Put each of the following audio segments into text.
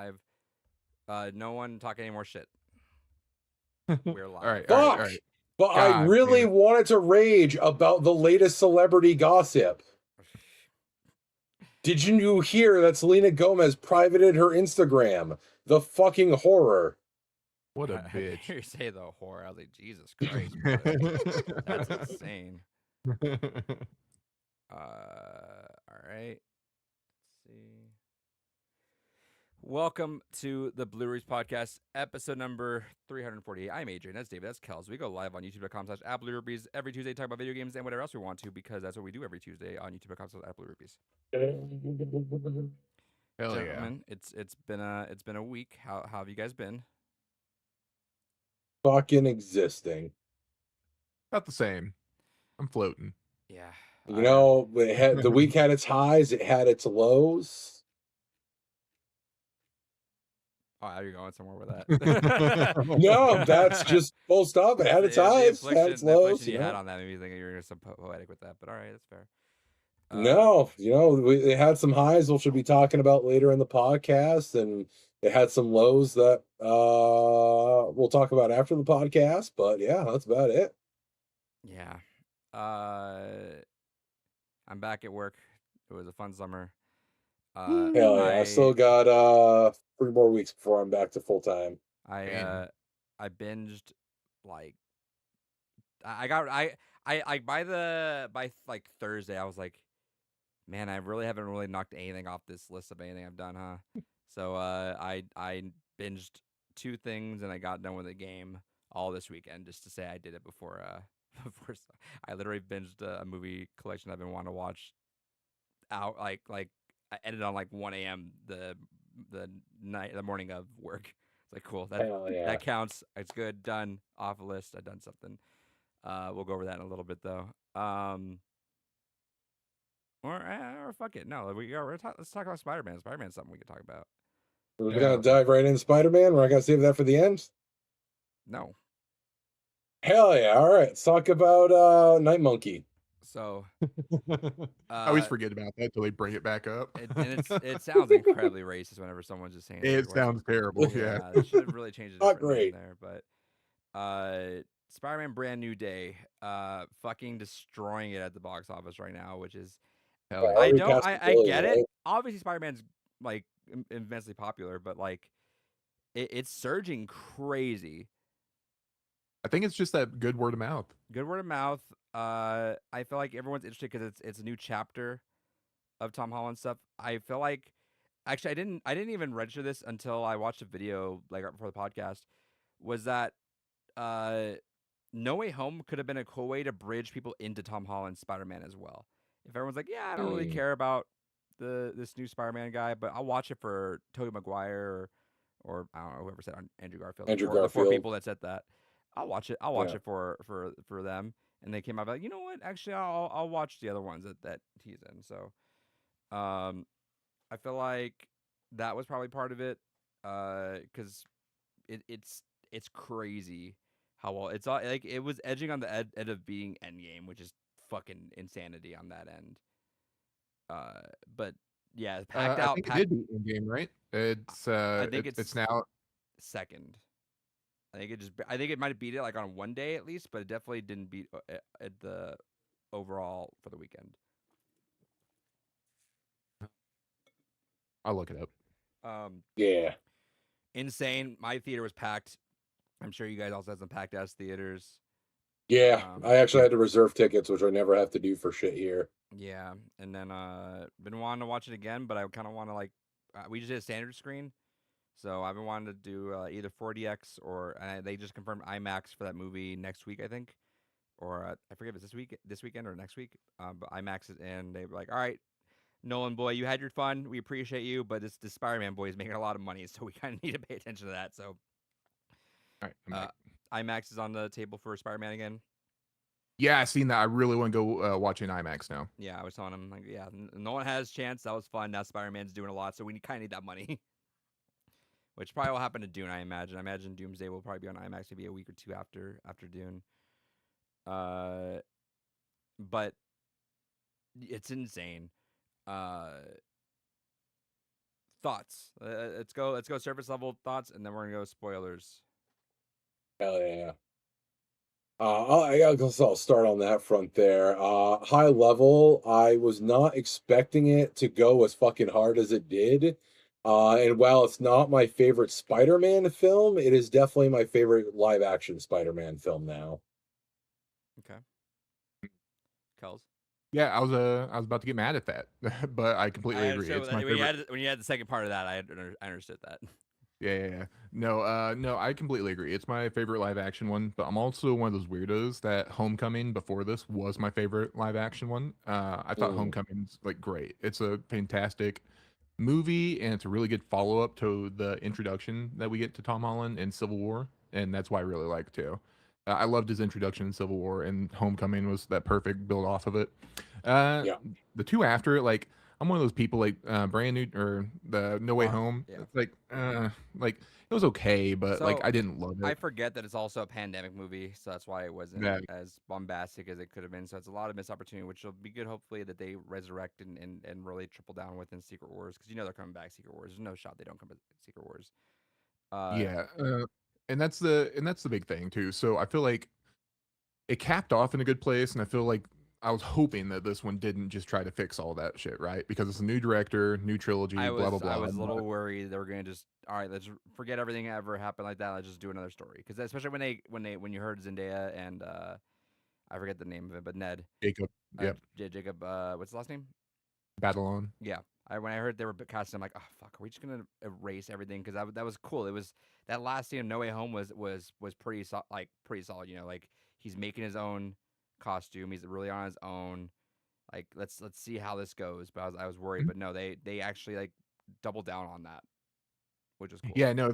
live. No one talk any more shit. We're live. All right. Fuck! But I God really damn it. wanted to rage about the latest celebrity gossip. Did you hear that Selena Gomez privated her Instagram? The fucking horror. What a I hear bitch. you say the horror. I was like, Jesus Christ, brother. That's insane. All right. Let's see. Welcome to the Blue Reefs Podcast, episode number 348. I'm Adrian. That's David. That's Kels. We go live on youtube.com/@BlueRupees every Tuesday, talk about video games and whatever else we want to, because that's what we do every Tuesday on youtube.com/@BlueRupees. Hell yeah. Gentlemen, it's been a week. How have you guys been? Fucking existing. About the same. I'm floating. Yeah. You know, the week had its highs, it had its lows. Oh, you're going somewhere with that. No, that's just full stop. It had its highs, had its The lows. affliction you had on that made me think you were some poetic with that, but all right, that's fair. No, it had some highs, which we'll be talking about later in the podcast, and it had some lows that we'll talk about after the podcast. But yeah, that's about it. Yeah. I'm back at work. It was a fun summer. Hell yeah, I still got 3 more weeks before I'm back to full time. I binged like by like Thursday I was like, man, I really haven't really knocked anything off this list of anything I've done, huh? So I binged 2 things and I got done with a game all this weekend, just to say I did it before before I literally binged a movie collection I've been wanting to watch out like I ended on like 1 a.m. the morning of work. It's like, cool, that counts. It's good, done, off a list. I've done something. We'll go over that in a little bit though. Or fuck it. No, let's talk about Spider-Man. Spider-Man's something we could talk about. We're gonna dive right into Spider-Man. We're not gonna save that for the end. No. Hell yeah! All right, let's talk about Night Monkey. So I always forget about that till they bring it back up. It sounds incredibly racist whenever someone's just saying it sounds terrible. Yeah, they should have really changed it. Not great there, but Spider-Man Brand New Day, fucking destroying it at the box office right now, which is I get it. Obviously, Spider-Man's like immensely popular, but like it's surging crazy. I think it's just that good word of mouth. Good word of mouth. I feel like everyone's interested because it's a new chapter of Tom Holland stuff. I feel like actually I didn't even register this until I watched a video like right before the podcast. Was that No Way Home could have been a cool way to bridge people into Tom Holland's Spider-Man as well. If everyone's like, yeah, I don't really care about this new Spider-Man guy, but I'll watch it for Tobey Maguire or I don't know, whoever said Andrew Garfield. The 4 people that said that. I'll watch it. I'll watch it for them. And they came out like, you know what? Actually, I'll watch the other ones that he's in. So, I feel like that was probably part of it, because it's crazy how well it's all like it was edging on the edge of being Endgame, which is fucking insanity on that end. But yeah, packed out. I think it did beat Endgame, right? I think it's now second. I think it might have beat it like on one day at least, but it definitely didn't beat at the overall for the weekend. I'll look it up. Yeah. Insane. My theater was packed. I'm sure you guys also had some packed ass theaters. Yeah, I actually had to reserve tickets, which I never have to do for shit here. Yeah, and then been wanting to watch it again, but I kind of want to like we just did a standard screen. So I've been wanting to do either 4DX or they just confirmed IMAX for that movie next week, I think, or I forget if it's this weekend or next week. But IMAX is in. They were like, all right, Nolan boy, you had your fun. We appreciate you, but this Spider-Man boy is making a lot of money, so we kind of need to pay attention to that. So, all right, IMAX is on the table for Spider-Man again. Yeah, I seen that. I really want to go watch in IMAX now. Yeah, I was telling him like, yeah, no one has chance. That was fun. Now Spider-Man's doing a lot, so we kind of need that money. Which probably will happen to Dune, I imagine. I imagine Doomsday will probably be on IMAX maybe a week or two after Dune. But it's insane. thoughts. Let's go surface level thoughts, and then we're gonna go spoilers. Hell yeah. I guess I'll start on that front there. High level, I was not expecting it to go as fucking hard as it did. And while it's not my favorite Spider-Man film, it is definitely my favorite live action Spider-Man film now. Okay. Kels. Yeah, I was about to get mad at that, but I completely agree. understood It's that- my when favorite. you had the second part of that, I understood that. Yeah. No, I completely agree. It's my favorite live action one, but I'm also one of those weirdos that Homecoming before this was my favorite live action one. I thought Mm, Homecoming's like great. It's a fantastic movie, and it's a really good follow up to the introduction that we get to Tom Holland in Civil War, and that's why I really like too. I loved his introduction in Civil War, and Homecoming was that perfect build off of it. Uh, yeah. the two after it, like I'm one of those people like Brand New or the No Way Home. Yeah. It's like it was okay, but like So, I didn't love I it. forget that it's also a pandemic movie, so that's why it wasn't Yeah, as bombastic as it could have been. So it's a lot of missed opportunity, which will be good, hopefully, that they resurrect and really triple down within Secret Wars, because they're coming back. Secret Wars, there's no shot they don't come back. Secret Wars. Uh, yeah, and that's the big thing too. So I feel like it capped off in a good place, and I feel like I was hoping that this one didn't just try to fix all that shit, right? Because it's a new director, new trilogy, blah blah I blah. was a But little worried they were gonna just, all right, let's forget everything that ever happened like that. Let's just do another story, because especially when you heard Zendaya and I forget the name of it, but Ned, Jacob, yep, Jacob, what's the last name? Babylon. Yeah. When I heard they were casting, I'm like, oh fuck, are we just gonna erase everything? Because that was cool. It was that last scene of No Way Home was pretty pretty solid. Like he's making his own costume. He's really on his own. Like let's see how this goes. But I was worried, but no, they actually like doubled down on that, which is cool. Yeah, no,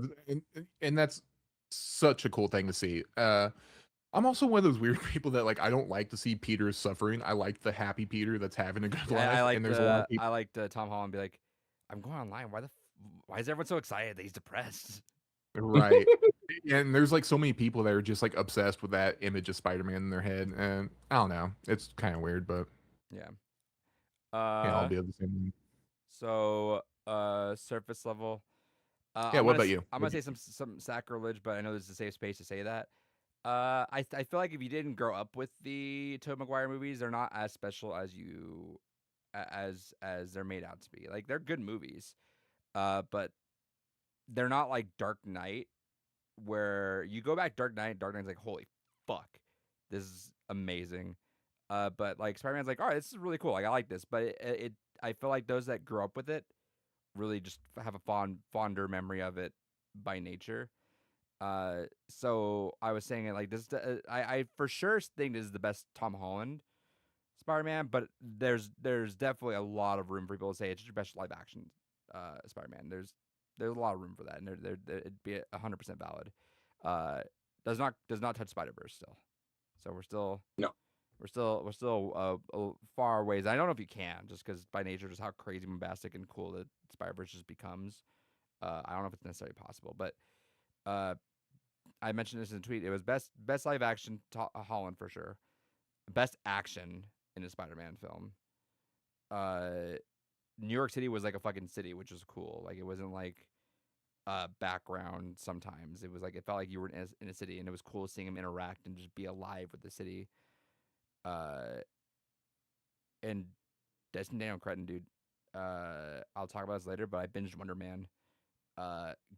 and that's such a cool thing to see. I'm also one of those weird people that like I don't like to see Peter suffering. I like the happy Peter that's having a good life. I like And there's a lot of I people, like Tom Holland be like, I'm going online. Why is everyone so excited that he's depressed? right? And there's like so many people that are just like obsessed with that image of Spider-Man in their head, and I don't know, it's kind of weird, but Yeah. can't all be of the same. So surface level. Yeah, what about you? I'm gonna say some sacrilege, but I know this is a safe space to say that. I feel like if you didn't grow up with the Tobey Maguire movies, they're not as special as as they're made out to be. Like they're good movies, but they're not like Dark Knight, where you go back Dark Knight's like, holy fuck, this is amazing. But like Spider-Man's like, all right, this is really cool. Like I like this, but I feel like those that grew up with it really just have a fonder memory of it by nature. So I was saying it like this. I for sure think this is the best Tom Holland Spider-Man, but there's definitely a lot of room for people to say it's your best live action Spider-Man. There's a lot of room for that, and it'd be 100% valid. Uh, does not touch Spider-Verse still, so No. we're still far ways. I don't know if you can, just because by nature, just how crazy, bombastic, and cool that Spider-Verse just becomes. I don't know if it's necessarily possible, but I mentioned this in a tweet. It was best live action Holland for sure. Best action in a Spider-Man film. New York City was like a fucking city, which was cool. Like it wasn't like background. Sometimes it was like it felt like you were in a city, and it was cool seeing him interact and just be alive with the city. And Destin Daniel Cretton, dude. I'll talk about this later, but I binged Wonder Man.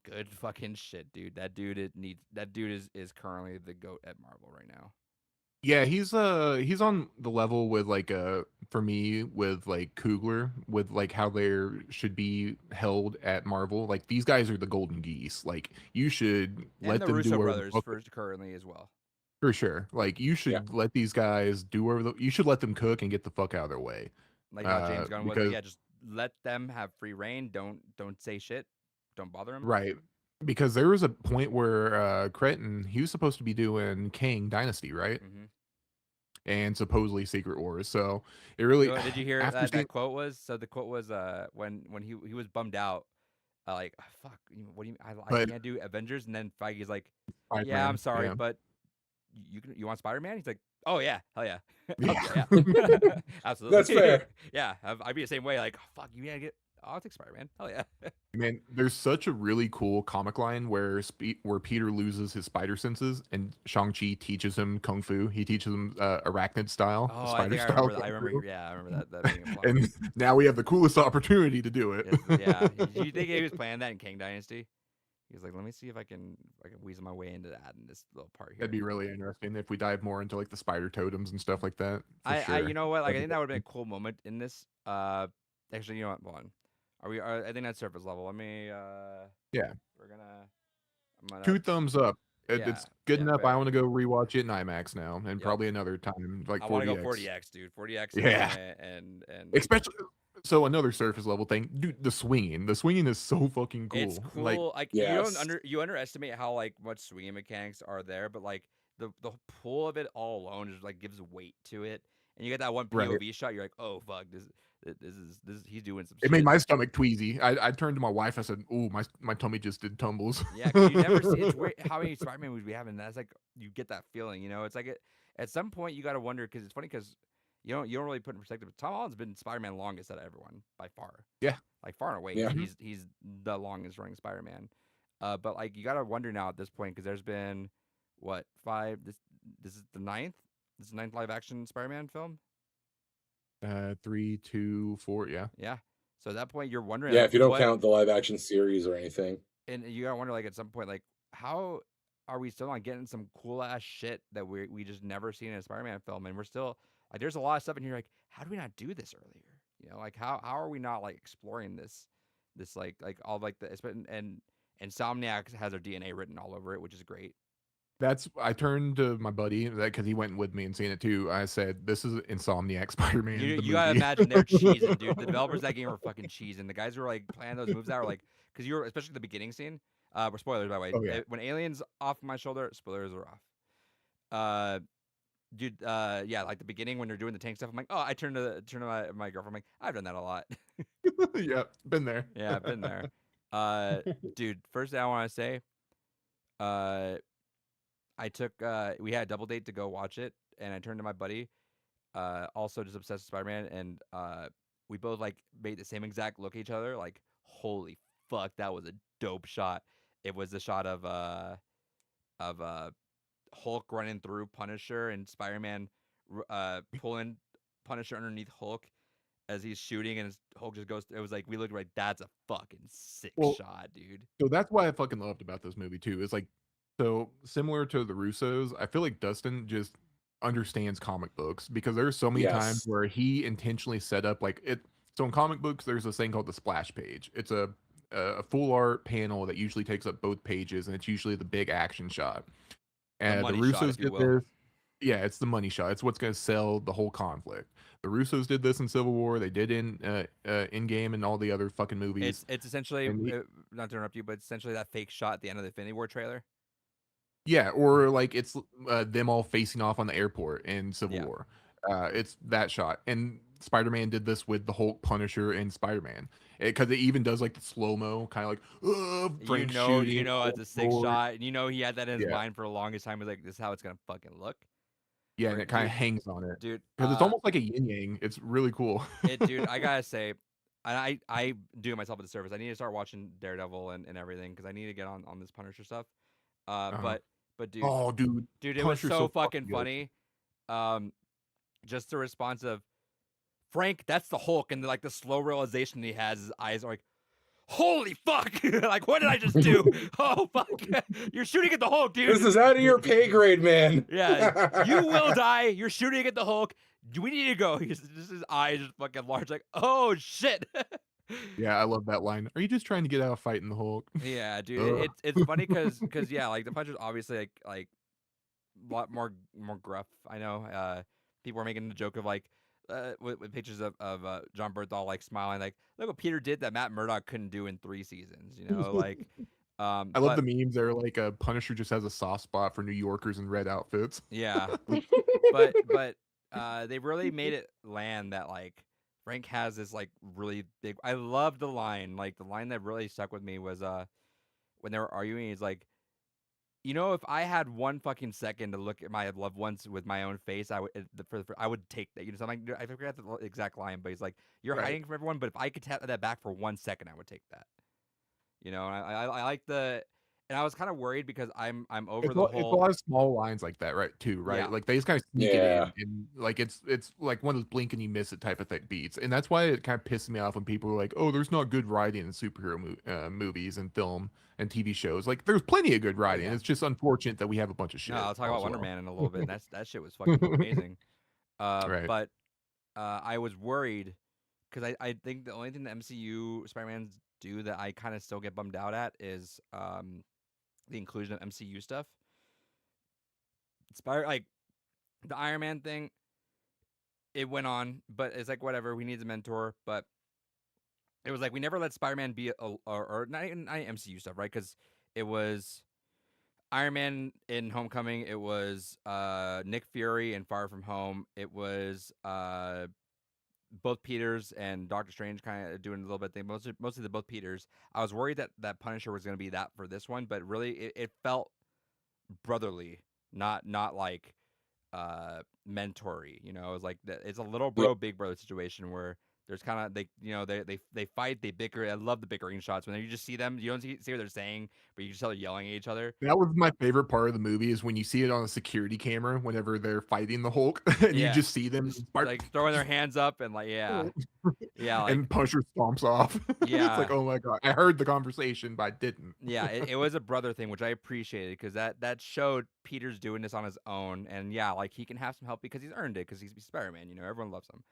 Good fucking shit, dude. That dude is currently the GOAT at Marvel right now. Yeah, he's on the level with like for me with like Coogler with like how they should be held at Marvel. Like these guys are the golden geese. Like you should And let the them do Russo whatever brothers the fuck for currently as well. for sure. Like you Yeah. should let these guys do whatever you should let them cook and get the fuck out of their way. Like how James Gunn was like, Because yeah, just let them have free reign. Don't say shit. Don't bother him. right. Because there was a point where Cretton, he was supposed to be doing King Dynasty, right? Mm-hmm. And supposedly Secret Wars. So it really Did you hear after that seeing, quote was? So the quote was when he was bummed out, like "Oh, fuck, what do you I but can't do Avengers, and then Feige's like, yeah, Spider-Man, I'm sorry, yeah. but you want Spider-Man? He's like, oh yeah, hell yeah, Yeah. yeah. Absolutely, That's fair. Yeah, I'd be the same way. Like, oh, fuck, you gotta get I'll take Spider-Man. Hell yeah. Man, there's such a really cool comic line where Peter loses his spider senses and Shang-Chi teaches him kung fu. He teaches him arachnid style, Oh, I spider think I style remember that. kung I remember. fu. Yeah, I remember that being a plot. And now we have the coolest opportunity to do it. Yeah. Do you think he was planning that in King Dynasty? He was like, let me see if I can weasel my way into that in this little part here. That'd be really interesting if we dive more into like the spider totems and stuff like that. For I sure. you know what? Like, I That'd think be that would have been a cool moment in this. Actually, you know what? Hold on. I think that's surface level. Let me. Yeah. We're gonna. I'm gonna. 2 thumbs up. Yeah. It's good Yeah, enough. I fair. want to go rewatch it in IMAX now, and Yep. probably another time, like I want to 40x. go 40x, dude. 40x. Yeah. And Especially, so another surface level thing, dude. The swinging is so fucking cool. it's cool. Like, Like Yes. you underestimate how like much swinging mechanics are there, but like the pull of it all alone just like gives weight to it. And you get that one Right. POV shot, you're like, oh fuck, this is he's doing some it shit. made my stomach queasy. I turned to my wife. I said, "Ooh, my tummy just did tumbles." Yeah, 'cause you never see. It's weird how many Spider-Man movies we have, and that's like you get that feeling. You know, it's like at some point you got to wonder because it's funny because you don't really put in perspective. Tom Holland's been Spider-Man longest out of everyone by far. Yeah. Like far and away, Yeah. he's the longest running Spider-Man. But like you got to wonder now at this point because there's been what 5? This is the 9th. This is the 9th live action Spider-Man film. 3, 2, 4. Yeah. Yeah. So at that point you're wondering. Yeah, like, if you don't what, count the live action series or anything. and you gotta wonder like at some point like how are we still not getting some cool ass shit that we just never seen in a Spider-Man film, and we're still like there's a lot of stuff in here like how do we not do this earlier, you know, like how are we not like exploring this like all like the and Insomniac has their DNA written all over it, which is great. I turned to my buddy because he went with me and seen it too. I said, "This is Insomniac Spider-Man." You gotta imagine they're cheesing, dude. The developers of that game are fucking cheesing. The guys who are like planning those moves out are like, because you're especially the beginning scene. For spoilers by the way. Oh, yeah. When aliens off my shoulder, spoilers are off. Dude, yeah, like the beginning when they're doing the tank stuff. I'm like, oh, I turned to my girlfriend. I'm like, I've done that a lot. Yeah, been there. Yeah, I've been there. Dude, first thing I want to say, I took we had a double date to go watch it, and I turned to my buddy, also just obsessed with Spider-Man, and we both like made the same exact look at each other, like, holy fuck, that was a dope shot. It was the shot of Hulk running through Punisher and Spider-Man pulling Punisher underneath Hulk as he's shooting, and his Hulk just goes. It was like we looked like that's a fucking sick Well, shot, dude. So that's why I fucking loved about this movie too. It's like, so similar to the Russos, I feel like Dustin just understands comic books because there's so many times Yes. where he intentionally set up like it. So in comic books, there's this thing called the splash page. It's a full art panel that usually takes up both pages, and it's usually the big action shot. And the money shot, Russos if you did will. this. Yeah, it's the money shot. It's what's going to sell the whole conflict. The Russos did this in Civil War. They did in Endgame and all the other fucking movies. It's essentially And not to interrupt you, but it's essentially that fake shot at the end of the Infinity War trailer. Yeah, or like it's them all facing off on the airport in Civil Yeah. War. It's that shot. And Spider-Man did this with the Hulk, Punisher, and Spider-Man. Because it even does like the slow-mo, kind of like, Frank shooting. You know, it's a sick forward. shot, and you know he had that in his Yeah. mind for the longest time. He's like, "This is how it's gonna fucking look." Yeah, and Or- it kind of dude- hangs on it. dude. Because it's almost like a yin-yang. It's really cool. Dude, I gotta say, I do myself a disservice. I need to start watching Daredevil and everything because I need to get on this Punisher stuff. But dude, Oh, dude. it was Punisher's so so fucking fucking good. funny. Just the response of Frank, that's the Hulk, and like the slow realization he has, his eyes are like, holy fuck! Like, what did I just do? Oh fuck! You're shooting at the Hulk, dude. This is out of your pay grade, man. Yeah, you will die. You're shooting at the Hulk. We need to go. Just his eyes just fucking large, like, oh shit. Yeah, I love that line. Are you just trying to get out of fighting the Hulk? Yeah, dude. It's funny because yeah, like the Punisher's obviously like a lot more gruff. I know. People are making the joke of like with pictures of John Bernthal like smiling, like, look what Peter did that Matt Murdock couldn't do in 3 seasons. You know, like. I love the memes. They're like Punisher just has a soft spot for New Yorkers in red outfits. Yeah, but they really made it land that like Frank has this like really big. I love the line. Like the line that really stuck with me was when they were arguing. He's like, You know, if I had 1 fucking second to look at my loved ones with my own face, I would I would take that. You know, so I'm like, I forgot the exact line, but he's like, "You're Right. hiding from everyone, but if I could tap that back for 1 second, I would take that." You know, and I like the, and I was kind of worried because I'm over the It's a whole, lot of small lines like that, right? Too, right? yeah, Like they just kind of sneak it Yeah. in, and like it's like one of those blink and you miss it type of beats, and that's why it kind of pisses me off when people are like, "Oh, there's not good writing in superhero movies and film and TV shows." Like, there's plenty of good writing. yeah. It's just unfortunate that we have a bunch of No, shit I'll talk about as Wonder well. Man in a little bit. And that shit was fucking amazing. Right. But I was worried because I think the only thing the MCU Spider-Mans do that I kind of still get bummed out at is the inclusion of MCU stuff. Like the Iron Man thing, it went on, but it's like whatever. We need a mentor, but it was like we never let Spider-Man be or not even not MCU stuff, right? Because it was Iron Man in Homecoming. It was Nick Fury in Far From Home. It was both Peters and Doctor Strange kind of doing a little bit thing. Mostly the both Peters. I was worried that Punisher was going to be that for this one, but really it felt brotherly, not like mentory. You know, it was like it's a little Yeah. bro big brother situation where there's kind of they fight, they bicker. I love the bickering shots when you just see them. You don't see what they're saying, but you just tell they're yelling at each other. That was my favorite part of the movie is when you see it on a security camera whenever they're fighting the Hulk, and you Yeah, just see them just like throwing their hands up and like yeah, like and Punisher stomps off. It's yeah. like, oh my god, I heard the conversation, but I didn't. Yeah, it was a brother thing, which I appreciated because that showed Peter's doing this on his own, and yeah, like he can have some help because he's earned it because he's Spider-Man. You know, everyone loves him,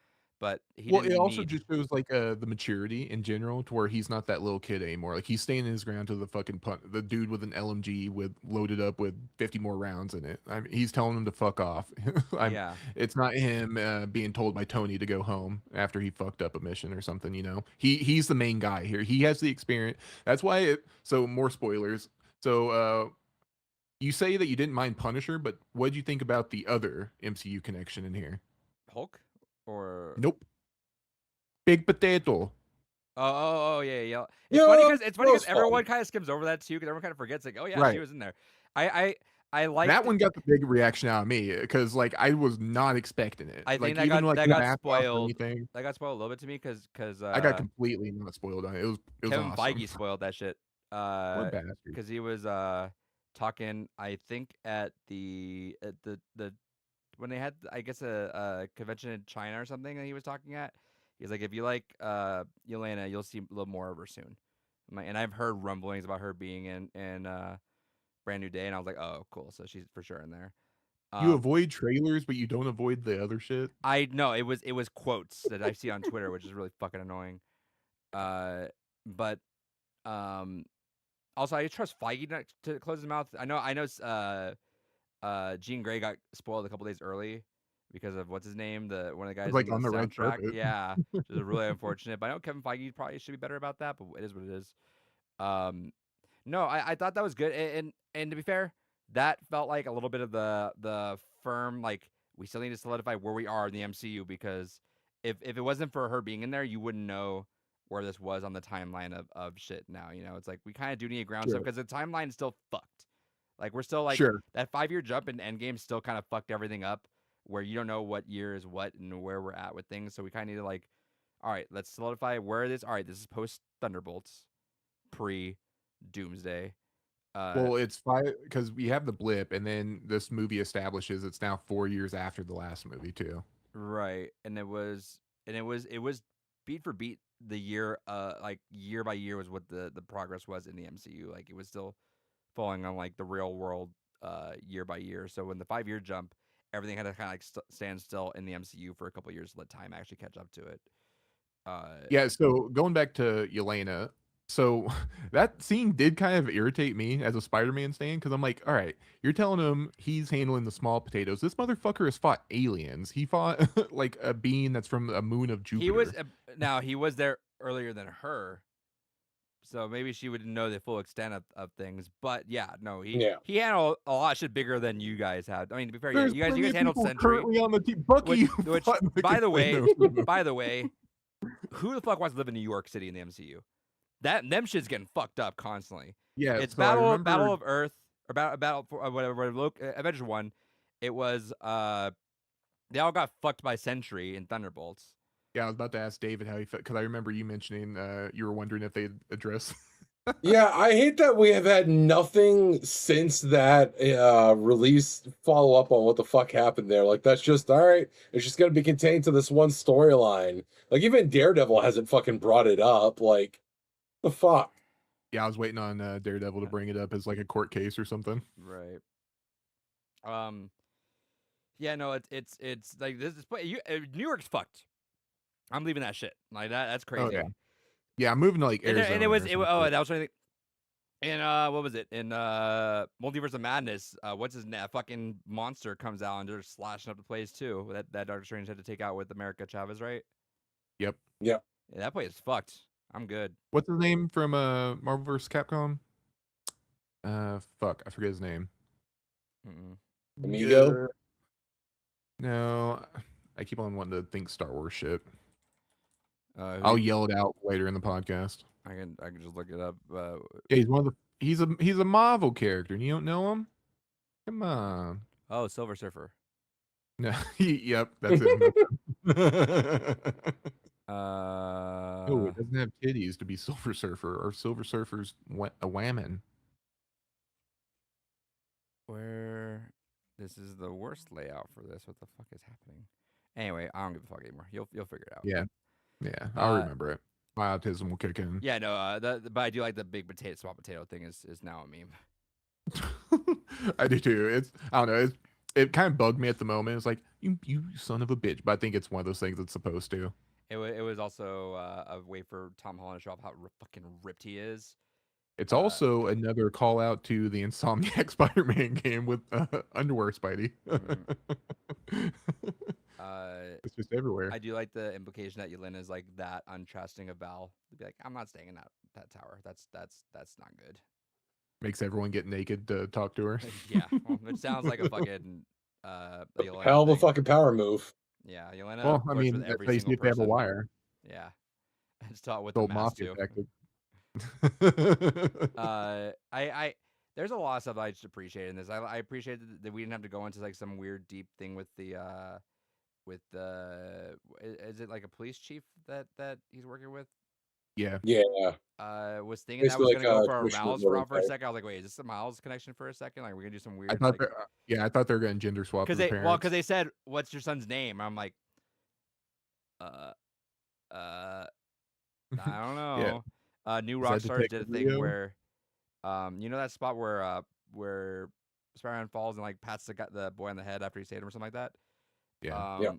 but he Well, it didn't also need. just shows like the maturity in general to where he's not that little kid anymore. Like he's standing his ground to the fucking the dude with an LMG with loaded up with 50 more rounds in it. I mean, he's telling him to fuck off. Yeah, It's not him being told by Tony to go home after he fucked up a mission or something. You know, he's the main guy here. He has the experience. That's why. So more spoilers. So you say that you didn't mind Punisher, but what did you think about the other MCU connection in here? Hulk or Nope. Big Potato. oh yeah yeah. Yeah, It's funny because that's everyone fun. kind of skims over that too because everyone kind of forgets like oh yeah she Right. was in there. I liked That one got the big reaction out of me because like I was not expecting it. I Like think even like that the got mask off or spoiled. anything. That got spoiled a little bit to me because I got completely not spoiled on it. It was Kevin awesome. Feige spoiled that shit. What bastard. Because he was talking, I think at the when they had I guess a convention in China or something that he was talking at. He's like, if you like Yelena, you'll see a little more of her soon. And I've heard rumblings about her being in Brand New Day, and I was like, oh, cool. So she's for sure in there. You avoid trailers, but you don't avoid the other shit. I know it was quotes that I see on Twitter, which is really fucking annoying. But also I trust Feige not to close his mouth. I know. Jean Grey got spoiled a couple days early because of what's his name, one of the guys It's like in on the the red soundtrack. carpet. Yeah, which is really unfortunate. But I know Kevin Feige probably should be better about that, but it is what it is. No, I thought that was good, and to be fair, that felt like a little bit of the firm like we still need to solidify where we are in the MCU because if it wasn't for her being in there, you wouldn't know where this was on the timeline of shit now. You know, it's like we kind of do need a ground stuff Sure. because the timeline is still fucked. Like we're still like Sure. that 5-year jump in Endgame still kind of fucked everything up where you don't know what year is what and where we're at with things. So we kind of need to like, all right, let's solidify where it is. All right, this is post Thunderbolts, pre Doomsday. Well, it's 5 because we have the blip, and then this movie establishes it's now 4 years after the last movie too. Right, and it was beat for beat the year, like year by year was what the progress was in the MCU. Like it was still falling on like the real world, year by year. So when the 5-year jump, everything had to kind of like stand still in the MCU for a couple years to let time actually catch up to it. Yeah, so going back to Yelena, so that scene did kind of irritate me as a Spider-Man stan because I'm like, all right, you're telling him he's handling the small potatoes. This motherfucker has fought aliens. He fought like a being that's from a moon of Jupiter. He was now he was there earlier than her, so maybe she wouldn't know the full extent of things. But yeah, no, he handled a lot of shit bigger than you guys had. I mean, to be fair, There's you guys plenty of handled people Sentry. currently on the team. Bucky, Which fought in the by the way, casino. by the way, who the fuck wants to live in New York City in the MCU? Them shit's getting fucked up constantly. Yeah, It's so I Battle remember of Earth, or about for whatever Avengers 1, it was they all got fucked by Sentry in Thunderbolts. Yeah, I was about to ask David how he felt because I remember you mentioning you were wondering if they'd address. Yeah, I hate that we have had nothing since that release follow up on what the fuck happened there. Like that's just all right. It's just gonna be contained to this one storyline. Like even Daredevil hasn't fucking brought it up. Like the fuck. Yeah, I was waiting on Daredevil to bring it up as like a court case or something. Right. Yeah, no, it's like this is New York's fucked. I'm leaving that shit. Like that's crazy. Oh yeah, yeah. I'm moving to like And, Arizona. and it was or it, some oh shit. that was something. In what was it? In Multiverse of Madness, what's his name? Fucking monster comes out and they're slashing up the place too. That Doctor Strange had to take out with America Chavez, right? Yep. Yep. Yeah, that place is fucked. I'm good. What's his name from Marvel vs. Capcom? Fuck, I forget his name. Mm-mm. Amigo? No, I keep on wanting to think Star Wars shit. Who I'll you- yell it out later in the podcast. I can just look it up. Yeah, he's one of the. He's a Marvel character, and you don't know him? Come on. Oh, Silver Surfer. No. Yep, that's it. No, it doesn't have titties to be Silver Surfer, or Silver Surfer's a whammon. Where this is the worst layout for this. What the fuck is happening? Anyway, I don't give a fuck anymore. You'll figure it out. Yeah, yeah, I'll remember it. My autism will kick in. Yeah, no. But I do like the big swap potato thing is now a meme. I do too. I don't know. It kind of bugged me at the moment. It's like you son of a bitch, but I think it's one of those things it's supposed to. It was also a way for Tom Holland to show off how fucking ripped he is. It's also another call out to the Insomniac Spider-Man game with underwear Spidey. It's just everywhere. I do like the implication that Yelena is like that untrusting of Val. To be like, I'm not staying in that tower. That's not good. Makes everyone get naked to talk to her. Yeah, well, it sounds like a fucking Yelena Hell of a thing. fucking power move. Yeah, Yelena. Well, I flirts mean, with that's every how you single see if they have a person. wire. Yeah, it's taught with The the mask mafia too. tactic. I there's a lot of stuff I just appreciate in this. I appreciate that we didn't have to go into like some weird deep thing with the is it like a police chief that he's working with? Yeah. Yeah. Was thinking that was Basically gonna like go a for a Commissioner Miles Gordon route for a type. second. I was like, wait, is this a Miles connection for a second? Like we're gonna do some weird. I thought like, I thought they were going to gender swap because his parents. they said, "What's your son's name?" I'm like, I don't know. New Is that Rockstars did a Detective thing Leo? where, you know that spot where Spider-Man falls and like pats the boy on the head after he saved him or something like that. Yeah. Yeah.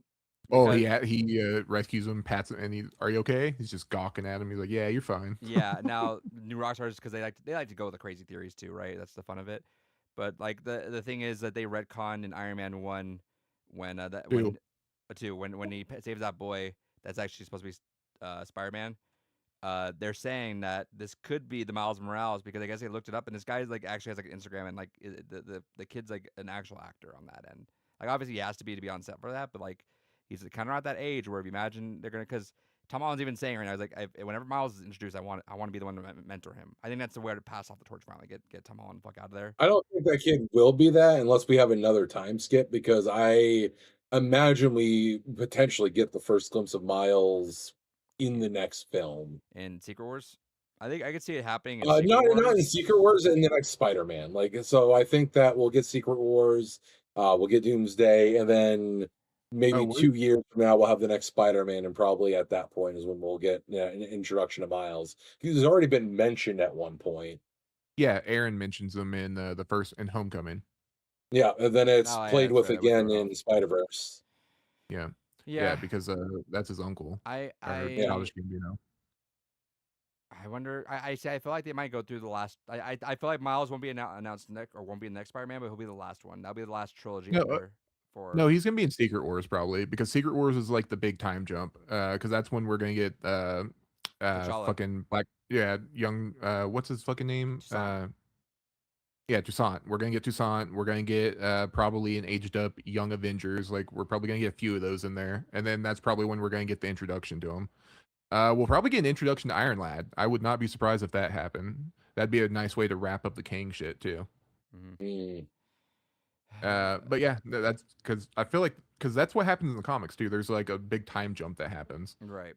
Oh, because- he rescues him, pats him, and are you okay? He's just gawking at him. He's like, yeah, you're fine. Yeah. Now New Rockstars, because they like to go with the crazy theories too, right? That's the fun of it. But like the thing is that they retconned in Iron Man 1 when when he saves that boy that's actually supposed to be Spider-Man. They're saying that this could be the Miles Morales because I guess they looked it up and this guy like actually has like an Instagram and like the kid's like an actual actor on that end. Like obviously he has to be on set for that, but like he's kind of at that age where if you imagine they're gonna because Tom Holland's even saying right now, he's like, whenever Miles is introduced, I want to be the one to mentor him. I think that's the way to pass off the torch finally. Get Tom Holland the fuck out of there. I don't think that kid will be that unless we have another time skip because I imagine we potentially get the first glimpse of Miles in the next film. In Secret Wars, I think I could see it happening. In Not Secret in Wars. Secret Wars in the next Spider-Man. Like so I think that we'll get Secret Wars, we'll get Doomsday, and then maybe Oh, 2 years from now we'll have the next Spider-Man, and probably at that point is when we'll get an introduction to Miles. He's already been mentioned at one point. Yeah, Aaron mentions him in the first in Homecoming. Yeah, and then it's Oh, yeah, played that's with right, again Rodolph. in Spider-Verse. Yeah, because that's his uncle. I Childish Gambino. I wonder. I feel like they might go through the last. I feel like Miles won't be announced next or won't be in the next Spider-Man, but he'll be the last one. That'll be the last trilogy. No, no, he's gonna be in Secret Wars probably because Secret Wars is like the big time jump. Because that's when we're gonna get T'Challa. fucking young what's his fucking name? Toussaint. Yeah, Toussaint. We're gonna get Toussaint. We're gonna get probably an aged up young Avengers. Like we're probably gonna get a few of those in there, and then that's probably when we're gonna get the introduction to him. We'll probably get an introduction to Iron Lad. I would not be surprised if that happened. That'd be a nice way to wrap up the Kang shit too. Mhm. Mm. But yeah, that's because I feel like because that's what happens in the comics too. There's like a big time jump that happens, Right.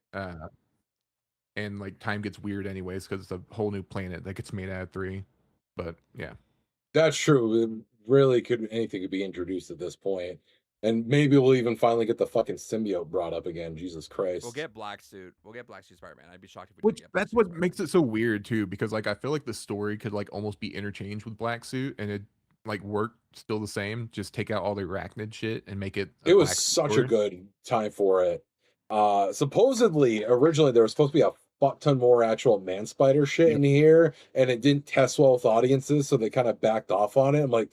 and like time gets weird anyways because it's a whole new planet that gets made out of three. But yeah, That's true. It really could anything could be introduced at this point. And maybe we'll even finally get the fucking symbiote brought up again. Jesus We'll Christ. get Black Suit. We'll get Black Suit Spider-Man. I'd be shocked if we didn't which get Black that's Suit what Spider-Man. makes it so weird too. Because like I feel like the story could like almost be interchanged with Black Suit, and it like work still the same. Just take out all the arachnid shit and make it a It was Black Suit such a story. good time for it. Supposedly, originally there was supposed to be a fuck ton more actual man spider shit Yep. in here, and it didn't test well with audiences, so they kind of backed off on it. I'm like,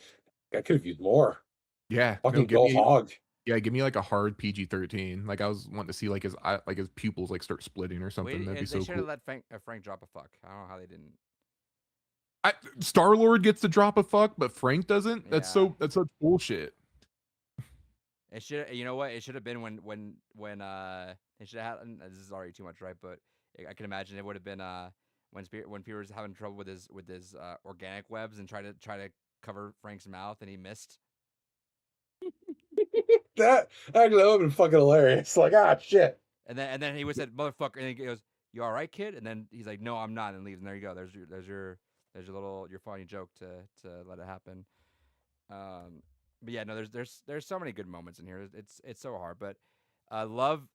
I could have used more. Yeah, no, Fucking go hog. give me like a hard PG-13. Like I was wanting to see like his pupils like start splitting or something. That'd be They so should have cool. let Frank drop a fuck. I don't know how they didn't. Star Lord gets to drop a fuck, but Frank doesn't. Yeah. That's such bullshit. It should. You know what? It should have been when it should have had. This is already too much, right? But I can imagine it would have been when Peter was having trouble with his organic webs and try to cover Frank's mouth and he missed. That actually would have been fucking hilarious. Like, shit. And then he was said motherfucker, and he goes, "You all right, kid?" And then he's like, "No, I'm not," and leaves. And there you go. There's your little your funny joke to let it happen. But yeah, no, there's so many good moments in here. It's so hard, but love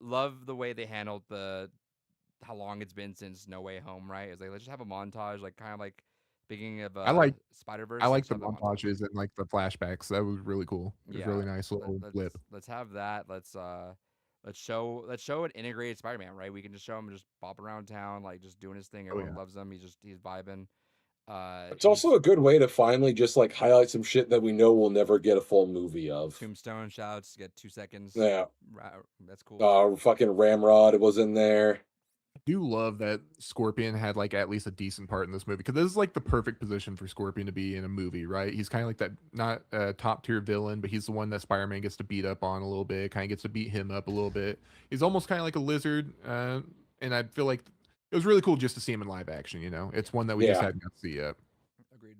the way they handled the how long it's been since No Way Home. Right? It's like let's just have a montage, like kind of like beginning of I like Spider I Verse. like Let's the have that montage. montages and like the flashbacks. That was really cool. It was Yeah, really nice little blip. let's have that. Let's show an integrated Spider-Man, right? We can just show him just bopping around town, like just doing his thing. Oh Everyone yeah. loves him. He's vibing. It's also He's a good way to finally just like highlight some shit that we know we'll never get a full movie of. Tombstone shouts, get 2 seconds. Yeah. That's cool. Fucking Ramrod was in there. I do love that Scorpion had like at least a decent part in this movie because this is like the perfect position for Scorpion to be in a movie, right? He's kind of like that not top tier villain, but he's the one that Spider-Man gets to beat up on a little bit, kind of gets to beat him up a little bit. He's almost kind of like a lizard, and I feel like it was really cool just to see him in live action. You know, it's one that we just Yeah. hadn't got to see yet. Agreed.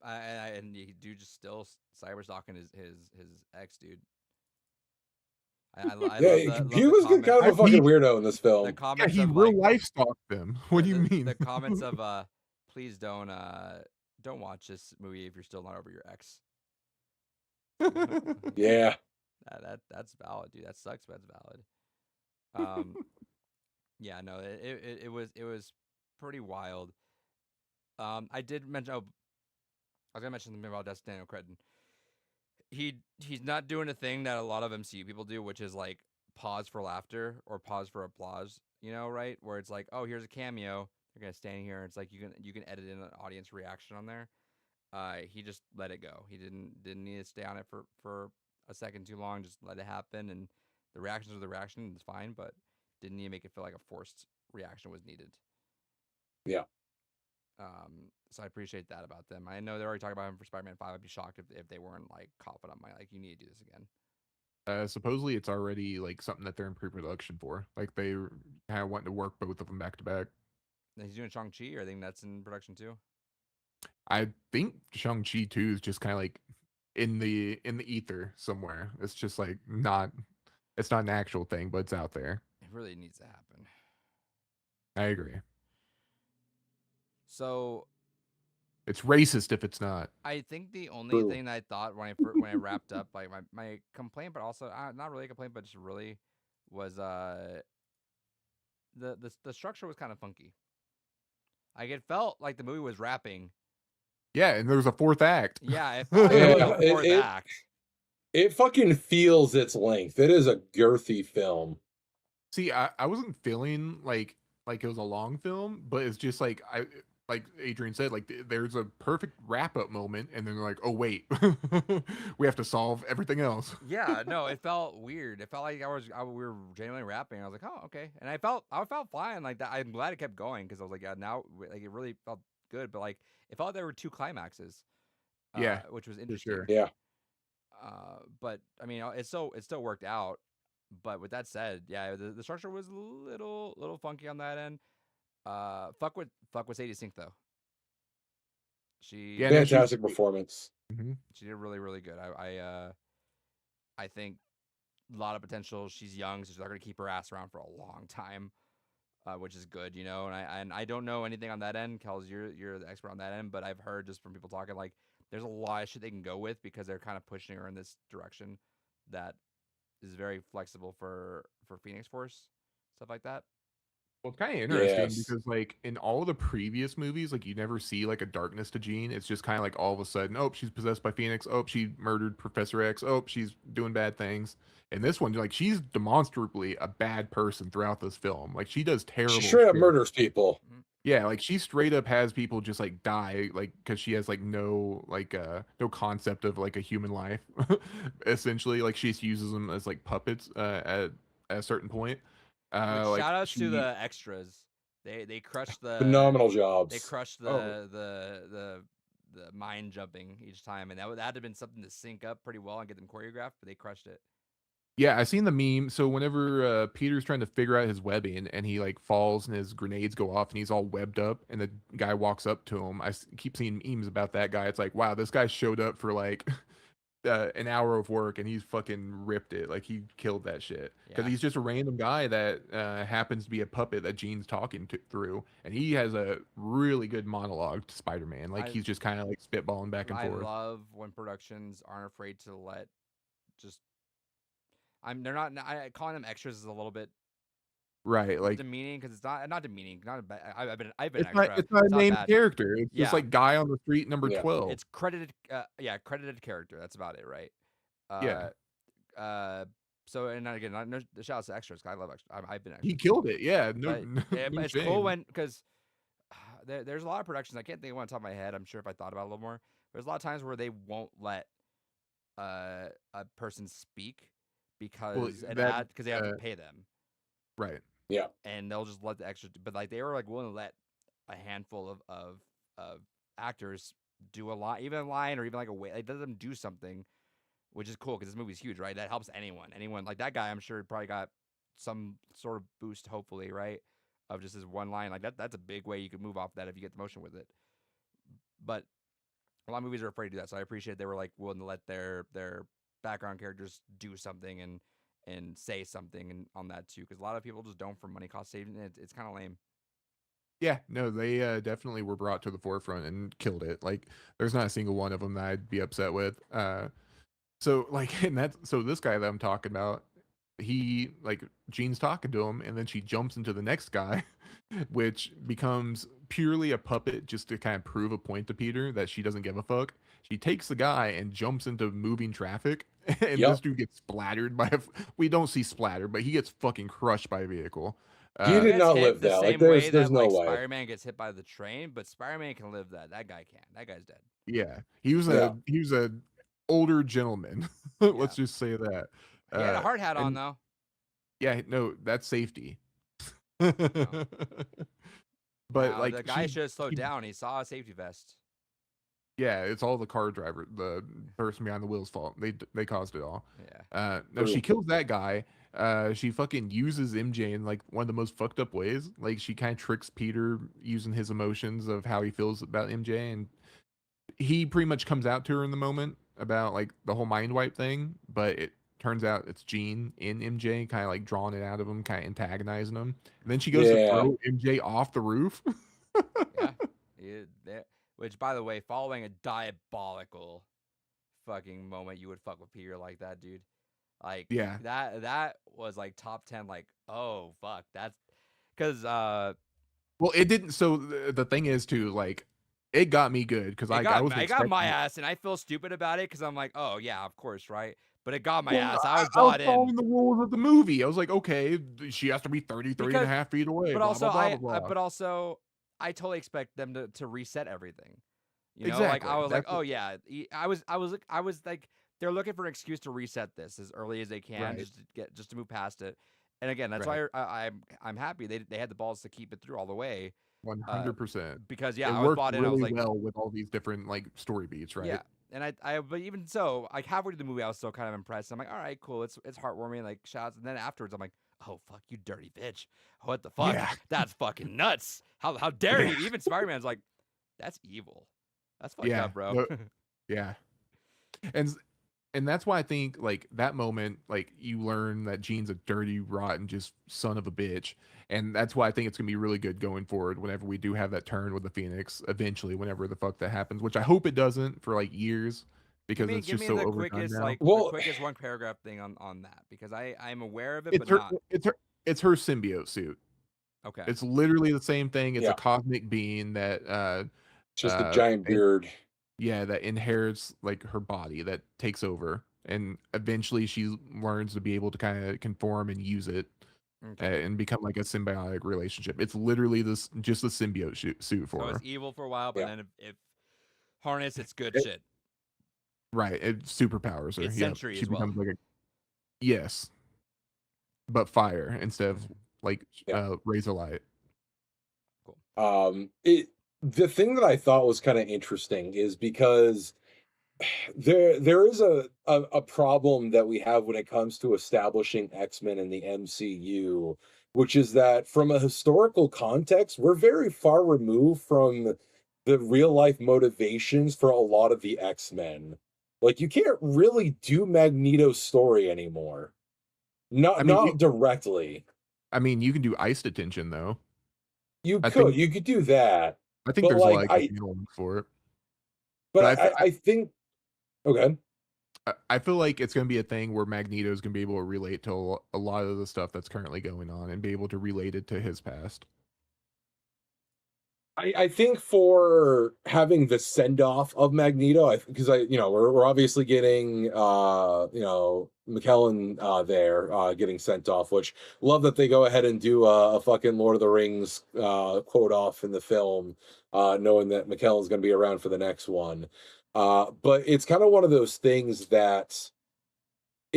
And you do just still cyber stalking his ex dude. I Yeah, love he the was comment. kind of a fucking weirdo in this The film. Yeah, comments he of real like life stalked them. What do you mean? the comments of please don't watch this movie if you're still not over your ex. Yeah. That's valid, dude. That sucks, but it's valid. Yeah, no, it was pretty wild. I did mention. Oh, I was gonna mention something about Daniel Cretton. He's not doing a thing that a lot of MCU people do, which is like pause for laughter or pause for applause. You know, right? Where it's like, oh, here's a cameo. They're gonna stand here. It's like you can edit in an audience reaction on there. He just let it go. He didn't need to stay on it for a second too long. Just let it happen, and the reactions are the reaction. It's fine, but didn't need to make it feel like a forced reaction was needed. Yeah. So I appreciate that about them. I know they're already talking about him for Spider-Man 5. I'd be shocked if they weren't like coughing up my like, you need to do this again. Supposedly it's already like something that they're in pre-production for. Like they kind of wanting to work both of them back to back. And he's doing Shang-Chi, or I think that's in production too. I think Shang-Chi 2 is just kind of like in the ether somewhere. It's just like it's not an actual thing, but it's out there. It really needs to happen. I agree. So it's racist if it's not. I think the only thing that I thought when I wrapped up like my complaint, but also not really a complaint, but just really was the structure was kind of funky. Like it felt like the movie was wrapping. Yeah, and there was a fourth act. Yeah, it felt like a fourth act. It fucking feels its length. It is a girthy film. See, I wasn't feeling like it was a long film, but it's just like like Adrian said, like there's a perfect wrap up moment, and then they're like, oh wait, we have to solve everything else. Yeah, no, it felt weird. It felt like we were genuinely rapping. I was like, oh, okay, and I felt fine like that. I'm glad it kept going because I was like, yeah, now like it really felt good. But like it felt like there were two climaxes. Yeah, which was interesting. Sure. Yeah. But I mean, it still worked out. But with that said, yeah, the structure was a little funky on that end. Fuck with Sadie Sink though. She Yeah, no, Fantastic performance. Mhm. she did really really good. I think a lot of potential. She's young, so they're gonna keep her ass around for a long time, which is good, you know. And I don't know anything on that end. Kels, you're the expert on that end, but I've heard just from people talking like there's a lot of shit they can go with because they're kind of pushing her in this direction that is very flexible for Phoenix Force stuff like that. Well, it's kind of interesting Yes. because, like, in all the previous movies, like, you never see like a darkness to Jean. It's just kind of like all of a sudden, oh, she's possessed by Phoenix. Oh, she murdered Professor X. Oh, she's doing bad things. And this one, like, she's demonstrably a bad person throughout this film. Like, she does She terrible straight up shit. murders people. Mhm. Yeah, like she straight up has people just like die, like because she has like no concept of like a human life. Essentially, like she just uses them as like puppets at a certain point. Which Like shout outs to she the extras. They crushed Phenomenal they jobs. crushed oh the mind jumping each time, and that had been something to sync up pretty well and get them choreographed, but they crushed it. yeah, I seen the meme. So whenever Peter's trying to figure out his webbing and he like falls and his grenades go off and he's all webbed up and the guy walks up to him, keep seeing memes about that guy. It's like, wow, this guy showed up for like an hour of work and he's fucking ripped it. Like he killed that shit because Yeah. he's just a random guy that happens to be a puppet that Gene's talking through, and he has a really good monologue to Spider-Man. Like I he's just kind of like spitballing back and I forth. love when productions aren't afraid to let just they're not calling them extras is a little bit Right, like demeaning because it's not demeaning. Not a bad, I've been it's an not extra. it's not a It's not named bad. character. It's just Yeah, like guy on the street number Yeah. 12. it's credited. Yeah, credited character. That's about it, right? Yeah, Uh. So and again, no shout outs to extras. 'Cause I love extras. I've been he extras killed before, it. Yeah, no, but no it's cool shame. when because there's a lot of productions. I can't think of one on top of my head. I'm sure if I thought about it a little more, there's a lot of times where they won't let a person speak Well, because that they have to uh, pay them, right. Yeah. and they'll just let the extras. But like they were like willing to let a handful of actors do a line, even a line or even like a way. Like let them do something, which is cool because this movie's huge, right? That helps anyone like that guy. I'm sure probably got some sort of boost, hopefully, right? Of just his one line like that. That's a big way you could move off that if you get the motion with it. But a lot of movies are afraid to do that, so I appreciate they were like willing to let their background characters do something and say something and on that too, because a lot of people just don't for money cost saving. It's kind of lame. Yeah, no, they definitely were brought to the forefront and killed it. Like, there's not a single one of them that I'd be upset with. So like, and that's so this guy that I'm talking about, he like Jean's talking to him, and then she jumps into the next guy, which becomes purely a puppet just to kind of prove a point to Peter that she doesn't give a fuck. She takes the guy and jumps into moving traffic, and this Yep. dude gets splattered by. We don't see splatter, but he gets fucking crushed by a vehicle. He Uh, did Gets not hit live the that. Like same way there's that no like way. Spider-Man gets hit by the train, but Spider-Man can live that. That guy can't. That guy's dead. yeah, Yeah. he was a older gentleman. Let's just say that. He had a hard hat on And though. yeah, no, that's safety. No. But Wow, the like guy should have slowed she down. He saw a safety vest. yeah, it's all the car driver, the person behind the wheel's fault. They caused it all. Yeah. No, she True. kills that guy. She fucking uses MJ in like one of the most fucked up ways. Like she kind of tricks Peter using his emotions of how he feels about MJ, and he pretty much comes out to her in the moment about like the whole mind wipe thing, but it turns out it's Jean in MJ, kind of like drawing it out of him, kind of antagonizing him. And then she goes to Yeah. throw MJ off the roof. Yeah. Which, by the way, following a diabolical fucking moment, you would fuck with Peter like that, dude. Like Yeah. that was like top 10. Like, oh fuck, that's because Well, it didn't. So the thing is, too, like it got me good because it I was got my expecting. ass, and I feel stupid about it because I'm like, oh yeah, of course, right? But it got my Well, ass. I was I was bought following in the rules of the movie. I was like, okay, she has to be 33 and a because, half feet away. but Blah also blah blah blah blah. but also I totally expect them to reset everything. You know, like Exactly. I was like, That's oh yeah, I was like, they're looking for an excuse to reset this as early as they can, right. just to move past it. And again, that's Right. why I'm happy they had the balls to keep it through all the way. 100%. Because It I was worked bought in. I was really like, well with all these different like story beats, right? yeah. And but even so, like halfway through the movie, I was still kind of impressed. I'm like, all right, cool. It's heartwarming, like shots. And then afterwards, I'm like, oh fuck, you dirty bitch. What the fuck? Yeah. That's fucking nuts. How dare Yeah. you? Even Spider-Man's like, that's evil. That's fucked Yeah, up, bro. no, yeah, and s- and that's why I think like that moment, like you learn that Jean's a dirty, rotten, just son of a bitch, and that's why I think it's gonna be really good going forward. Whenever we do have that turn with the Phoenix, eventually, whenever the fuck that happens, which I hope it doesn't for like years, Give because me it's give just me so the overdone quickest now. Well, one paragraph thing on that because I'm aware of it It's but her, not it's her symbiote suit. okay. It's literally the same thing. It's a yeah, cosmic being that just a giant and beard. yeah, that inherits like her body that takes over, and eventually she learns to be able to kind of conform and use it Okay. and become like a symbiotic relationship. It's literally this just a symbiote suit So for it's her. evil for a while, but Yeah. then if harness, it's good It- shit. Right, it superpowers her. It's Yep, Sentry she as well. becomes like a yes, but fire instead of like yeah. razor light. Cool. It the thing that I thought was kind of interesting is because there is a problem that we have when it comes to establishing X-Men in the MCU, which is that from a historical context, we're very far removed from the real life motivations for a lot of the X-Men. Like you can't really do Magneto's story anymore. I Not mean, not directly. you can do ice detention though. You I think you could do that. I think But there's like like I analog for it, but but I, fe- I think okay. I feel like it's going to be a thing where Magneto is going to be able to relate to a lot of the stuff that's currently going on and be able to relate it to his past. I think for having the send off of Magneto, because we're obviously getting McKellen there getting sent off, which love that they go ahead and do a fucking Lord of the Rings quote off in the film, knowing that McKellen's going to be around for the next one. But it's kind of one of those things that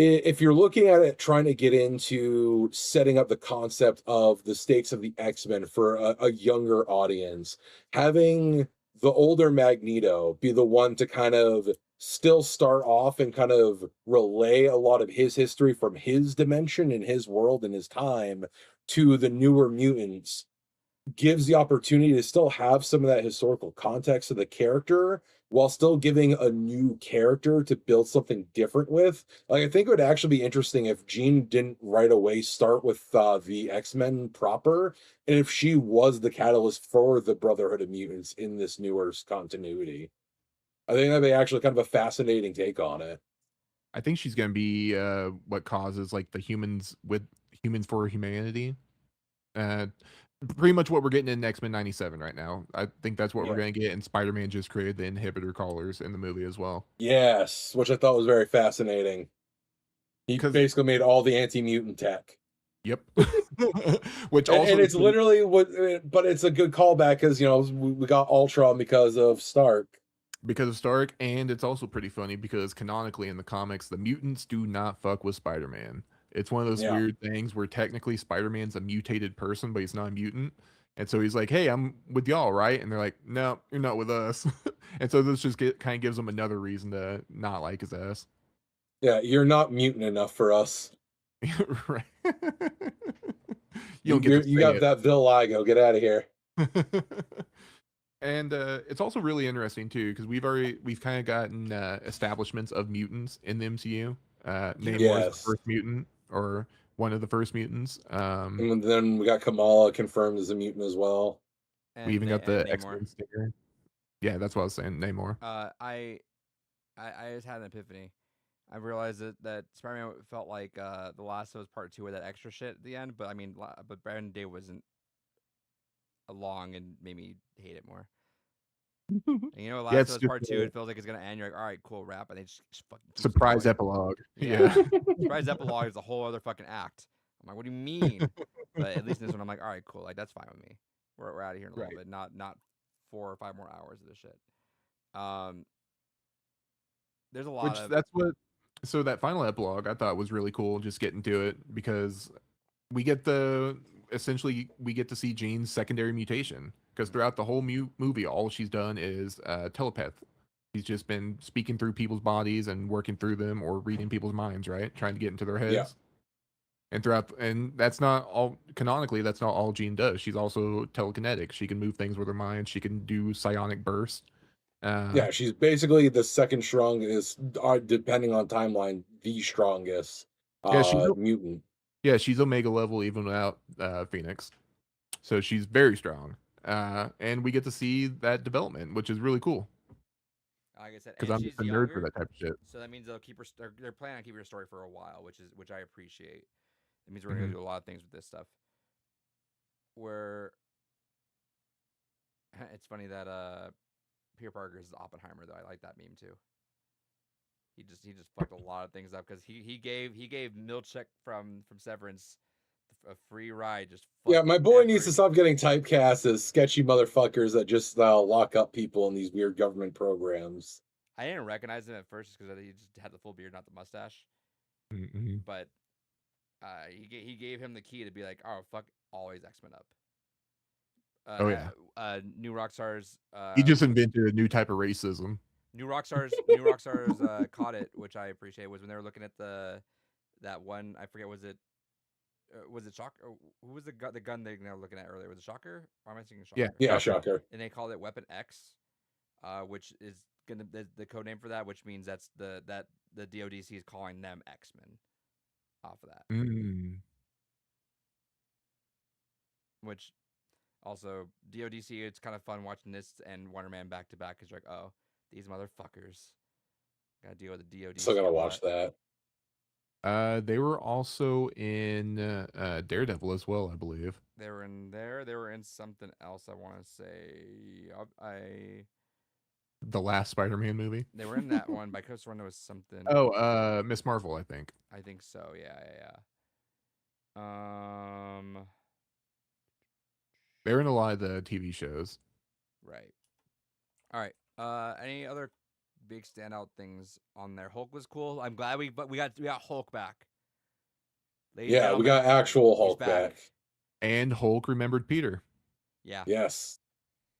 if you're looking at it trying to get into setting up the concept of the stakes of the X-Men for a younger audience, having the older Magneto be the one to kind of still start off and kind of relay a lot of his history from his dimension and his world and his time to the newer mutants gives the opportunity to still have some of that historical context of the character while still giving a new character to build something different with. Like, I think it would actually be interesting if Jean didn't right away start with the X-Men proper, and if she was the catalyst for the Brotherhood of Mutants in this newer continuity. I think that'd be actually kind of a fascinating take on it. I think she's going to be what causes like the humans for humanity. Uh, Pretty much what we're getting in X-Men 97 right now. I think that's what we're Yeah. going to get, and Spider-Man just created the inhibitor collars in the movie as well. Yes, which I thought was very fascinating. He Because basically made all the anti-mutant tech. yep, which And, also and it's literally but it's a good callback because we got Ultron because of Stark. because of Stark, and it's also pretty funny because canonically in the comics, the mutants do not fuck with Spider-Man. It's one of those Yeah. weird things where technically Spider-Man's a mutated person, but he's not a mutant. And so he's like, "Hey, I'm with y'all, right?" And they're like, "No, you're not with us." And so this just kind of gives him another reason to not like his ass. Yeah, you're not mutant enough for us. Right. You You don't get to you say got it. that vitiligo. Get out of here. And it's also really interesting too because we've kind of gotten establishments of mutants in the MCU. Namor is the Yes. first mutant or one of the first mutants. And then we got Kamala confirmed as a mutant as well. We even got and the X-Men sticker. Yeah, that's what I was saying. Namor. I just had an epiphany. I realized that Spider-Man felt like The Last of Us Part 2 with that extra shit at the end, but I mean, but Brandon Day wasn't along and made me hate it more. And Yeah, Last it's of Us just Part 2, a it feels like it's gonna end. You're like, all right, cool, wrap, and they just fucking keeps surprise going. epilogue. Yeah, surprise epilogue is a whole other fucking act. I'm like, what do you mean? But at least in this one, I'm like, all right, cool, like that's fine with me. We're out of here in a little Right. bit, not 4 or 5 more hours of this shit. There's a lot Which of that's what. So that final epilogue I thought was really cool. Just getting to it because we get essentially we get to see Jean's secondary mutation because throughout the whole movie, all she's done is telepath. She's just been speaking through people's bodies and working through them or reading people's minds, right? Trying to get into their heads. Yeah. And that's not all canonically. That's not all Jean does. She's also telekinetic. She can move things with her mind. She can do psionic bursts. Yeah, she's basically the second strongest, depending on timeline, the strongest yeah, she's mutant. yeah, she's Omega level even without Phoenix. So she's very strong. And we get to see that development, which is really cool Like I said, because and I'm just she's a nerd for younger, that type of shit. so that means they'll keep her. They're planning on keeping her story for a while, which I appreciate. It means we're gonna Mhm. do a lot of things with this stuff. Where it's funny that Peter Parker is Oppenheimer though. I like that meme too. He just fucked a lot of things up because he gave Milchek from Severance a free ride. Just Yeah, fucked my boy needs to every. stop getting typecast as sketchy motherfuckers that just lock up people in these weird government programs. I didn't recognize him at first because he just had the full beard, not the mustache. Mhm. But he gave him the key to be like, oh fuck, always X Men up. Oh yeah, New Rockstars. he just invented a new type of racism. New Rockstars caught it, which I appreciate. Was when they were looking at that one. I forget. Was it Shocker? Who was the gun they were looking at earlier? Was it Shocker? Or am I thinking Yeah, Shocker? Yeah, Shocker. shocker. And they called it Weapon X, which is gonna the code name for that, which means that's the DODC is calling them X Men off of that. Mm. Which also DODC, it's kind of fun watching this and Wonder Man back to back because you're like, oh, these motherfuckers gotta deal with the DODC Still gotta a watch lot. that. They were also in Daredevil as well, I believe. They were in there. They were in something else. I want to say The last Spider-Man movie. they were in that one. But I could have sworn there was something. Oh, Miss Marvel, I think. I think so. Yeah. They're in a lot of the TV shows. Right. All right. Any other big standout things on there? Hulk was cool. I'm glad we got Hulk back. Ladies and Yeah, we gentlemen, got actual he's Hulk back. And Hulk remembered Peter. Yeah. Yes.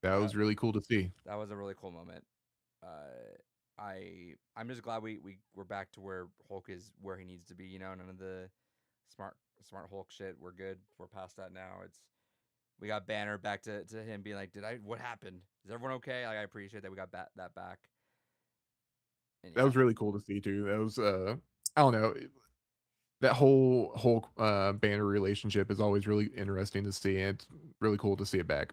That was really cool to see. That was a really cool moment. I'm just glad we're back to where Hulk is where he needs to be. You know, none of the smart Hulk shit. We're good. We're past that now. We got Banner back to him being like, what happened? Is everyone okay? Like, I appreciate that we got that back. And That was really cool to see too. That was I don't know. That whole Hulk Banner relationship is always really interesting to see, and it's really cool to see it back.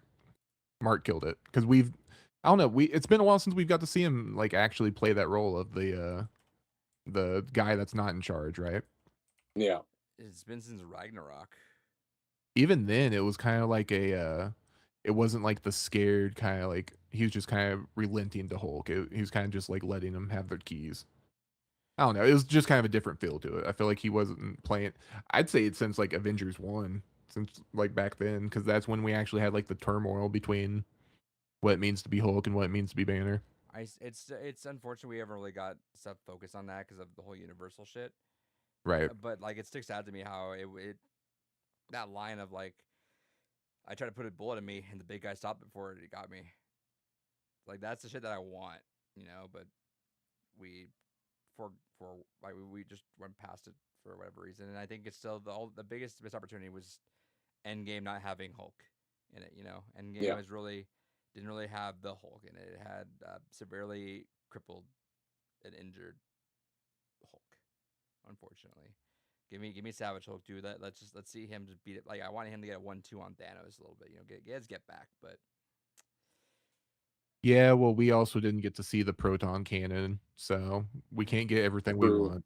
Mark killed it because I don't know, it's been a while since we've got to see him like actually play that role of the guy that's not in charge, right? Yeah. It's been since Ragnarok. Even then it was kind of like it wasn't like the scared kind of, like he was just kind of relenting to Hulk. He was kind of just like letting him have their keys. I don't know. It was just kind of a different feel to it. I feel like he wasn't playing. I'd say it's since like Avengers 1, since like back then, because that's when we actually had like the turmoil between what it means to be Hulk and what it means to be Banner. It's unfortunate we haven't really got stuff focused on that because of the whole Universal shit. Right. But like, it sticks out to me how it that line of like, I tried to put a bullet in me and the big guy stopped before it got me. Like, that's the shit that I want, But we for like we just went past it for whatever reason, and I think it's still the biggest missed opportunity was Endgame not having Hulk in it. Endgame Yeah. didn't really have the Hulk in it. It had severely crippled and injured Hulk, unfortunately. Give me Savage Hulk, dude. Let's see him just beat it. Like, I wanted him to get a 1-2 on Thanos a little bit. Get back, but Yeah, well, we also didn't get to see the proton cannon, so we can't get everything we True. want.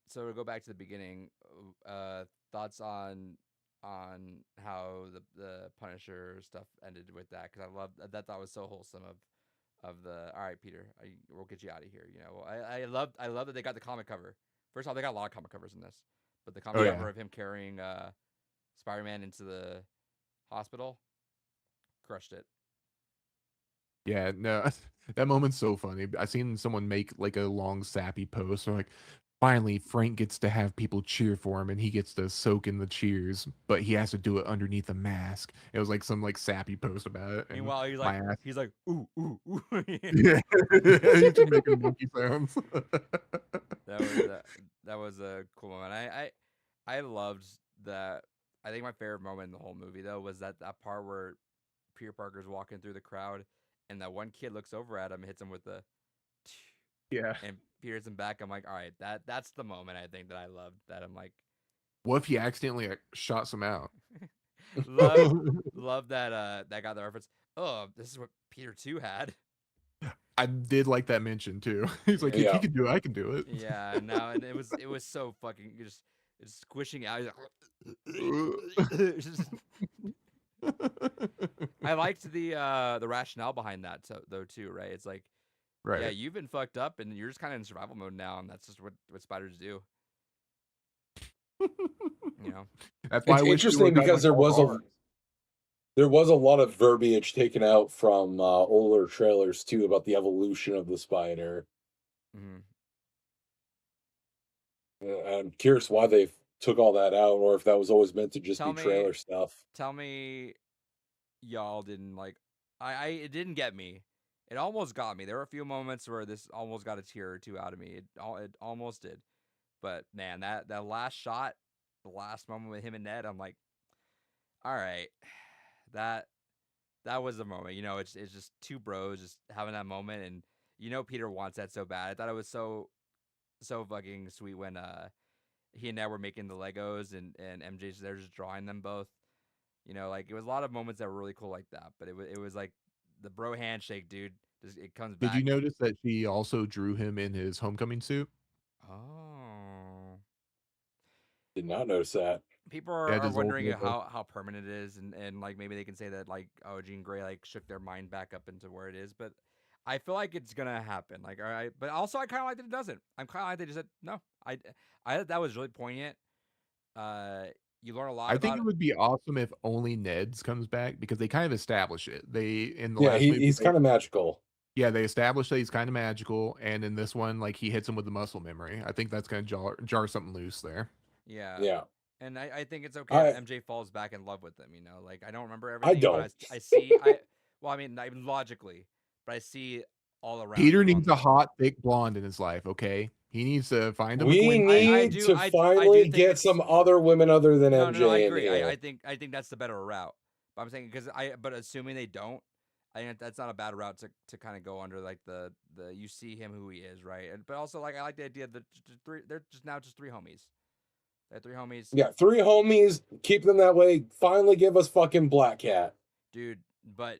So to go back to the beginning, thoughts on how the Punisher stuff ended with that, because that thought was so wholesome of the, all right, Peter, we'll get you out of here. I love that they got the comic cover. First off, they got a lot of comic covers in this, but the comic Oh, cover yeah. of him carrying Spider-Man into the hospital crushed it. Yeah, no, that moment's so funny. I seen someone make like a long sappy post. They're like, finally, Frank gets to have people cheer for him, and he gets to soak in the cheers, but he has to do it underneath a mask. It was like some like sappy post about it. And Meanwhile, my ass, he's like, ooh, ooh, ooh. yeah, he's just making monkey sounds. That was a cool moment. I loved that. I think my favorite moment in the whole movie though was that part where Peter Parker's walking through the crowd and that one kid looks over at him and hits him with the Yeah. and peers him back. I'm like, all right, that's the moment I think that I loved. That I'm like, What if he accidentally shot some out? love love that that got the reference. Oh, this is what Peter 2 had. I did like that mention too. He's like, if Yeah. he can do it, I can do it. Yeah, and it was so fucking just it's squishing out. I liked the rationale behind that though too, right? It's like, Right. yeah, you've been fucked up and you're just kind of in survival mode now, and that's just what spiders do. You know? That's why It's I wish we interesting would've done, because like, all there was a lot of verbiage taken out from older trailers too about the evolution of the spider. Mhm. I'm curious why they took all that out, or if that was always meant to just Tell be me- trailer stuff. Tell me, y'all didn't like. It didn't get me. It almost got me. There were a few moments where this almost got a tear or two out of me. It almost did. But man, that last shot, the last moment with him and Ned, I'm like, all right, that was the moment. You know, it's just two bros just having that moment, and you know Peter wants that so bad. I thought it was so fucking sweet when he and Ned were making the Legos and MJ's there just drawing them both. You know, like it was a lot of moments that were really cool like that. But it was like the bro handshake, dude. Just, it comes back. Did you notice that she also drew him in his homecoming suit? Oh. Did not notice that. People Yeah, are his old wondering logo. how permanent it is, and like maybe they can say that like, oh, Jean Grey like shook their mind back up into where it is, but I feel like it's gonna happen. Like, all right, but also I kind of like that it doesn't. I'm kind of like they just said no. I thought that was really poignant. You learn a lot I about think it would be awesome if only Ned's comes back because they kind of establish it. They in the Yeah, last movie, he's kind of magical. yeah, they established that he's kind of magical, and in this one, like he hits him with the muscle memory. I think that's gonna jar something loose there. Yeah. Yeah, And I think it's okay if MJ falls back in love with him, you know? Like I don't remember everything, but don't. I see well, I mean, not even logically, but I see all around Peter you on needs a the- hot, thick blonde in his life. Okay, he needs to find him. a We Gwen. need do- to I do finally think get it's- some other women other than No, MJ no, I in agree. here. I think that's the better route. But I'm saying but assuming they don't, I think that's not a bad route to kind of go under like the you see him who he is, right? But also like I like the idea that they're just now just three homies. They're three homies. Yeah, 3 homies. Keep them that way. Finally, give us fucking Black Cat. Dude, but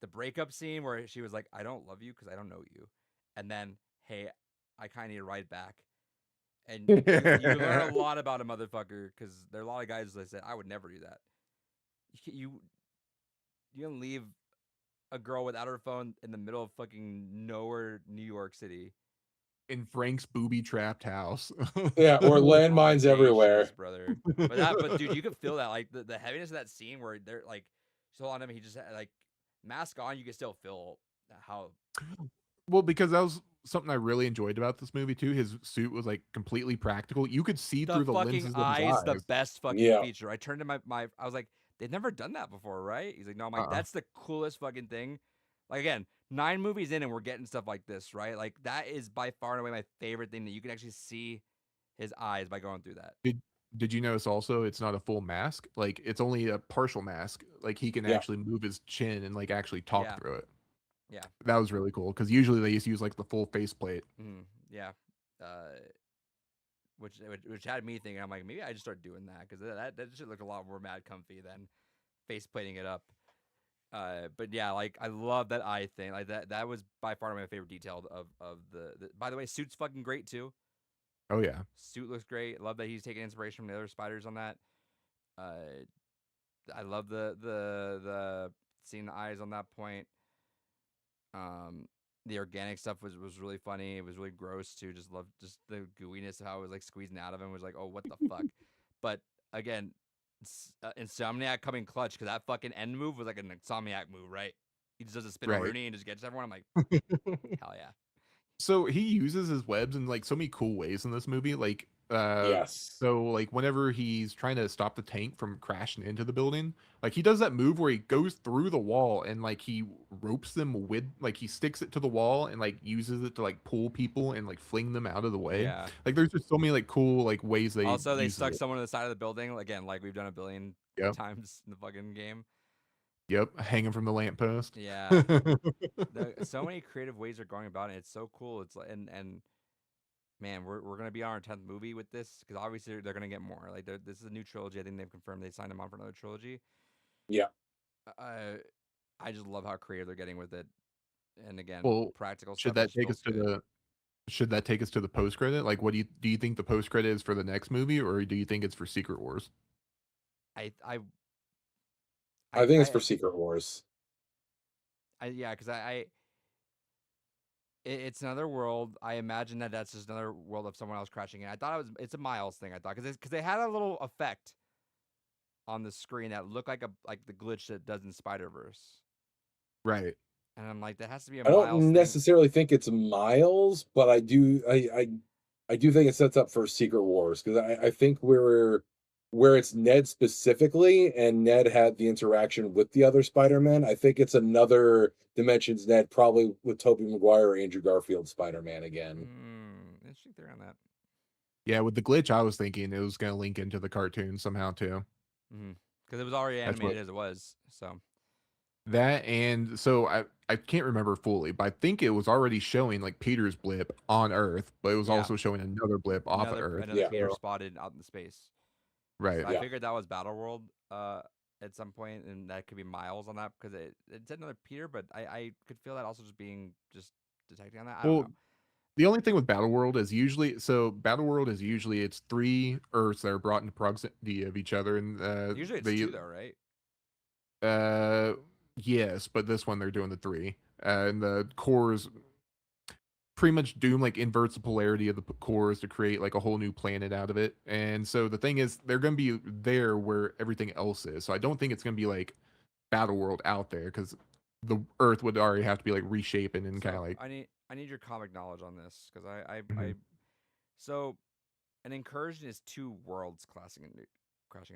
the breakup scene where she was like, I don't love you because I don't know you. And then, hey, I kind of need a ride back. And you learn a lot about a motherfucker because there are a lot of guys that said, I would never do that. You can leave a girl without her phone in the middle of fucking nowhere, New York City. In Frank's booby trapped house. Yeah, or landmines everywhere. Audacious, brother. But dude, you can feel that like the heaviness of that scene where they're like so on him. He just like mask on. You can still feel how. Well, because that was something I really enjoyed about this movie too. His suit was like completely practical. You could see The through the fucking lenses of his eyes, eyes. the best fucking Yeah. feature. I turned to my I was like, they've never done that before, right? He's like, no, I'm like, that's the coolest fucking thing. Like again, 9 movies in and we're getting stuff like this, right? Like that is by far and away my favorite thing that you can actually see his eyes by going through that. Did you notice also it's not a full mask? Like it's only a partial mask. Like he can Yeah. actually move his chin and like actually talk Yeah. through it. Yeah. That was really cool because usually they used to use like the full faceplate. Yeah. Which had me thinking, I'm like, maybe I just start doing that because that should look a lot more mad comfy than face plating it up. But yeah, like I love that eye thing. Like that was by far my favorite detail of the. By the way, suit's fucking great too. Oh yeah. Suit looks great. Love that he's taking inspiration from the other spiders on that. I love the seeing the eyes on that point. The organic stuff was really funny. It was really gross too. Just loved just the gooiness of how it was like squeezing out of him. It was like, oh, what the fuck. But again, Insomniac coming clutch because that fucking end move was like an Insomniac move, right? He just does a spin Right. Rooney and just gets everyone. I'm like, hell yeah. So he uses his webs in like so many cool ways in this movie. Like Yes. so like whenever he's trying to stop the tank from crashing into the building, like he does that move where he goes through the wall and like he ropes them with like he sticks it to the wall and like uses it to like pull people and like fling them out of the way. Yeah. Like there's just so many like cool like ways they Also, they uses stuck it. someone to the side of the building again, like we've done a billion Yep. times in the fucking game. Yep, hanging from the lamppost. Yeah, so many creative ways they're going about it. It's so cool. It's like and man, we're gonna be on our 10th movie with this because obviously they're gonna get more. Like this is a new trilogy. I think they've confirmed they signed them on for another trilogy. Yeah. Uh, I just love how creative they're getting with it. And again, Well, practical should stuff that just take us feels to good. the post credit? Like, what do you think the post credit is for the next movie, or do you think it's for Secret Wars? I I I I think it's for I, Secret Wars. yeah, because it's another world. I imagine that that's just another world of someone else crashing in. I thought it's a Miles thing. I thought because they had a little effect on the screen that looked like the glitch that does in Spider Verse, Right. and I'm like that has to be a I Miles don't thing. necessarily think it's Miles, but I do think it sets up for Secret Wars because I think where it's Ned specifically, and Ned had the interaction with the other Spider-Man. I think it's another Dimensions Ned, probably with Tobey Maguire or Andrew Garfield Spider-Man again. Interesting theory on that. Yeah, with the glitch, I was thinking it was gonna link into the cartoon somehow too. Because it was already That's what animated as it was. So that and so I can't remember fully, but I think it was already showing like Peter's blip on Earth, but it was yeah, also showing another blip off of Earth. another Yeah, Peter spotted out in space. So Right. I yeah. figured that was Battle World at some point, and that could be Miles on that because it said another Peter, but I could feel that also just being just detecting on that. I don't know. Well, the only thing with Battle World is usually it's three Earths that are brought into proximity of each other, and Usually it's they two though, right? uh yes, but this one they're doing the three, and the cores pretty much doom like inverts the polarity of the cores to create like a whole new planet out of it. And so the thing is, they're gonna be there where everything else is. So I don't think it's gonna be like Battle World out there because the Earth would already have to be like reshaping and kind So of like. I need your comic knowledge on this because Mhm. so an incursion is two worlds crashing into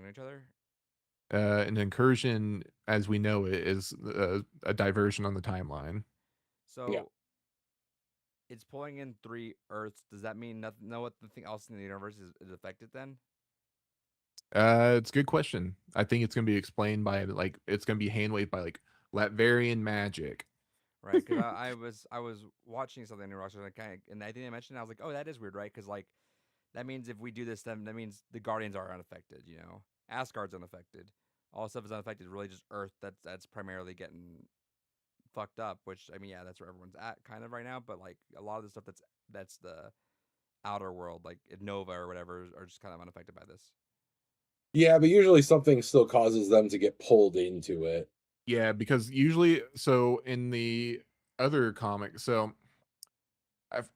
each other. An incursion, as we know it, is a diversion on the timeline. Yeah. So it's pulling in three Earths. Does that mean nothing? Nothing else in the universe is affected then? It's a good question. I think it's gonna be explained by like it's gonna be hand waved by like Latverian magic. Right? Because I was watching something in Rockstar and I think they mentioned it, I was like, oh, that is weird, right? Because like that means if we do this, then that means the Guardians are unaffected. You know, Asgard's unaffected. All stuff is unaffected. Really, just Earth that's primarily getting fucked up. Which I mean, yeah, that's where everyone's at kind of right now. But like a lot of the stuff that's the outer world, like Nova or whatever, are just kind of unaffected by this. Yeah, but usually something still causes them to get pulled into it. Yeah, because usually, so in the other comic, so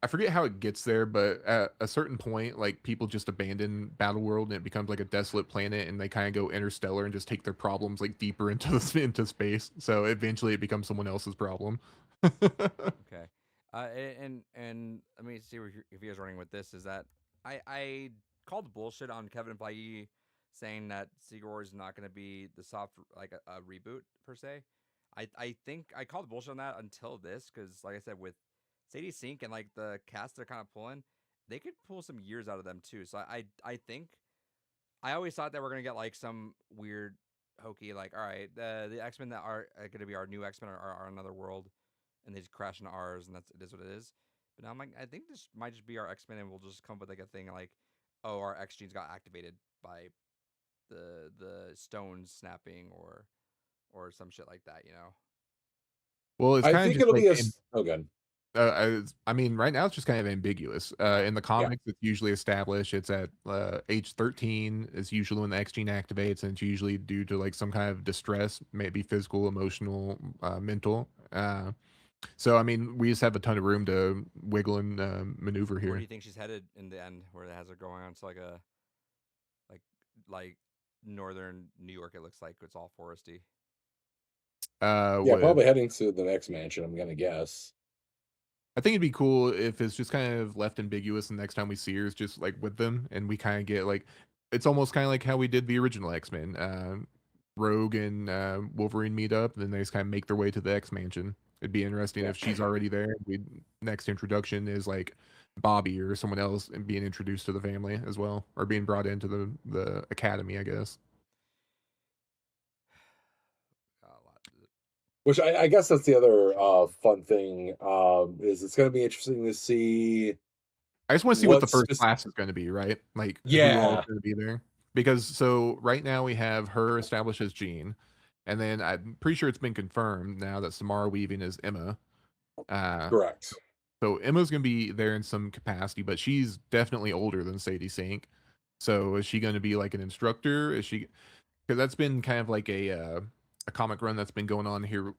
I forget how it gets there, but at a certain point, like people just abandon Battle World and it becomes like a desolate planet, and they kind of go interstellar and just take their problems like deeper into into space. So eventually, it becomes someone else's problem. Okay. And let me see if you guys running with this. Is that I called bullshit on Kevin Feige saying that Secret Wars is not going to be the soft like a reboot per se. I think I called bullshit on that until this because like I said with Sadie Sink and like the cast they're kind of pulling, they could pull some years out of them too. So I think I always thought that we're gonna get like some weird hokey like all right the X Men that are going to be our new X Men are another world and they just crash into ours, and it is what it is. But now I'm like, I think this might just be our X Men, and we'll just come up with like a thing like, oh, our X genes got activated by the stones snapping or some shit like that, you know? Well, it's I kind of think just it'll like be oh good. I mean, right now it's just kind of ambiguous. In the Yeah. comics, it's usually established it's at age 13 is usually when the X gene activates, and it's usually due to like some kind of distress, maybe physical, emotional, mental. So I mean, we just have a ton of room to wiggle and maneuver Where do here. you think she's headed in the end? Where it has her going on to like a like like northern New York? It looks like it's all foresty. Yeah, With probably heading to the next mansion, I'm gonna guess. I think it'd be cool if it's just kind of left ambiguous, and next time we see her is just like with them, and we kind of get like it's almost kind of like how we did the original X Men. Rogue and Wolverine meet up, then they just kind of make their way to the X Mansion. It'd be interesting Yeah. if she's already there. We next introduction is like Bobby or someone else and being introduced to the family as well, or being brought into the academy, I guess. A lot. Which I guess that's the other fun thing, is it's going to be interesting to see I just want to see what the what's first class is going to be, right? Like who all is yeah, going to be there. Because so right now we have her established as Jean, and then I'm pretty sure it's been confirmed now that Samara Weaving is Emma. Uh, correct. so Emma's going to be there in some capacity, but she's definitely older than Sadie Sink. So is she going to be like an instructor? Is she? Because that's been kind of like a comic run that's been going on here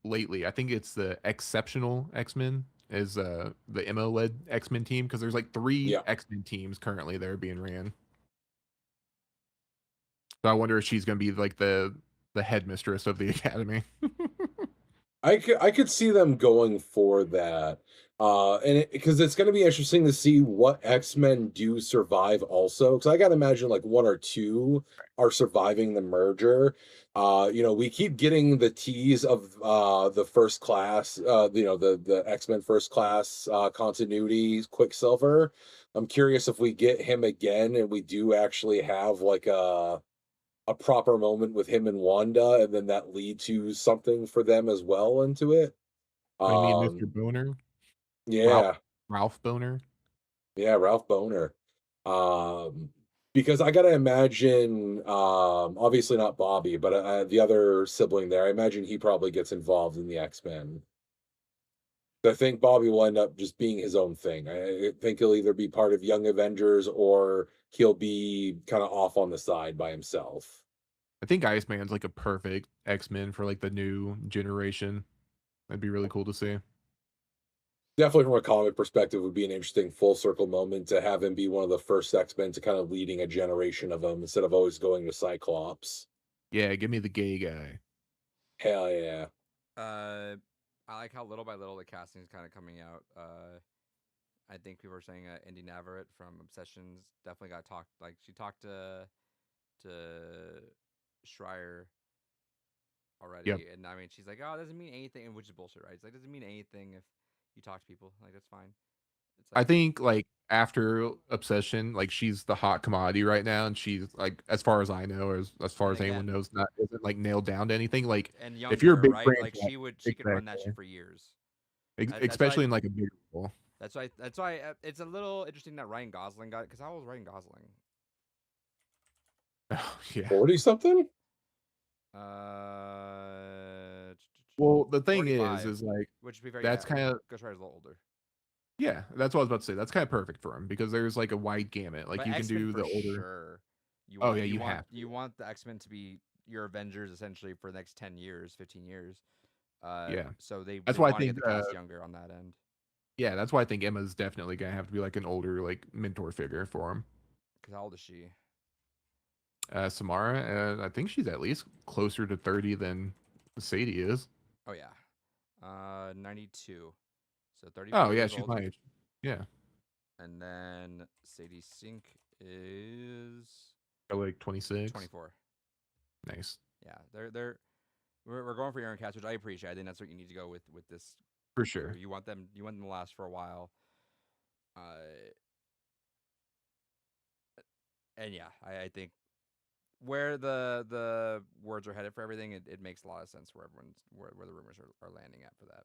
lately. I think it's the Exceptional X-Men is the Emma led X-Men team, because there's like 3 Yeah. X-Men teams currently that are being ran. So I wonder if she's going to be like the headmistress of the academy. I could see them going for that. And because it's going to be interesting to see what X-Men do survive also, because I got to imagine like 1 or 2 are surviving the merger. We keep getting the tease of the first class, the X-Men first class continuity Quicksilver. I'm curious if we get him again and we do actually have like a proper moment with him and Wanda, and then that lead to something for them as well into it. Oh, you mean Mr. Um, Boner? Ralph yeah, Ralph Boner? yeah, Ralph Boner. Um, because I gotta imagine, obviously not Bobby, but the other sibling there, I imagine he probably gets involved in the X-Men. I think Bobby will end up just being his own thing. I think he'll either be part of Young Avengers or he'll be kind of off on the side by himself. I think Iceman's like a perfect X-Men for like the new generation. That'd be really cool to see. Definitely from a comic perspective would be an interesting full circle moment to have him be one of the first X-Men to kind of leading a generation of them instead of always going to Cyclops. Yeah, give me the gay guy. Hell yeah. Uh, I like how little by little the casting is kind of coming out. I think people are saying Indy Navarrete from Obsessions definitely got talked. Like she talked to Schreier Yep. already, and I mean she's like, oh, it doesn't mean anything, which is bullshit, right? It's like, doesn't mean anything if you talk to people. Like that's fine. It's I like, think like after Obsession, like she's the hot commodity right now, and she's like, as far as I know, or as far and as anyone again, knows, not isn't like nailed down to anything. Like and if you're a younger, big right? Like franchise, she could run that exactly, shit for years. That's why especially in like a bigger role. that's why it's a little interesting that Ryan Gosling got, because how old was Ryan Gosling? Oh, yeah. 40 something? Uh, Well, the thing 45, is like which would be very, that's yeah. kind of Ghost Rider's a little older, yeah. That's what I was about to say. That's kind of perfect for him because there's like a wide gamut. Like but you can X-Men do for the older. sure. You Oh want yeah, you you want have you to. want the X-Men to be your Avengers essentially for the next 10 years, 15 years. Yeah, So that's they why I want to get think. the cast younger on that end. Yeah, that's why I think Emma's definitely gonna have to be like an older like mentor figure for him. Because how old is she? Samara, I think she's at least closer to 30 than Sadie is. Oh yeah, 92. So Oh 34 yeah, years she's old. my age. Yeah, And then Sadie Sink is probably like 26. 24. Nice, Yeah, we're going for young cast, which I appreciate. I think that's what you need to go with this for crew. sure. You want them to last for a while. Uh, and yeah, I think where the words are headed for everything, it makes a lot of sense where where the rumors are landing at for that.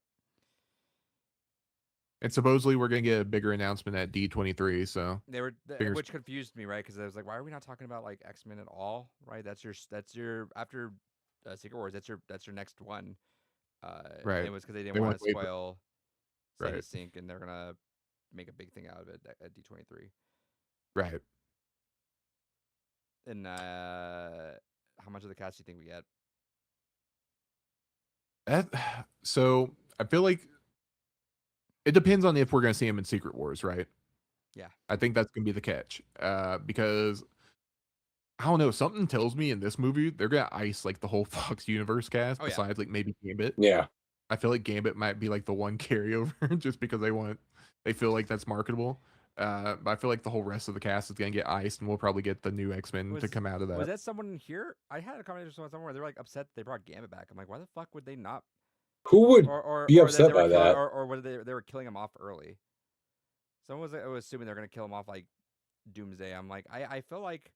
And supposedly we're gonna get a bigger announcement at D23. So They were, fingers. which confused me, right? Because I was like, why are we not talking about like X-Men at all? Right? That's your after Secret Wars. That's your next one. And Right. it was because they They didn't want want to to wait. spoil Sadie Right. Sink, and they're gonna make a big thing out of it at D23. Right. And how much of the cast do you think we get? That so I feel like it depends on if we're gonna see him in Secret Wars, right? Yeah. I think that's gonna be the catch. Because I don't know, something tells me in this movie they're gonna ice like the whole Fox Universe cast Oh yeah. besides like maybe Gambit. Yeah. I feel like Gambit might be like the one carryover just because they feel like that's marketable. But I feel like the whole rest of the cast is gonna get iced, and we'll probably get the new X-Men to come out of Was that. that someone here? I had a conversation with someone where they were like upset they brought Gambit back. I'm like, why the fuck would they not? Who would be Or that they upset were by killing, that? or whether they were killing him off early. Someone was assuming they're gonna kill him off like Doomsday. I'm like, I feel like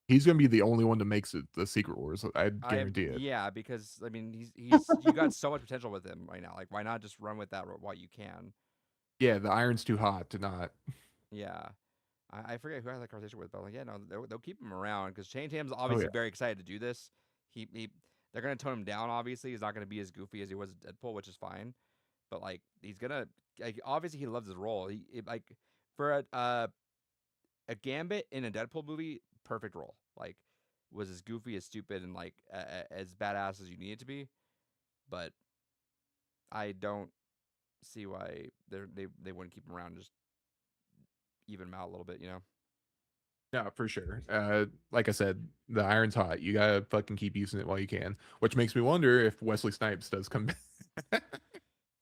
he's gonna be the only one that makes it the Secret Wars. I guarantee it. Yeah, because I mean he's you got so much potential with him right now. Like why not just run with that while you can? Yeah, the iron's too hot to not. Yeah. I forget who I had that conversation with, but like, yeah, no, they'll keep him around because Channing Tatum's Oh obviously yeah, very excited to do this. They're gonna tone him down. Obviously, he's not gonna be as goofy as he was in Deadpool, which is fine. But like, he's gonna like obviously he loves his role. Like for a Gambit in a Deadpool movie, perfect role. Like was as goofy as stupid and like as badass as you need it to be. But I don't see why they wouldn't keep him around and just even him out a little bit. You know. yeah, for sure. Like I said, the iron's hot. You gotta fucking keep using it while you can. Which makes me wonder if Wesley Snipes does come back.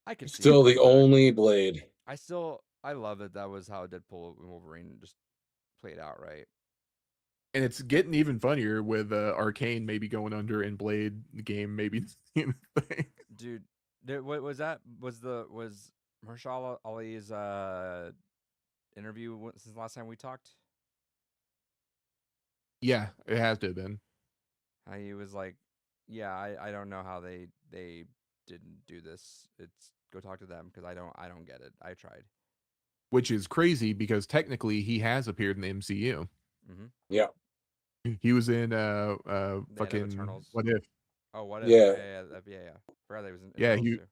I could see Still him the coming back. only Blade. I love that was how Deadpool and Wolverine just played out, right? And it's getting even funnier with Arcane maybe going under and Blade the game maybe seeing the thing. Dude, what was that? Was Mahershala Ali's interview since the last time we talked? Yeah, it has to have been. How he was like, "Yeah, I don't know how they didn't do this. It's go talk to them because I don't get it. I tried." Which is crazy because technically he has appeared in the MCU. Mm-hmm. Yeah. He was in They had fucking Eternals. What If. Oh, what if? Yeah. Yeah. Forgot that he was in Yeah, Eternals too.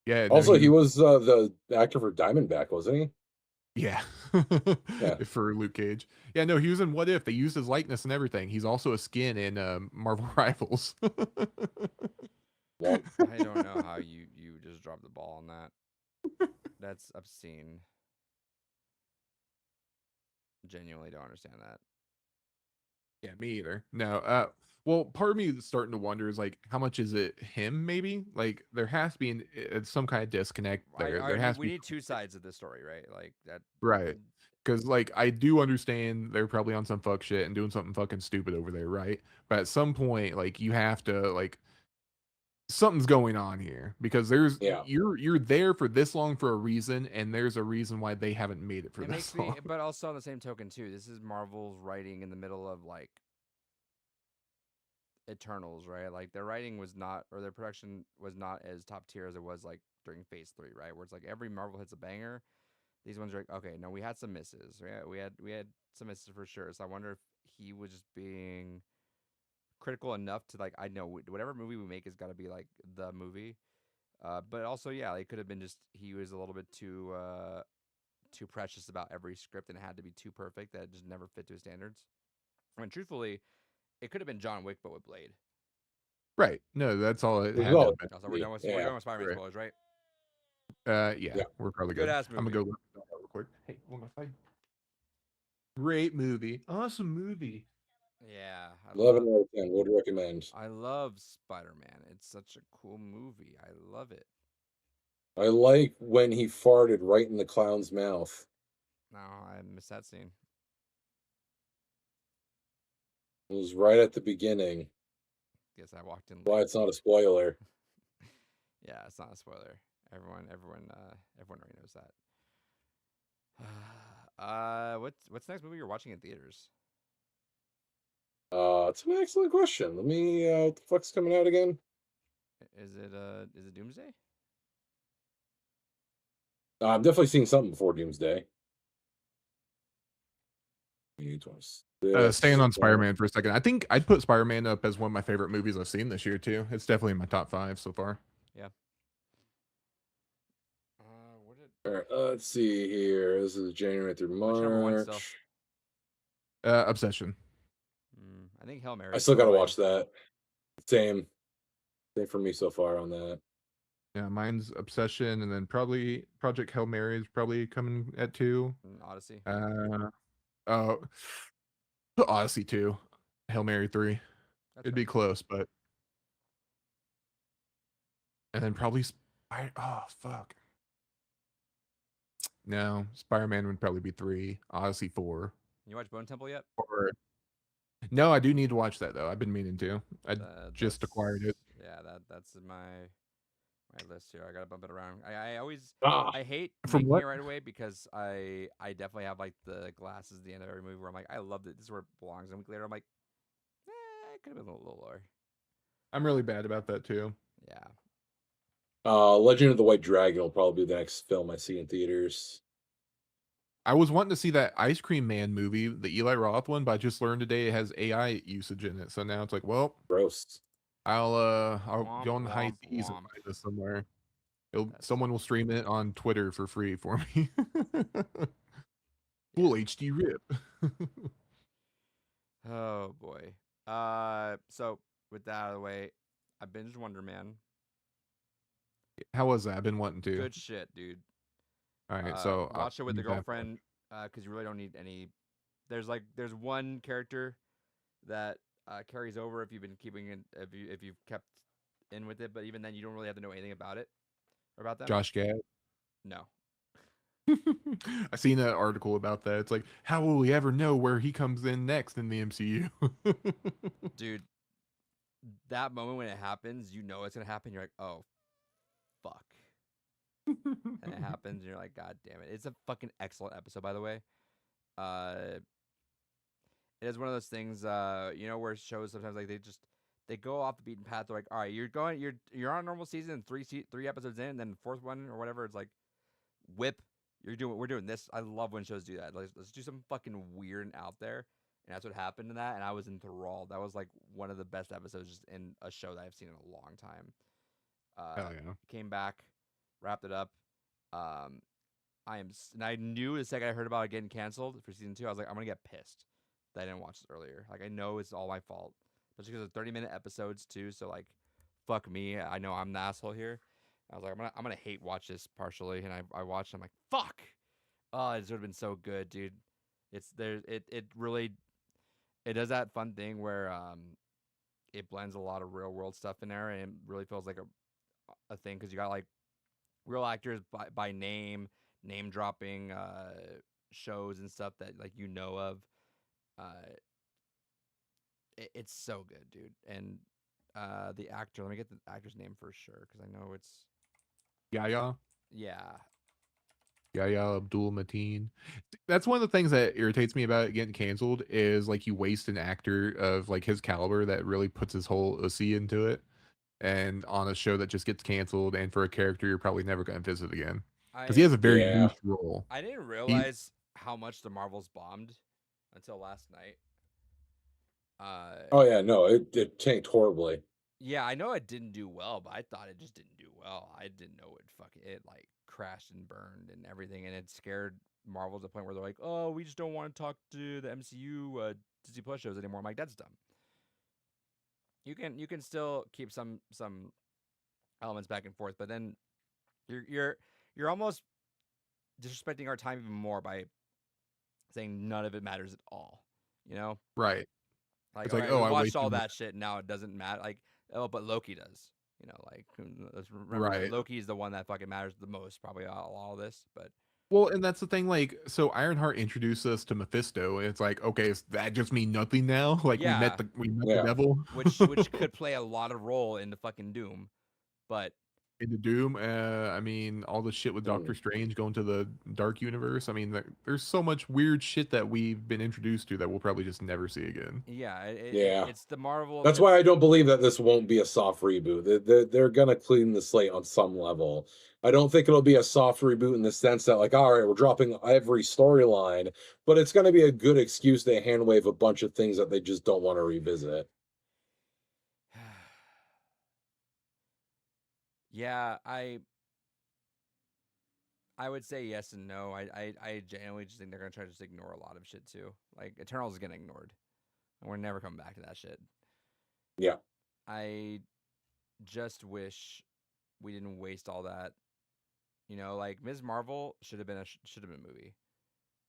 yeah, no, Also, he was the actor for Diamondback, wasn't he? yeah. Yeah. For Luke Cage. Yeah, no, he was in What If. They used his likeness and everything. He's also a skin in Marvel Rivals. Well, I don't know how you just dropped the ball on that. That's obscene. Genuinely don't understand that. Yeah, me either. No, well, part of me is starting to wonder is like, how much is it him? Maybe like there has to be some kind of disconnect there. There has to We be need two sides of this story, right? Like that. right, because like I do understand they're probably on some fuck shit and doing something fucking stupid over there, right? But at some point, like you have to like something's going on here because there's yeah. you're there for this long for a reason, and there's a reason why they haven't made it for It this makes me, long. but also on the same token too. This is Marvel's writing in the middle of like Eternals, right? Like their writing was not, or their production was not as top tier as it was like during Phase 3, right? Where it's like every Marvel hits a banger. These ones are like, okay, no, we had some misses. We had some misses for sure. So I wonder if he was just being critical enough to like, I know whatever movie we make has got to be like the movie. But also, yeah, it could have been just he was a little bit too precious about every script and it had to be too perfect that it just never fit to his standards. I mean, truthfully, it could have been John Wick but with Blade. Right? No, that's all it had to Well, have been. So we're done with yeah. Spider-Man Right. spoilers, right? Yeah, Yeah. we're probably Good good. ass I'm gonna movie. go look that up real quick. Hey, one more side. Great movie. Awesome movie. Yeah, 11 out of 10 would recommend. I love Spider-Man. It's such a cool movie. I love it. I like when he farted right in the clown's mouth. No, I missed that scene. It was right at the beginning. Guess I walked in Why late. it's not a spoiler. Yeah, it's not a spoiler. Everyone already knows that. What's the next movie you're watching in theaters? It's an excellent question. Let me what the fuck's coming out again? Is it Doomsday? I'm definitely seeing something before Doomsday. Staying on Spider-Man for a second. I think I'd put Spider-Man up as one of my favorite movies I've seen this year too. It's definitely in my top 5 so far. Yeah. All right, let's see here. This is January through What's your number one still? March. Obsession. I think Hail Mary. I still gotta watch that. Same for me so far on that. Yeah, mine's Obsession, and then probably Project Hail Mary is probably coming at 2. Odyssey. Oh, Odyssey 2, Hail Mary 3. That's It'd fair. be close, but and then probably oh fuck. No, Spider-Man would probably be 3. Odyssey 4. You watch Bone Temple yet? Or no, I do need to watch that though. I've been meaning to. I just acquired it. Yeah, that's my my list here. I gotta bump it around. I always Ah, I hate From making what? it right away because I definitely have like the glasses at the end of every movie where I'm like I love it. This is where it belongs. And a week later I'm like, it could have been a little lower. I'm really bad about that too. Yeah. Legend of the White Dragon will probably be the next film I see in theaters. I was wanting to see that Ice Cream Man movie, the Eli Roth one, but I just learned today it has AI usage in it. So now it's like, well, Gross. I'll Womp go on the high womp seas and womp. find this somewhere. That's Someone will stream it on Twitter for free for me. Full yeah. HD rip. Oh boy. So with that out of the way, I binged Wonder Man. How was that? I've been wanting to. Good shit, dude. All right, so Watch it with the use that. girlfriend, because you really don't need any. There's one character that carries over if you've been keeping it, if you've kept in with it, but even then you don't really have to know anything about it or about them. Josh Gad. No, I seen an article about that. It's like, how will we ever know where he comes in next in the MCU? dude. That moment when it happens, you know it's gonna happen. You're like, oh, fuck, and it happens, and you're like, god damn it. It's a fucking excellent episode, by the way. Uh, it is one of those things, where shows sometimes like they go off the beaten path. They're like, all right, you're on a normal season, three episodes in, and then the fourth one or whatever, it's like, whip, we're doing this. I love when shows do that. Like, let's do something fucking weird and out there, and that's what happened in that. And I was enthralled. That was like one of the best episodes just in a show that I've seen in a long time. Hell yeah. Came back, wrapped it up. And I knew the second I heard about it getting canceled for season 2, I was like, I'm gonna get pissed that I didn't watch this earlier. Like, I know it's all my fault, especially because of 30-minute episodes too. So like, fuck me. I know I'm the asshole here. I was like, I'm gonna hate watch this partially, and I watched. I'm like, fuck. Oh, it would have been so good, dude. It really it does that fun thing where it blends a lot of real world stuff in there, and it really feels like a thing because you got like real actors by name dropping shows and stuff that like of. Uh, it's so good, dude. And the actor, let me get the actor's name for sure because I know it's Yaya. yeah. Yaya Abdul Mateen. That's one of the things that irritates me about it getting canceled is like you waste an actor of like his caliber that really puts his whole OC into it, and on a show that just gets canceled, and for a character you're probably never going to visit again because he I has a very Yeah. niche role. I didn't He, realize how much the Marvels bombed until last night. Oh yeah, no, it tanked horribly. Yeah, I know it didn't do well, but I thought it just didn't do well. I didn't know it like crashed and burned and everything, and it scared Marvel to the point where they're like, "Oh, we just don't want to talk to the MCU Disney Plus shows anymore." I'm like, "That's dumb." You can still keep some elements back and forth, but then you're almost disrespecting our time even more by saying none of it matters at all. You know, right. like It's all like, right, oh, we I watched all wasted. that shit, and now it doesn't matter. Like, oh, but Loki does. You know, like let's remember that Right. Loki is the one that fucking matters the most, probably out of all this. But Well, and that's the thing. Like, so Ironheart introduced us to Mephisto, and it's like, okay, does that just mean nothing now? Like, yeah, we met the Yeah. devil. which could play a lot of role in the fucking Doom, but Into Doom. I mean, all the shit with Doctor Mm. Strange going to the Dark Universe. I mean, there's so much weird shit that we've been introduced to that we'll probably just never see again. yeah, Yeah. it's the Marvel. That's why I don't believe that this won't be a soft reboot. They're gonna clean the slate on some level. I don't think it'll be a soft reboot in the sense that, like, all right, we're dropping every storyline, but it's gonna be a good excuse to handwave a bunch of things that they just don't want to revisit. Yeah, I would say yes and no. I genuinely just think they're gonna try to just ignore a lot of shit too. Like Eternals is getting ignored, and we're never coming back to that shit. Yeah. I just wish we didn't waste all that. You know, like Ms. Marvel should have been a movie.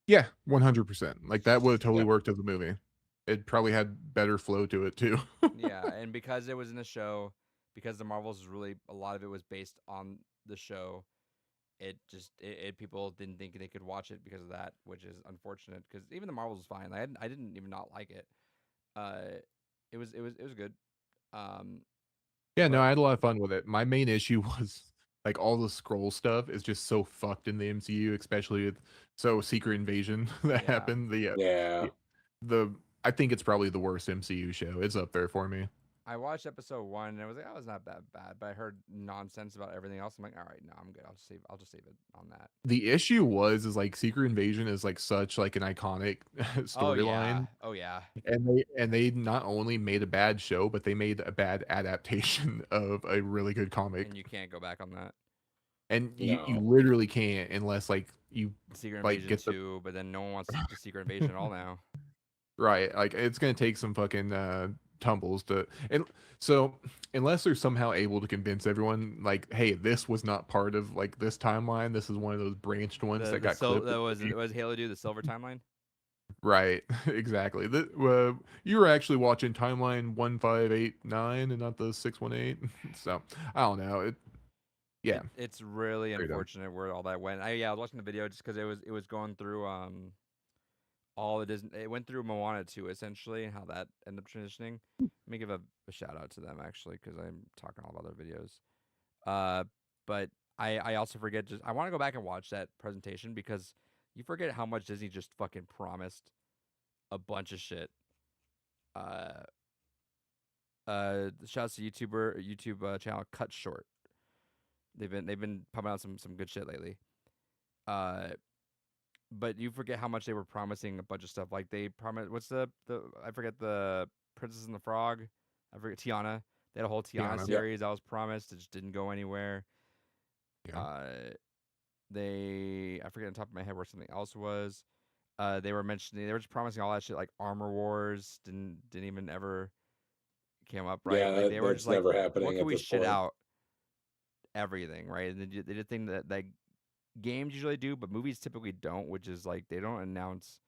Yeah, 100%. Like that would have totally Yeah. worked as a movie. It probably had better flow to it too. Yeah, and because it was in a show, because the Marvels was really a lot of it was based on the show. It people didn't think they could watch it because of that, which is unfortunate. Because even the Marvels was fine. I didn't even not like it. It was good. Yeah, no, But I had a lot of fun with it. My main issue was like all the scroll stuff is just so fucked in the MCU, especially with Secret Invasion that Yeah. happened. Yeah. The the I think it's probably the worst MCU show. It's up there for me. I watched episode 1 and I was like, "Oh, it's not that bad," but I heard nonsense about everything else. I'm like, "All right, no, I'm good. I'll just save it on that." The issue is like Secret Invasion is like such like an iconic Oh yeah. storyline, Oh yeah. and they not only made a bad show, but they made a bad adaptation of a really good comic. And you can't go back on that. And you No. literally can't unless like you Secret like Invasion get the 2, but then no one wants the Secret Invasion at all now. right. Like it's gonna take some fucking tumbles to and so unless they're somehow able to convince everyone like, hey, this was not part of like this timeline. This is one of those branched ones that got clipped. That was Halo do the silver timeline? Right, exactly. You were actually watching timeline 1589 and not the 618. So I don't know. Yeah, It's really straight up. unfortunate where all that went. I was watching the video just because it was going through all it is. It went through Moana 2 essentially and how that ended up transitioning. Let me give a shout out to them actually because I'm talking all about their videos. But I also forget just I want to go back and watch that presentation because you forget how much Disney just fucking promised a bunch of shit. Uh, Shouts to YouTube channel Cut Short. They've been pumping out some good shit lately. Uh, but you forget how much they were promising a bunch of stuff. Like they promised what's the I forget the Princess and the Frog. I forget Tiana. They had a whole Tiana Tiana. series that was promised. It just didn't go anywhere. Yeah. I forget on top of my head where something else was. They were just promising all that shit like Armor Wars didn't even ever came up, right? Yeah, Like they were that's just like, never what happening can at we this shit point. out? Everything, right? And they did thing that games usually do, but movies typically don't, which is like they don't announce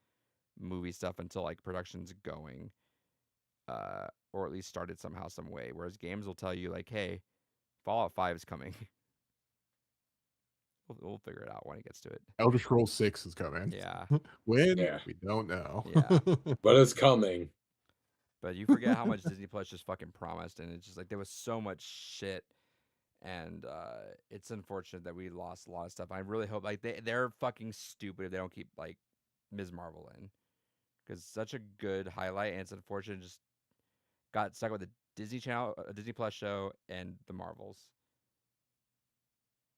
movie stuff until like production's going, or at least started somehow, some way. Whereas games will tell you like, hey, Fallout 5 is coming. We'll figure it out when it gets to it. Elder Scrolls 6 is coming. Yeah, When? Yeah. We don't know. Yeah. But it's coming. but you forget how much Disney Plus just fucking promised, and it's just like there was so much shit, and it's unfortunate that we lost a lot of stuff. I really hope like they're fucking stupid if they don't keep like Ms. Marvel in, because such a good highlight, and it's unfortunate it just got stuck with the Disney Channel, a Disney Plus show, and the Marvels.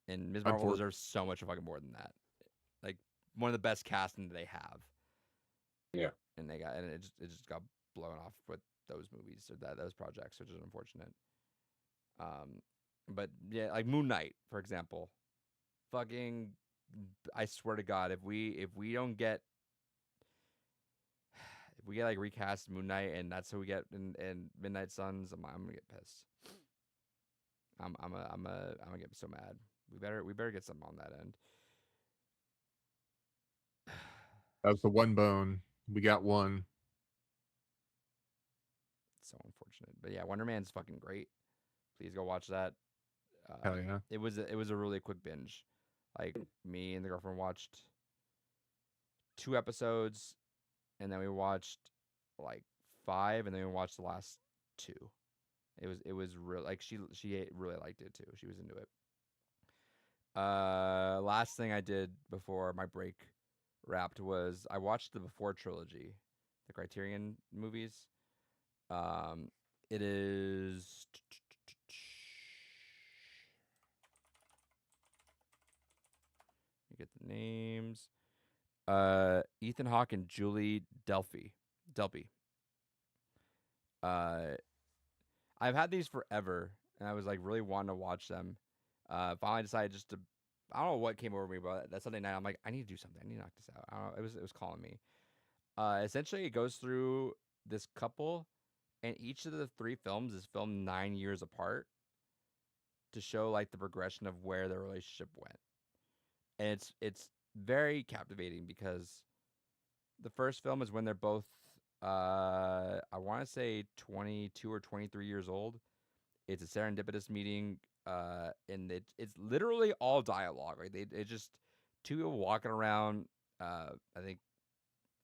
And Ms. Marvel deserves so much fucking more than that. Like one of the best casting they have. Yeah. And it just got blown off with those movies or those projects, which is unfortunate. But yeah, like Moon Knight, for example. Fucking I swear to God, if we don't get if we get like recast Moon Knight and that's who we get in Midnight Suns, I'm gonna get pissed. I'm gonna get so mad. We better get something on that end. That was the one bone. We got one. So unfortunate, but yeah, Wonder Man's fucking great. Please go watch that. Hell yeah. It was a really quick binge. Like me and the girlfriend watched 2 episodes, and then we watched like 5, and then we watched the last 2. It was real like she really liked it too. She was into it. Last thing I did before my break wrapped was I watched the Before trilogy, the Criterion movies. It is you get the names. Ethan Hawke and Julie Delpy. I've had these forever, and I was like really wanting to watch them. Finally decided just to. I don't know what came over me, but that Sunday night I'm like, I need to do something. I need to knock this out. I don't know. It was calling me. Essentially, it goes through this couple, and each of the 3 films is filmed 9 years apart to show like the progression of where their relationship went, and it's very captivating because the first film is when they're both I want to say 22 or 23 years old. It's a serendipitous meeting, and it's literally all dialogue. Right? It just 2 people walking around. I think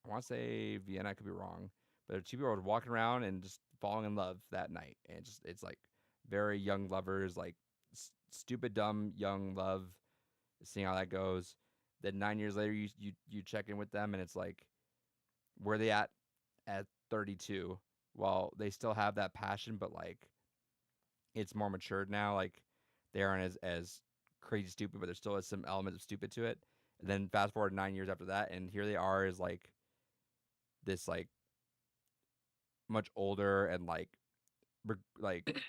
I want to say Vienna. I could be wrong, but 2 people walking around and just falling in love that night, and it's like very young lovers, like stupid, dumb, young love, seeing how that goes. Then 9 years later, you check in with them, and it's like, where they at 32? Well, they still have that passion, but like it's more matured now. Like they aren't as crazy stupid, but there still is some element of stupid to it. And then fast forward 9 years after that, and here they are as like this like much older and like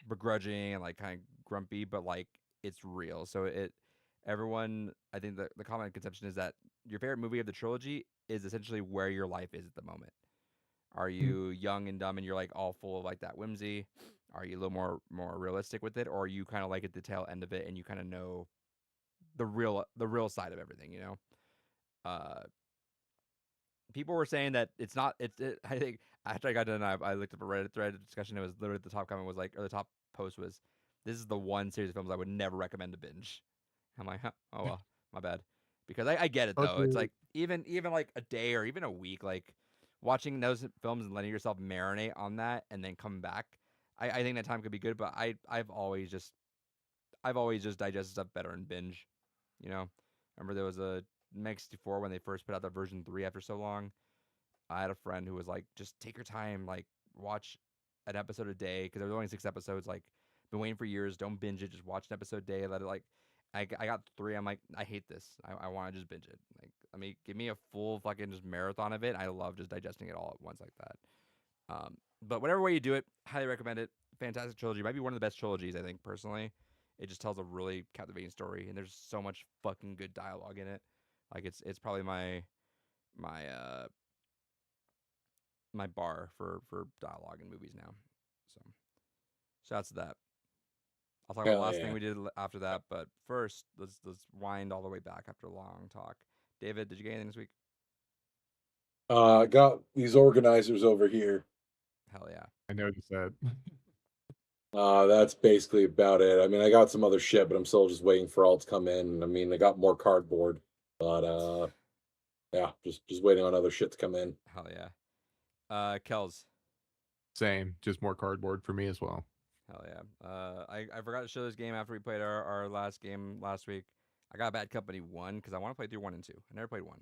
begrudging and like kind of grumpy, but like it's real. So everyone, I think the common conception is that your favorite movie of the trilogy is essentially where your life is at the moment. Are you young and dumb and you're like all full of like that whimsy? Are you a little more realistic with it, or are you kind of like at the tail end of it and you kind of know the real side of everything? Uh, People were saying that it's not. I think after I got done, I looked up a Reddit thread discussion. It was literally the top comment was like, or the top post was, "This is the one series of films I would never recommend to binge." I'm like, huh, oh well, my bad. Because I get it though. It's like even like a day or even a week, like watching those films and letting yourself marinate on that and then come back. I think that time could be good, but I've always just digested stuff better and binge. You know, remember there was a Meg 64 when they first put out the version 3 after so long. I had a friend who was like, just take your time, like watch an episode a day because there was only 6 episodes. Like, been waiting for years. Don't binge it. Just watch an episode a day. Let it like. I got 3. I'm like, I hate this. I want to just binge it. Like, I mean, give me a full fucking just marathon of it. I love just digesting it all at once like that. But whatever way you do it, highly recommend it. Fantastic trilogy. Might be one of the best trilogies, I think, personally. It just tells a really captivating story, and there's so much fucking good dialogue in it. Like, it's probably my my bar for dialogue in movies now. So, shouts to that. I'll talk about the last thing we did after that, but first, let's wind all the way back after a long talk. David, did you get anything this week? I got these organizers over here. Hell yeah. I noticed that. That's basically about it. I mean, I got some other shit, but I'm still just waiting for all to come in. I mean, I got more cardboard, but yeah, just waiting on other shit to come in. Hell yeah. Kels. Same, just more cardboard for me as well. Hell yeah. I forgot to show this game after we played our last game last week. I got Bad Company 1 because I want to play through 1 and 2. I never played 1.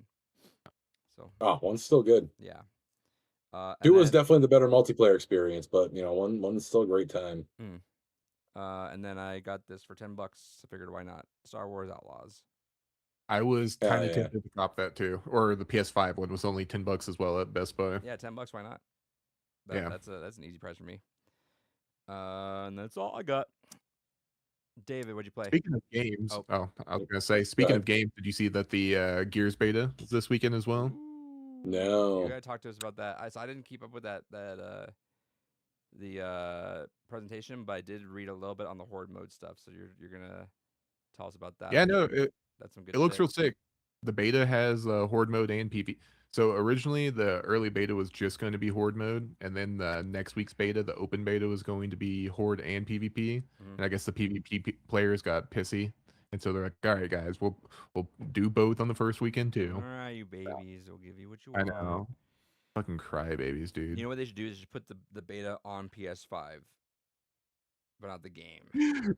So, One's still good. yeah. 2 was definitely the better multiplayer experience, but you know, one's still a great time. And then I got this for $10. I figured why not? Star Wars Outlaws. I was kind of tempted to cop that too, or the PS5 one was only $10 as well at Best Buy. Yeah, $10. Why not? Yeah, that's an easy price for me. And that's all I got. David, what'd you play? Speaking of games, I was gonna say, speaking of games, did you see that the Gears beta is this weekend as well? No. You gotta talk to us about that. I didn't keep up with that the presentation, but I did read a little bit on the horde mode stuff. So you're gonna tell us about that. Yeah, no, that's some good. It looks real sick. The beta has horde mode and PvP. So originally the early beta was just going to be horde mode, and then the next week's beta, the open beta, was going to be horde and PvP. And I guess the PvP players got pissy, and so they're like, "All right, guys, we'll do both on the first weekend too." All right, you babies, we'll give you what you want. I know, fucking crybabies, dude. You know what they should do is just put the beta on PS5, but not the game.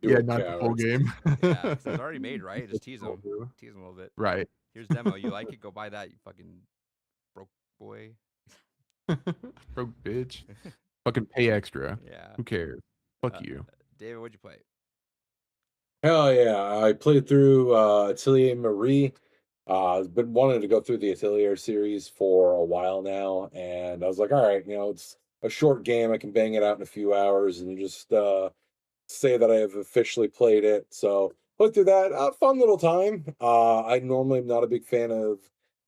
Yeah, not the full game. Yeah, 'cause it's already made, right? Just tease them a little bit. Right. Here's demo. You like it? Go buy that. You fucking broke boy. Broke bitch. Fucking pay extra. Yeah. Who cares? Fuck you. David, what'd you play? Hell yeah. I played through Atelier Marie. I've been wanting to go through the Atelier series for a while now, and I was like, all right, you know, it's a short game. I can bang it out in a few hours and just say that I have officially played it. So played through that. Fun little time. I normally am not a big fan of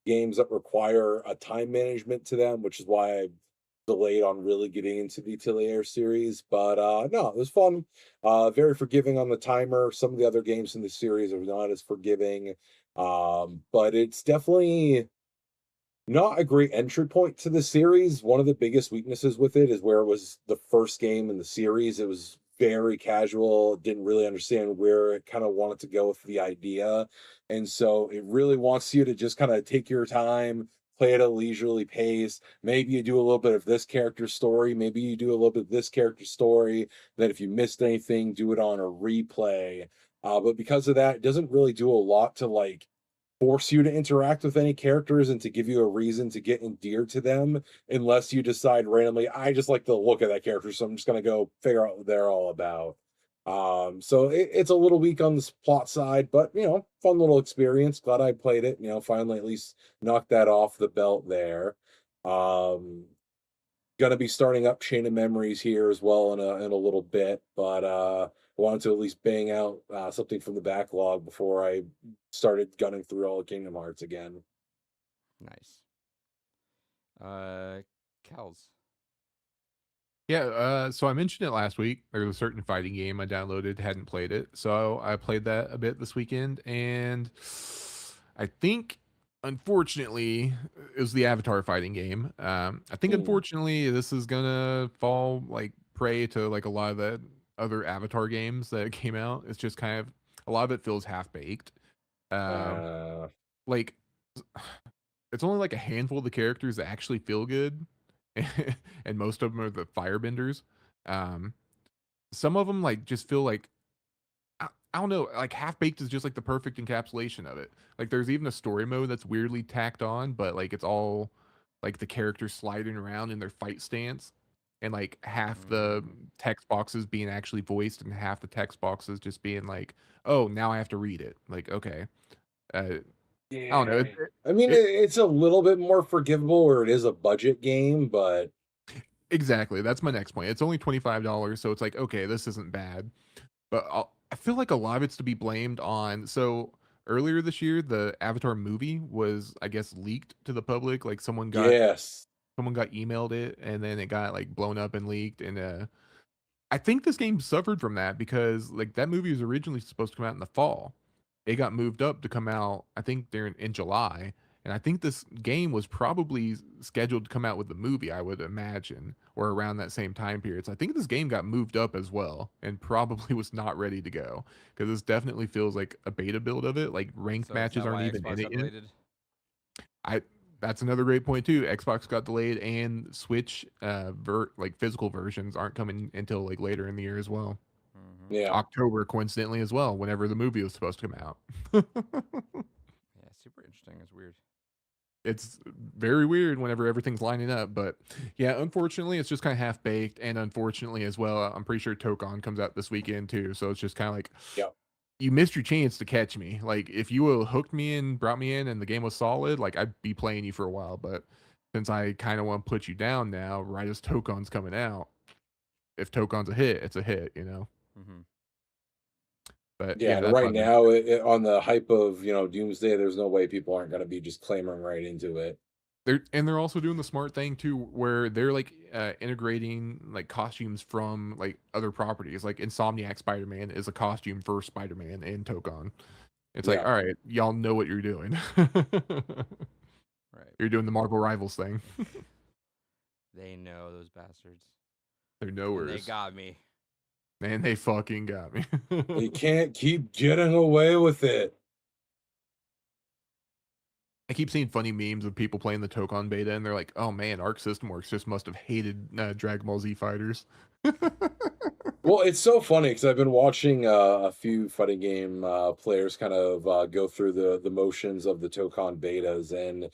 games that require a time management to them, which is why I delayed on really getting into the Atelier series. But no, it was fun. Very forgiving on the timer. Some of the other games in the series are not as forgiving. But it's definitely not a great entry point to the series. One of the biggest weaknesses with it is where it was the first game in the series. It was very casual, didn't really understand where it kind of wanted to go with the idea. And so it really wants you to just kind of take your time, play at a leisurely pace. Maybe you do a little bit of this character's story, maybe you do a little bit of this character's story. Then if you missed anything, do it on a replay. But because of that, it doesn't really do a lot to like force you to interact with any characters and to give you a reason to get endeared to them, unless you decide randomly, I just like the look of that character, so I'm just gonna go figure out what they're all about. So it's a little weak on the plot side, but fun little experience. Glad I played it. Finally at least knocked that off the belt there. Um, Gonna be starting up Chain of Memories here as well in a little bit, but wanted to at least bang out something from the backlog before I started gunning through all of Kingdom Hearts again. Nice. Kels. Yeah, so I mentioned it last week. There was a certain fighting game I downloaded, hadn't played it. So I played that a bit this weekend, and I think, unfortunately, it was the Avatar fighting game. I think, Mm, unfortunately, this is gonna fall like prey to like a lot of the other Avatar games that came out. It's just kind of a lot of it feels half baked. Um, uh, like it's only like a handful of the characters that actually feel good, and most of them are the firebenders. Um, some of them like just feel like I don't know, like Half Baked is just like the perfect encapsulation of it. Like there's even a story mode that's weirdly tacked on, but like it's all like the characters sliding around in their fight stance, and like half the Mm, text boxes being actually voiced, and half the text boxes just being like, oh, now I have to read it. Like okay, uh, I don't know. yeah. I mean, it's a little bit more forgivable, or it is a budget game, but Exactly. That's my next point. It's only $25, so it's like, okay, this isn't bad. But I feel like a lot of it's to be blamed on. So earlier this year, the Avatar movie was, I guess, leaked to the public. Like yes, someone got emailed it, and then it got like blown up and leaked. And I think this game suffered from that because like that movie was originally supposed to come out in the fall. It got moved up to come out, I think, there in July. And I think this game was probably scheduled to come out with the movie, I would imagine, or around that same time period. So I think this game got moved up as well and probably was not ready to go because this definitely feels like a beta build of it. Like ranked so is matches that aren't why even in Xbox it got yet. deleted? I That's another great point too. Xbox got delayed and Switch like physical versions aren't coming until like later in the year as well. Mm-hmm. yeah. October coincidentally as well, whenever the movie was supposed to come out. Yeah, super interesting. It's weird. It's very weird whenever everything's lining up, but yeah, unfortunately, it's just kind of half baked, and unfortunately as well, I'm pretty sure Tokon comes out this weekend too. So it's just kind of like Yeah. you missed your chance to catch me. Like if you would hooked me in, brought me in, and the game was solid, like I'd be playing you for a while. But since I kind of want to put you down now, right as Tokon's coming out, if Tokon's a hit, it's a hit, you know. Mm-hmm. But Yeah, yeah, and that's why right I've been. now, on the hype of Doomsday, there's no way people aren't going to be just clamoring right into it. They're also doing the smart thing too, where they're like integrating like costumes from like other properties. Like Insomniac Spider-Man is a costume for Spider-Man in Tokon. It's like, Yeah, all right, y'all know what you're doing. Right. You're doing the Marvel Rivals thing. They know those bastards, They're and they nowheres. got me. Man, they fucking got me. they can't keep getting away with it. I keep seeing funny memes of people playing the Tokon beta, and they're like, "Oh man, Arc System Works just must have hated Dragon Ball Z fighters." Well, it's so funny because I've been watching a few fighting game players kind of go through the motions of the Tokon betas, and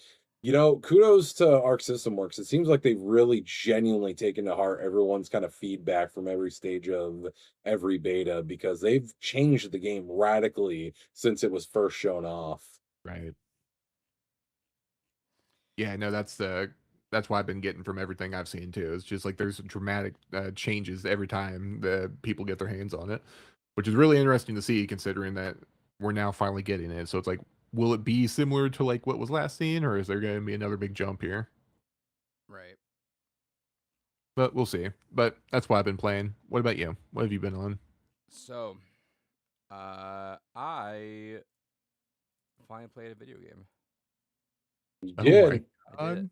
kudos to Arc System Works. It seems like they've really genuinely taken to heart everyone's kind of feedback from every stage of every beta because they've changed the game radically since it was first shown off. Right. Yeah, no, that's what I've been getting from everything I've seen too. It's just like there's dramatic changes every time the people get their hands on it, which is really interesting to see considering that we're now finally getting it. So it's like, will it be similar to like what was last seen, or is there going to be another big jump here? Right. But we'll see. But that's why I've been playing. What about you? What have you been on? So, I finally played a video game. You Oh my did. I did it. god!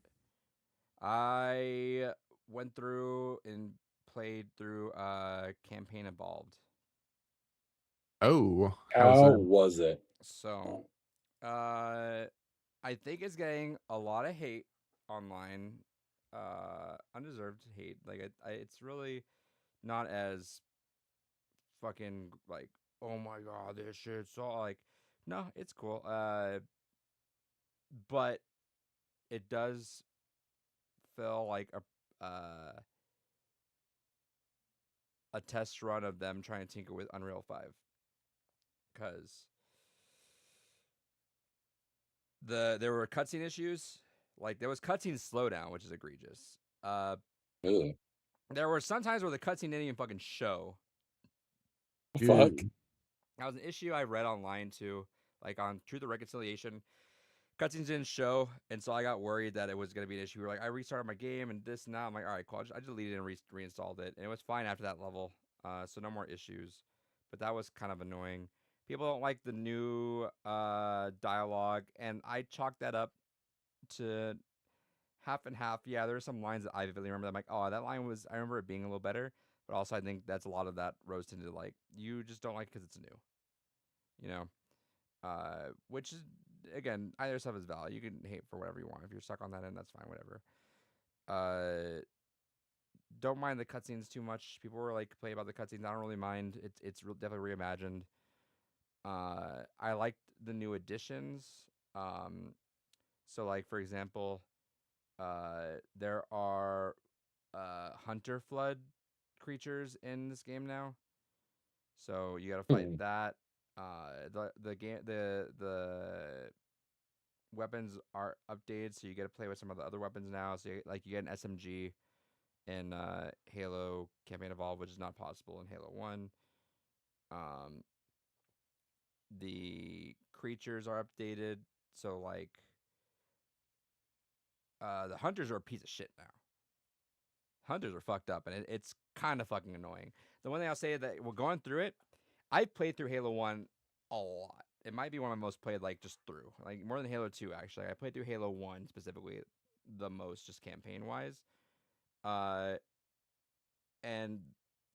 I went through and played through Campaign Evolved. Oh, how's How that? was it? So, uh, I think it's getting a lot of hate online, undeserved hate. Like it's really not as fucking like oh my god, this shit's so like, no, it's cool. But it does feel like a test run of them trying to tinker with Unreal 5, because there were cutscene issues. Like there was cutscene slowdown, which is egregious. Ugh. There were some times where the cutscene didn't even fucking show. Fuck. Dude. That was an issue I read online too, like on Truth or Reconciliation. Cutscenes didn't show, and so I got worried that it was going to be an issue. We were like, I restarted my game and this and that. I'm like, all right, cool. I deleted it and reinstalled it, and it was fine after that level. So no more issues. But that was kind of annoying. People don't like the new dialogue, and I chalked that up to half and half. Yeah, there are some lines that I vividly remember. I'm like, oh, that line was. I remember it being a little better, but also I think that's a lot of that rose into like you just don't like it because it's new, you know. Which is again, either stuff is valid. You can hate for whatever you want. If you're stuck on that end, that's fine. Whatever. Don't mind the cutscenes too much. People were like play about the cutscenes. I don't really mind. Definitely reimagined. I liked the new additions. So like for example, there are hunter flood creatures in this game now. So you got to fight that. The weapons are updated, so you get to play with some of the other weapons now. So you get an SMG in Halo Campaign Evolved, which is not possible in Halo 1. The creatures are updated, so like the hunters are a piece of shit now. Hunters are fucked up, and it's kind of fucking annoying. The one thing I'll say is that we're going through it. I played through Halo 1 a lot. It might be one of my most played, like, just through. Like, more than Halo 2, actually. I played through Halo 1 specifically the most, just campaign-wise. And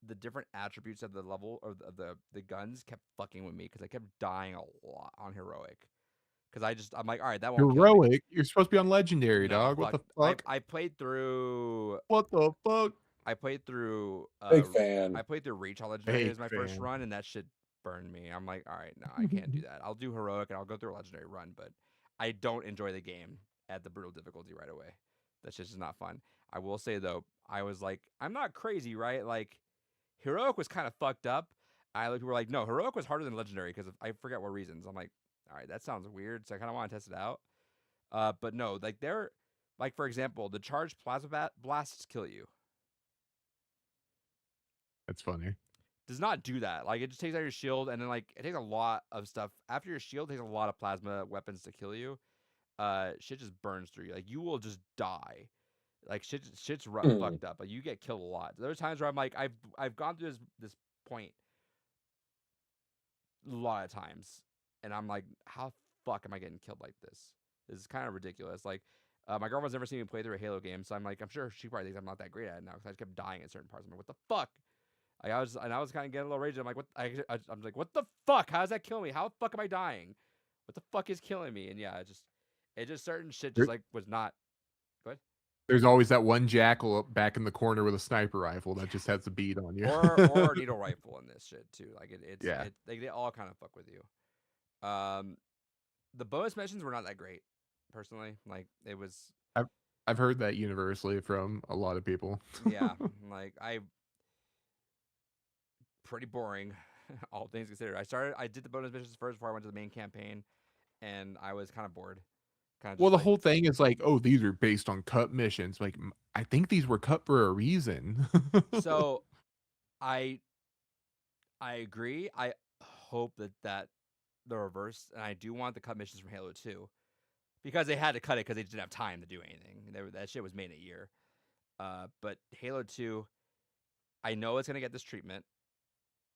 the different attributes of the level, or the guns kept fucking with me, because I kept dying a lot on Heroic. Because I'm like, all right, that won't kill me. Heroic? You're supposed to be on Legendary, No, dog. What the fuck? I played through... What the fuck? I played through Big fan. I played through Reach on Legendary Big as my first fan. run, and that shit burned me. I'm like, all right, no, I can't do that. I'll do Heroic and I'll go through a Legendary run, but I don't enjoy the game at the brutal difficulty right away. That's just not fun. I will say though, I was like, I'm not crazy, right? Like, Heroic was kind of fucked up. People were like, no, Heroic was harder than Legendary because I forget what reasons. I'm like, all right, that sounds weird, so I kind of want to test it out. But no, like like for example, the charged plasma blasts kill you. That's funny. Does not do that. Like, it just takes out your shield, and then like it takes a lot of stuff. After your shield takes a lot of plasma weapons to kill you. Shit just burns through you. Like, you will just die. Like, shit's fucked up. Like, you get killed a lot. There's times where I'm like, I've gone through this point a lot of times, and I'm like, how fuck am I getting killed like this? This is kind of ridiculous. Like, my girlfriend's never seen me play through a Halo game, so I'm like, I'm sure she probably thinks I'm not that great at it now because I just kept dying at certain parts. I'm like, what the fuck? I was kind of getting a little raged. I'm like, what? I'm like, what the fuck? How does that kill me? How the fuck am I dying? What the fuck is killing me? And yeah, it just certain shit just like was not. Go ahead. There's always that one jackal up back in the corner with a sniper rifle that just has a bead on you. or needle rifle in this shit too. Like like they all kind of fuck with you. The bonus missions were not that great, personally. Like, it was. I've heard that universally from a lot of people. Yeah, like pretty boring, all things considered. I did the bonus missions first before I went to the main campaign, and I was kind of bored. Well, the whole thing is like, oh, these are based on cut missions. Like, I think these were cut for a reason. So, I agree. I hope that the reverse, and I do want the cut missions from Halo 2, because they had to cut it because they didn't have time to do anything. That shit was made in a year. But Halo 2, I know it's gonna get this treatment.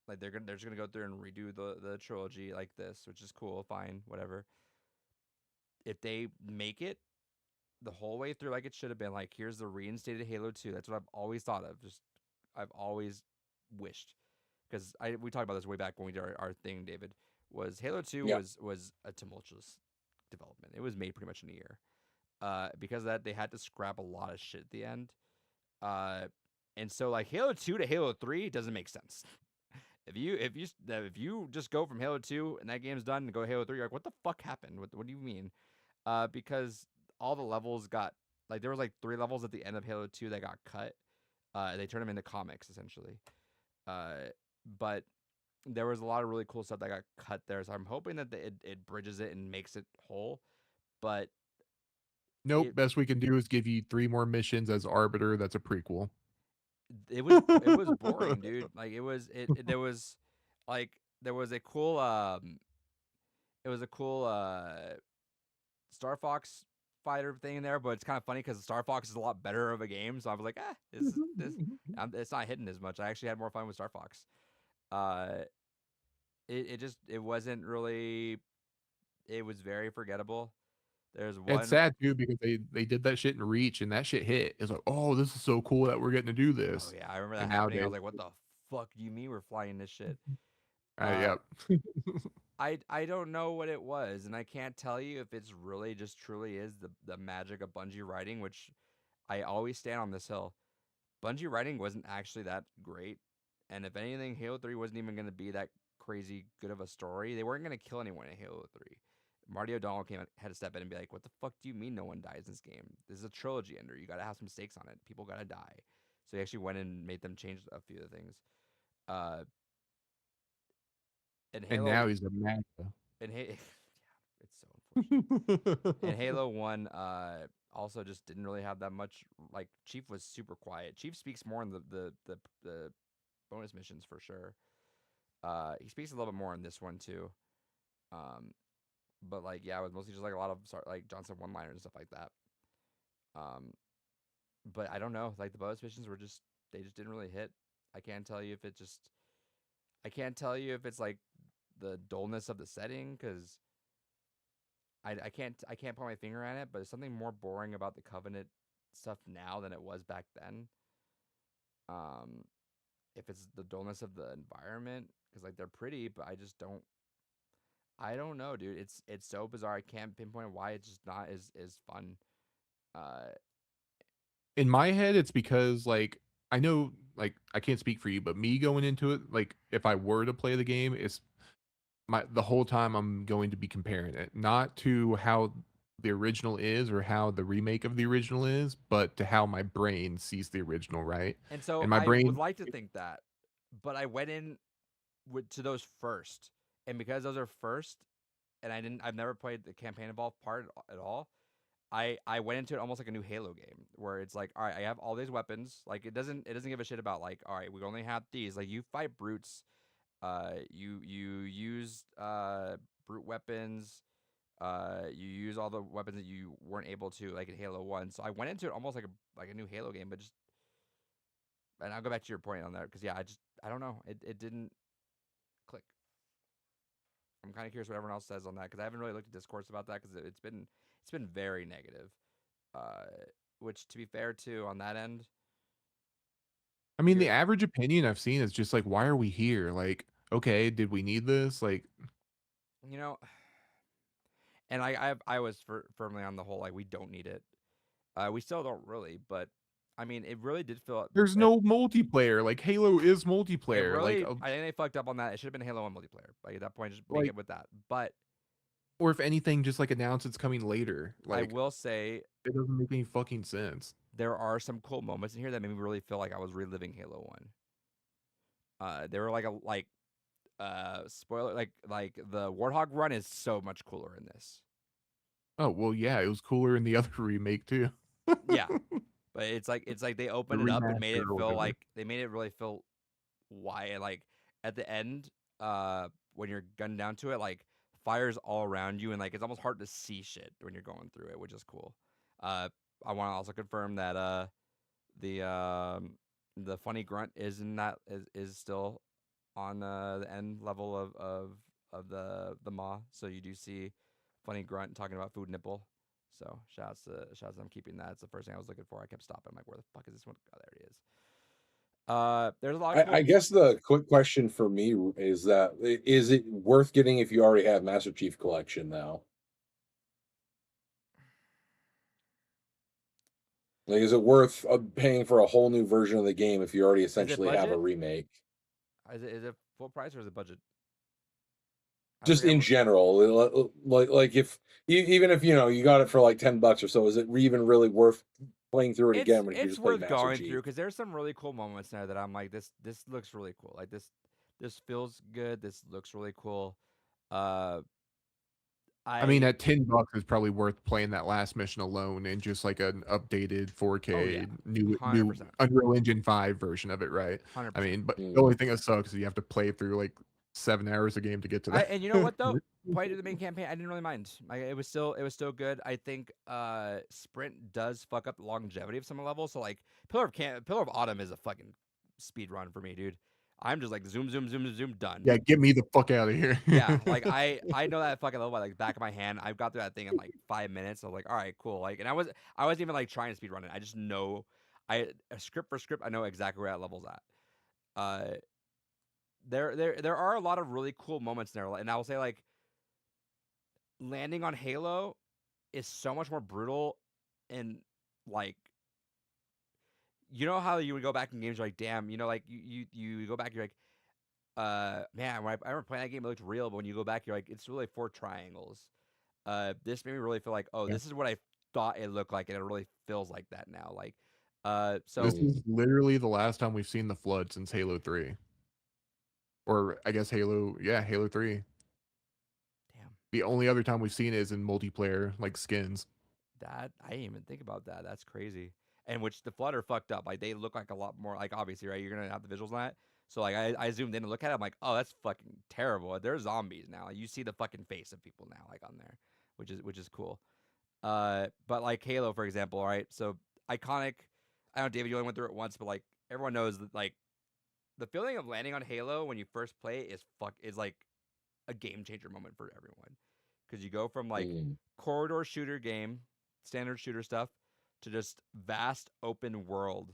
Like, they're just gonna go through and redo the trilogy like this, which is cool, fine, whatever. If they make it the whole way through like it should have been, like, here's the reinstated Halo 2. That's what I've always thought of. I've always wished, because we talked about this way back when we did our thing, David. Was Halo 2 was a tumultuous development. It was made pretty much in a year. Because of that, they had to scrap a lot of shit at the end. And so, like, Halo 2 to Halo 3 doesn't make sense. if you just go from Halo 2 and that game's done and go to Halo 3, you're like, what the fuck happened? What do you mean? Because all the levels got like there was like 3 levels at the end of Halo 2 that got cut. They turned them into comics essentially. But there was a lot of really cool stuff that got cut there, so I'm hoping that it bridges it and makes it whole. But Nope. it Best we can do is give you 3 more missions as Arbiter. That's a prequel. it was boring, dude. Like there was like there was a cool Star Fox fighter thing in there, but it's kind of funny because Star Fox is a lot better of a game. So I was like, it's not hitting as much. I actually had more fun with Star Fox. Uh, it wasn't really. It was very forgettable. There's It's one. sad too because they did that shit in Reach and that shit hit. It's like, oh, this is so cool that we're getting to do Oh this. yeah, I remember that And happening. I was nowadays, like, what the fuck do you mean we're flying this shit? yep. I don't know what it was, and I can't tell you if it's really just truly is the magic of Bungie writing, which I always stand on this hill. Bungie writing wasn't actually that great, and if anything, Halo 3 wasn't even going to be that crazy good of a story. They weren't going to kill anyone in Halo 3. Marty O'Donnell had to step in and be like, "What the fuck do you mean no one dies in this game? This is a trilogy ender. You got to have some stakes on it. People got to die." So he actually went and made them change a few of the things. Uh, and And Halo now he's a MAGA. and yeah, it's so unfortunate. And Halo 1 also just didn't really have that much. Like Chief was super quiet. Chief speaks more in the bonus missions for sure. He speaks a little bit more in this one too. But like yeah, it was mostly just like a lot of like Johnson one-liners and stuff like that. But I don't know. Like the bonus missions were just they just didn't really hit. I can't tell you if it just I can't tell you if it's like the dullness of the setting because I can't put my finger on it, but there's something more boring about the Covenant stuff now than it was back then. Um, if it's the dullness of the environment, because like they're pretty, but I don't know, dude. It's so bizarre. I can't pinpoint why it's just not as fun. Uh, In my head, it's because like I know like I can't speak for you, but me going into it, like if I were to play the game, it's the whole time I'm going to be comparing it not to how the original is or how the remake of the original is, but to how my brain sees the original, right? and so And my I would brain, like to think that, but I went in to those first, and because those are first, and I've never played the campaign involved part at all. I went into it almost like a new Halo game where it's like, all right, I have all these weapons. Like it doesn't give a shit about like, all right, we only have these. Like you fight brutes, you use brute weapons, you use all the weapons that you weren't able to like in Halo 1. So I went into it almost like a new Halo game, but just and I'll go back to your point on that because yeah, I don't know, it didn't click. I'm kind of curious what everyone else says on that because I haven't really looked at discourse about that because it's been very negative. Uh, which to be fair too on that end, I mean, the you're average opinion I've seen is just like, why are we here? Like, okay, did we need this? Like, you know, and I was firmly on the whole like we don't need it. We still don't really, but I mean, it really did feel there's it, no multiplayer. Like, Halo is it multiplayer. really. I think they fucked up on that. It should have been Halo 1 multiplayer. Like at that point, just make Like, it with that. But or if anything, just like announce it's coming later. I Like, will say it doesn't make any fucking sense. there are some cool moments in here that made me really feel like I was reliving Halo 1. They were like spoiler like the Warthog run is so much cooler in this. Oh well, yeah, it was cooler in the other remake too. Yeah, but it's like they The opened it up and made remaster it or feel whatever. like they made it really feel why like at the end when you're gunned down to it like fires all around you and like it's almost hard to see shit when you're going through it, which is cool. Uh, I want to also confirm that the the funny grunt is in that is still on the end level of the maw. So you do see funny grunt talking about food nipple. So shouts to them keeping that. It's the first thing I was looking for. I kept stopping. I'm like, where the fuck is this one? Oh, there it is. There's a lot of I cool. guess the quick question for me is that is it worth getting if you already have Master Chief Collection now? Like, is it worth paying for a whole new version of the game if you already Is it essentially have a budget? remake? Is it Full price or is it budget? I Just forget in what. general, like if even if you got it for like $10 or so, is it even really worth playing through it again when you can It's just play worth Master going through Chief? because there's some really cool moments there that I'm like, this looks really cool. Like this feels good. This looks really cool. Uh, I mean, I at $10, it's probably worth playing that last mission alone and just like an updated oh yeah, 4K hundred new percent, Unreal Engine 5 version of it, right? hundred I percent. mean, but the Mm. only thing that sucks is you have to play through like 7 hours a game to get to that. And you know what though? Playing through the main campaign, I didn't really mind. Like it was still good. I think sprint does fuck up the longevity of some levels. So like Pillar of Autumn is a fucking speed run for me, dude. I'm just like zoom zoom zoom zoom done. Yeah, get me the fuck out of here. Yeah, like I know that fucking level by like the back of my hand. I've got through that thing in like 5 minutes. So I was like, all right, cool. Like, and I wasn't even like trying to speed run it. I just know, script for script, I know exactly where that level's at. Uh, there are a lot of really cool moments there, and I will say like landing on Halo is so much more brutal, and like you know how you would go back in games you're like, damn, like you go back, you're like, man, when I remember playing that game, it looked real, but when you go back, you're like, it's really 4 triangles. This made me really feel like, oh, Yeah. this is what I thought it looked like, and it really feels like that now. Like, This so is literally the last time we've seen the flood since Halo 3. Or I guess Halo 3. damn, The only other time we've seen it is in multiplayer, like skins. that I didn't even think about that. That's crazy. And which the flood are fucked up. Like they look like a lot more like obviously, right? You're gonna have the visuals on that. So like I zoomed in and look at it, I'm like, oh, that's fucking terrible. They're zombies now. Like, you see the fucking face of people now, like on there, which is cool. But like Halo, for example, right? So iconic. I know David, you only went through it once, but like everyone knows that like the feeling of landing on Halo when you first play is like a game changer moment for everyone because you go from like Mm. corridor shooter game, standard shooter stuff, to just vast open world.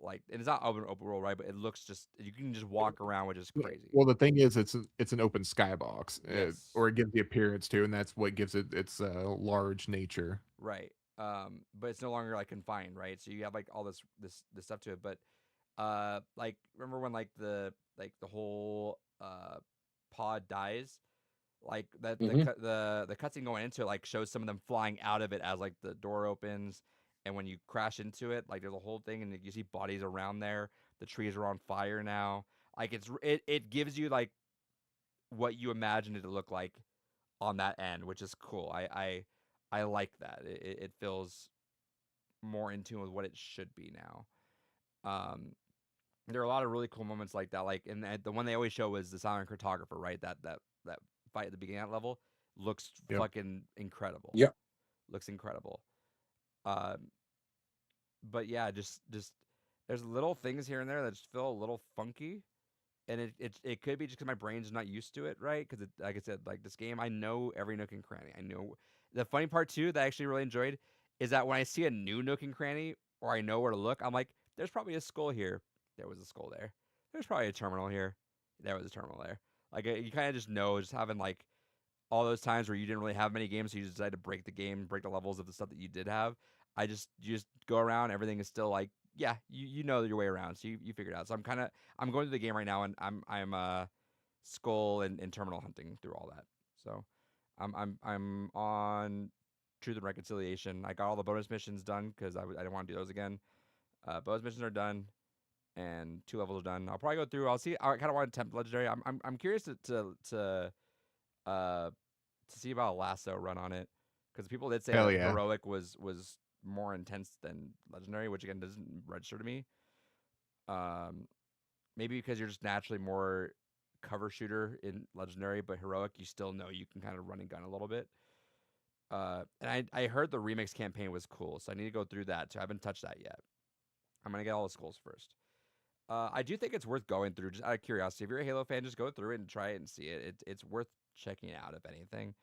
Like, and it's not open world, right? But it looks just you can just walk around, which is crazy. Well, the thing is, it's an open skybox, Yes, or it gives the appearance to, and that's what gives it its large nature. right. But it's no longer like confined, right? So you have like all this stuff to it. But like remember when like the whole pod dies, like that Hmm. the cutscene going into it like shows some of them flying out of it as like the door opens, and when you crash into it, like there's a whole thing, and you see bodies around there. The trees are on fire now. Like it gives you like what you imagined it to look like on that end, which is cool. I like that. It feels more in tune with what it should be now. Um, there are a lot of really cool moments like that. Like, and the one they always show is the silent cartographer, right? That fight at the beginning of that level looks Yep. fucking incredible. Yep. Looks incredible. Um, but yeah, just there's little things here and there that just feel a little funky, and it could be just because my brain's not used to it, right? Because like I said, like this game, I know every nook and cranny. I know the funny part too that I actually really enjoyed is that when I see a new nook and cranny or I know where to look, I'm like, there's probably a skull here. There was a skull there. There's probably a terminal here. There was a terminal there. Like you kind of just know, just having like all those times where you didn't really have many games, so you just decided to break the game, break the levels of the stuff that you did have. You just go around, everything is still like, yeah, you know your way around, so you figure it out. So I'm going through the game right now, and I'm skull and terminal hunting through all that. So I'm on Truth and Reconciliation. I got all the bonus missions done because I didn't want to do those again. Bonus missions are done, and 2 levels are done. I'll probably go through. I'll see. I kind of want to attempt legendary. I'm curious uh to see about a lasso run on it because people did say Hell that yeah. heroic was more intense than legendary, which again doesn't register to me. Um, maybe because you're just naturally more cover shooter in legendary, but heroic you still know you can kind of run and gun a little bit. And I heard the remix campaign was cool, so I need to go through that too. I haven't touched that yet. I'm gonna get all the skulls first. I do think it's worth going through just out of curiosity. If you're a Halo fan, just go through it and try it and see it. It's worth checking out if anything.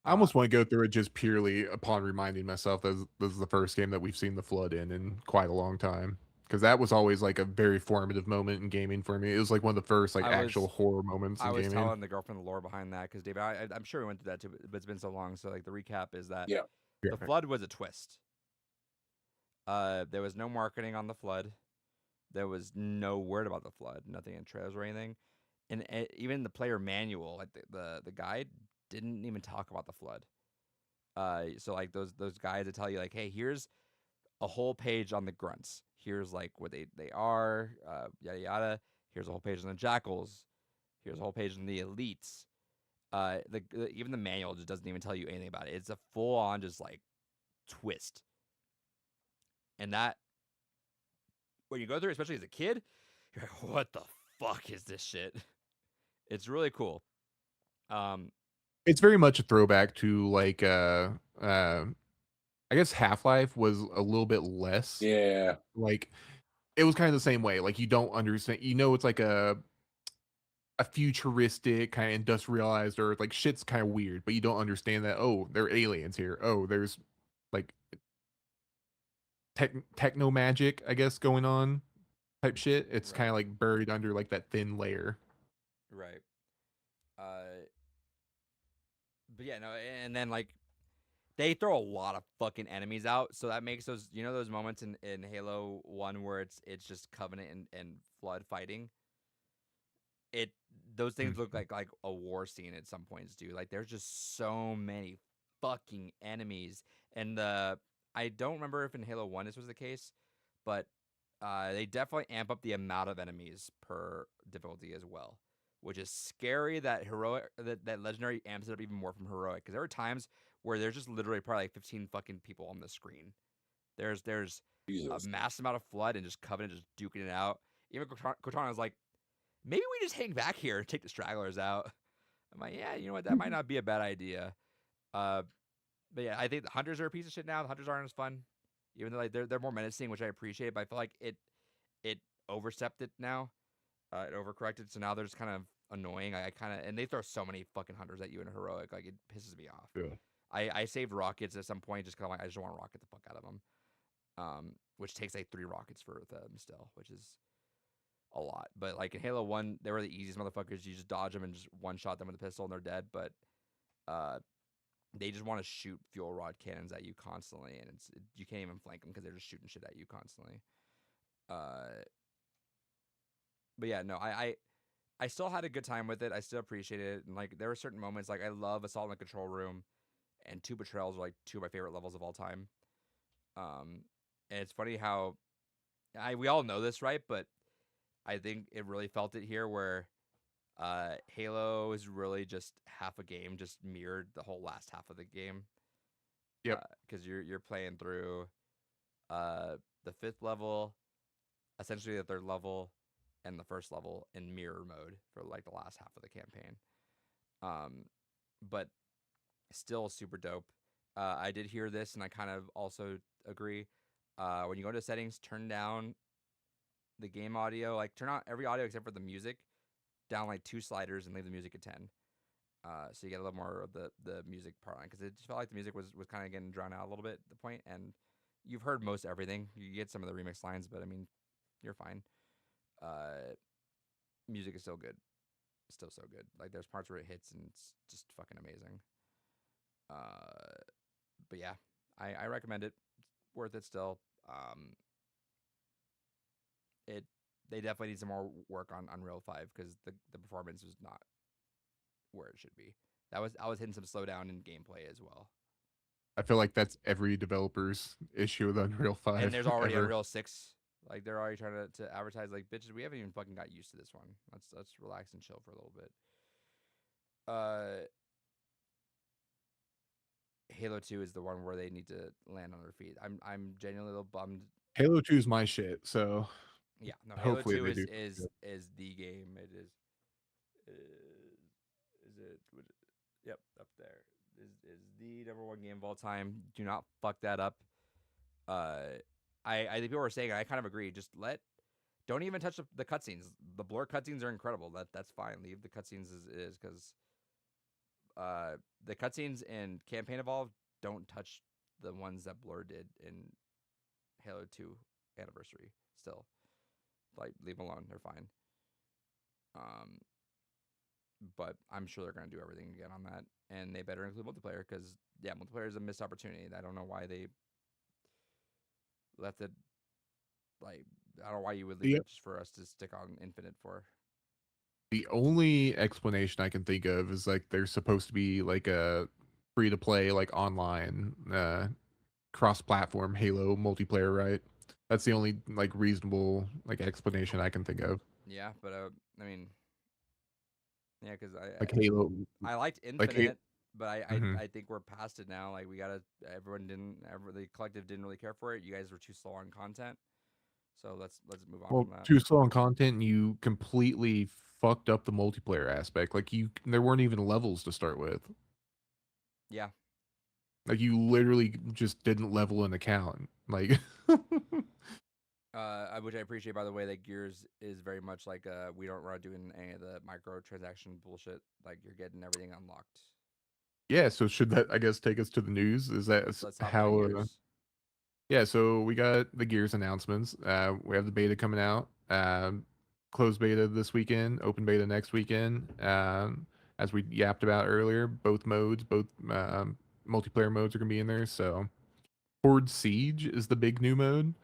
I almost want to go through it just purely upon reminding myself that this is the first game that we've seen the flood in quite a long time. Because that was always like a very formative moment in gaming for me. It was like one of the first like I actual was horror moments I in was gaming. telling the girlfriend the lore behind that because David, I'm sure we went through that too, but it's been so long. So like the recap is that Yeah. Yeah. the flood was a twist. There was no marketing on the flood. There was no word about the flood. Nothing in trailers or anything. and even the player manual, like the guide, didn't even talk about the flood. So like those guides that tell you like, hey, here's a whole page on the grunts. Here's like what they are, yada yada. Here's a whole page on the jackals. Here's a whole page on the elites. Even the manual just doesn't even tell you anything about it. It's a full on just like twist, and that when you go through, especially as a kid, you're like, what the fuck is this shit? It's really cool. It's very much a throwback to like I guess Half-Life was a little bit less Yeah. like it was kind of the same way. Like you don't understand, it's like a futuristic kind of industrialized or like shit's kind of weird, but you don't understand that, oh, there are aliens here. Oh, there's like techno magic, I guess, going on type shit. It's kind Right. of like buried under like that thin layer. Right. But yeah, no, and then like they throw a lot of fucking enemies out, so that makes those those moments in Halo 1 where it's just Covenant and Flood fighting. It those things look Mhm. like a war scene at some points, dude. Like there's just so many fucking enemies. And I don't remember if in Halo 1 this was the case, but they definitely amp up the amount of enemies per difficulty as well, which is scary that heroic that legendary amps it up even more from heroic, because there are times where there's just literally probably like 15 fucking people on the screen. There's a Jesus. mass amount of flood and just Covenant just duking it out. Even Cortana was like, maybe we just hang back here and take the stragglers out. I'm like, yeah, you know what? That might not be a bad idea. Uh, but yeah, I think the hunters are a piece of shit now. The hunters aren't as fun, even though like they're more menacing, which I appreciate. But I feel like it overstepped it now. It overcorrected, so now they're just kind of annoying. I kind of and they throw so many fucking hunters at you in a heroic, like it pisses me off. Yeah. I saved rockets at some point just because like I just want to rocket the fuck out of them. Which takes like 3 rockets for them still, which is a lot. But like in Halo 1, they were the easiest motherfuckers. You just dodge them and just one shot them with a pistol and they're dead. But uh, they just want to shoot fuel rod cannons at you constantly, and you can't even flank them because they're just shooting shit at you constantly. Uh, but yeah, no, I still had a good time with it. I still appreciate it, and like there were certain moments like I love Assault in the Control Room, and 2 Betrayals are like 2 of my favorite levels of all time. Um, and it's funny how we all know this, right? But I think it really felt it here where Halo is really just half a game, just mirrored the whole last half of the game. Yep. Because you're playing through uh, the 5th level, essentially the 3rd level, and the 1st level in mirror mode for like the last half of the campaign. But still super dope. I did hear this, and I kind of also agree. When you go to settings, turn down the game audio, like turn on every audio except for the music, down like 2 sliders, and leave the music at 10. So you get a little more of the music part on, because it just felt like the music was kind of getting drowned out a little bit at the point. And you've heard most everything. You get some of the remix lines, but I mean, you're fine. Uh, Music is still good, still so good. Like there's parts where it hits and it's just fucking amazing. Uh, but yeah, I recommend it. It's worth it still. It They definitely need some more work on Unreal 5 because the performance was not where it should be. I was hitting some slowdown in gameplay as well. I feel like that's every developer's issue with Unreal And 5 there's already ever. Unreal 6. Like they're already trying to advertise like, bitches, we haven't even fucking got used to this one. Let's relax and chill for a little bit. Halo 2 is the one where they need to land on their feet. I'm genuinely a little bummed. Halo 2 is my shit, so Yeah, no, Halo hopefully 2 they do. is the game. It is it yep, up there. Is the number 1 game of all time. Do not fuck that up. I think people were saying, I kind of agree. Just don't even touch the cutscenes. The blur cutscenes are incredible. That's fine. Leave the cutscenes as is, because the cutscenes in Campaign Evolved don't touch the ones that Blur did in Halo 2 Anniversary. Still, like, leave them alone. They're fine. Um, but I'm sure they're gonna do everything again on that, and they better include multiplayer, because yeah, multiplayer is a missed opportunity. I don't know why they left it. Like, I don't know why you would leave Yep. it just for us to stick on Infinite for. The only explanation I can think of is like there's supposed to be like a free to play like online cross platform Halo multiplayer, right? That's the only like reasonable like explanation I can think of. Yeah, but I mean, yeah, because Like Halo, I liked like Halo. Infinite, but Mhm. I think we're past it now. Like we gotta, the collective didn't really care for it. You guys were too slow on content, so let's move on Well, from that. too slow on content, and you completely fucked up the multiplayer aspect. Like there weren't even levels to start with. Yeah, Like you literally just didn't level an account. Like which I appreciate, by the way. That Gears is very much like we don't run doing any of the microtransaction bullshit. Like you're getting everything unlocked. yeah. So should that I guess take us to the news? Is that Let's hop into how? Gears. Yeah. So we got the Gears announcements. We have the beta coming out. Closed beta this weekend. Open beta next weekend. As we yapped about earlier, both modes, both multiplayer modes are gonna be in there. So Horde Siege is the big new mode.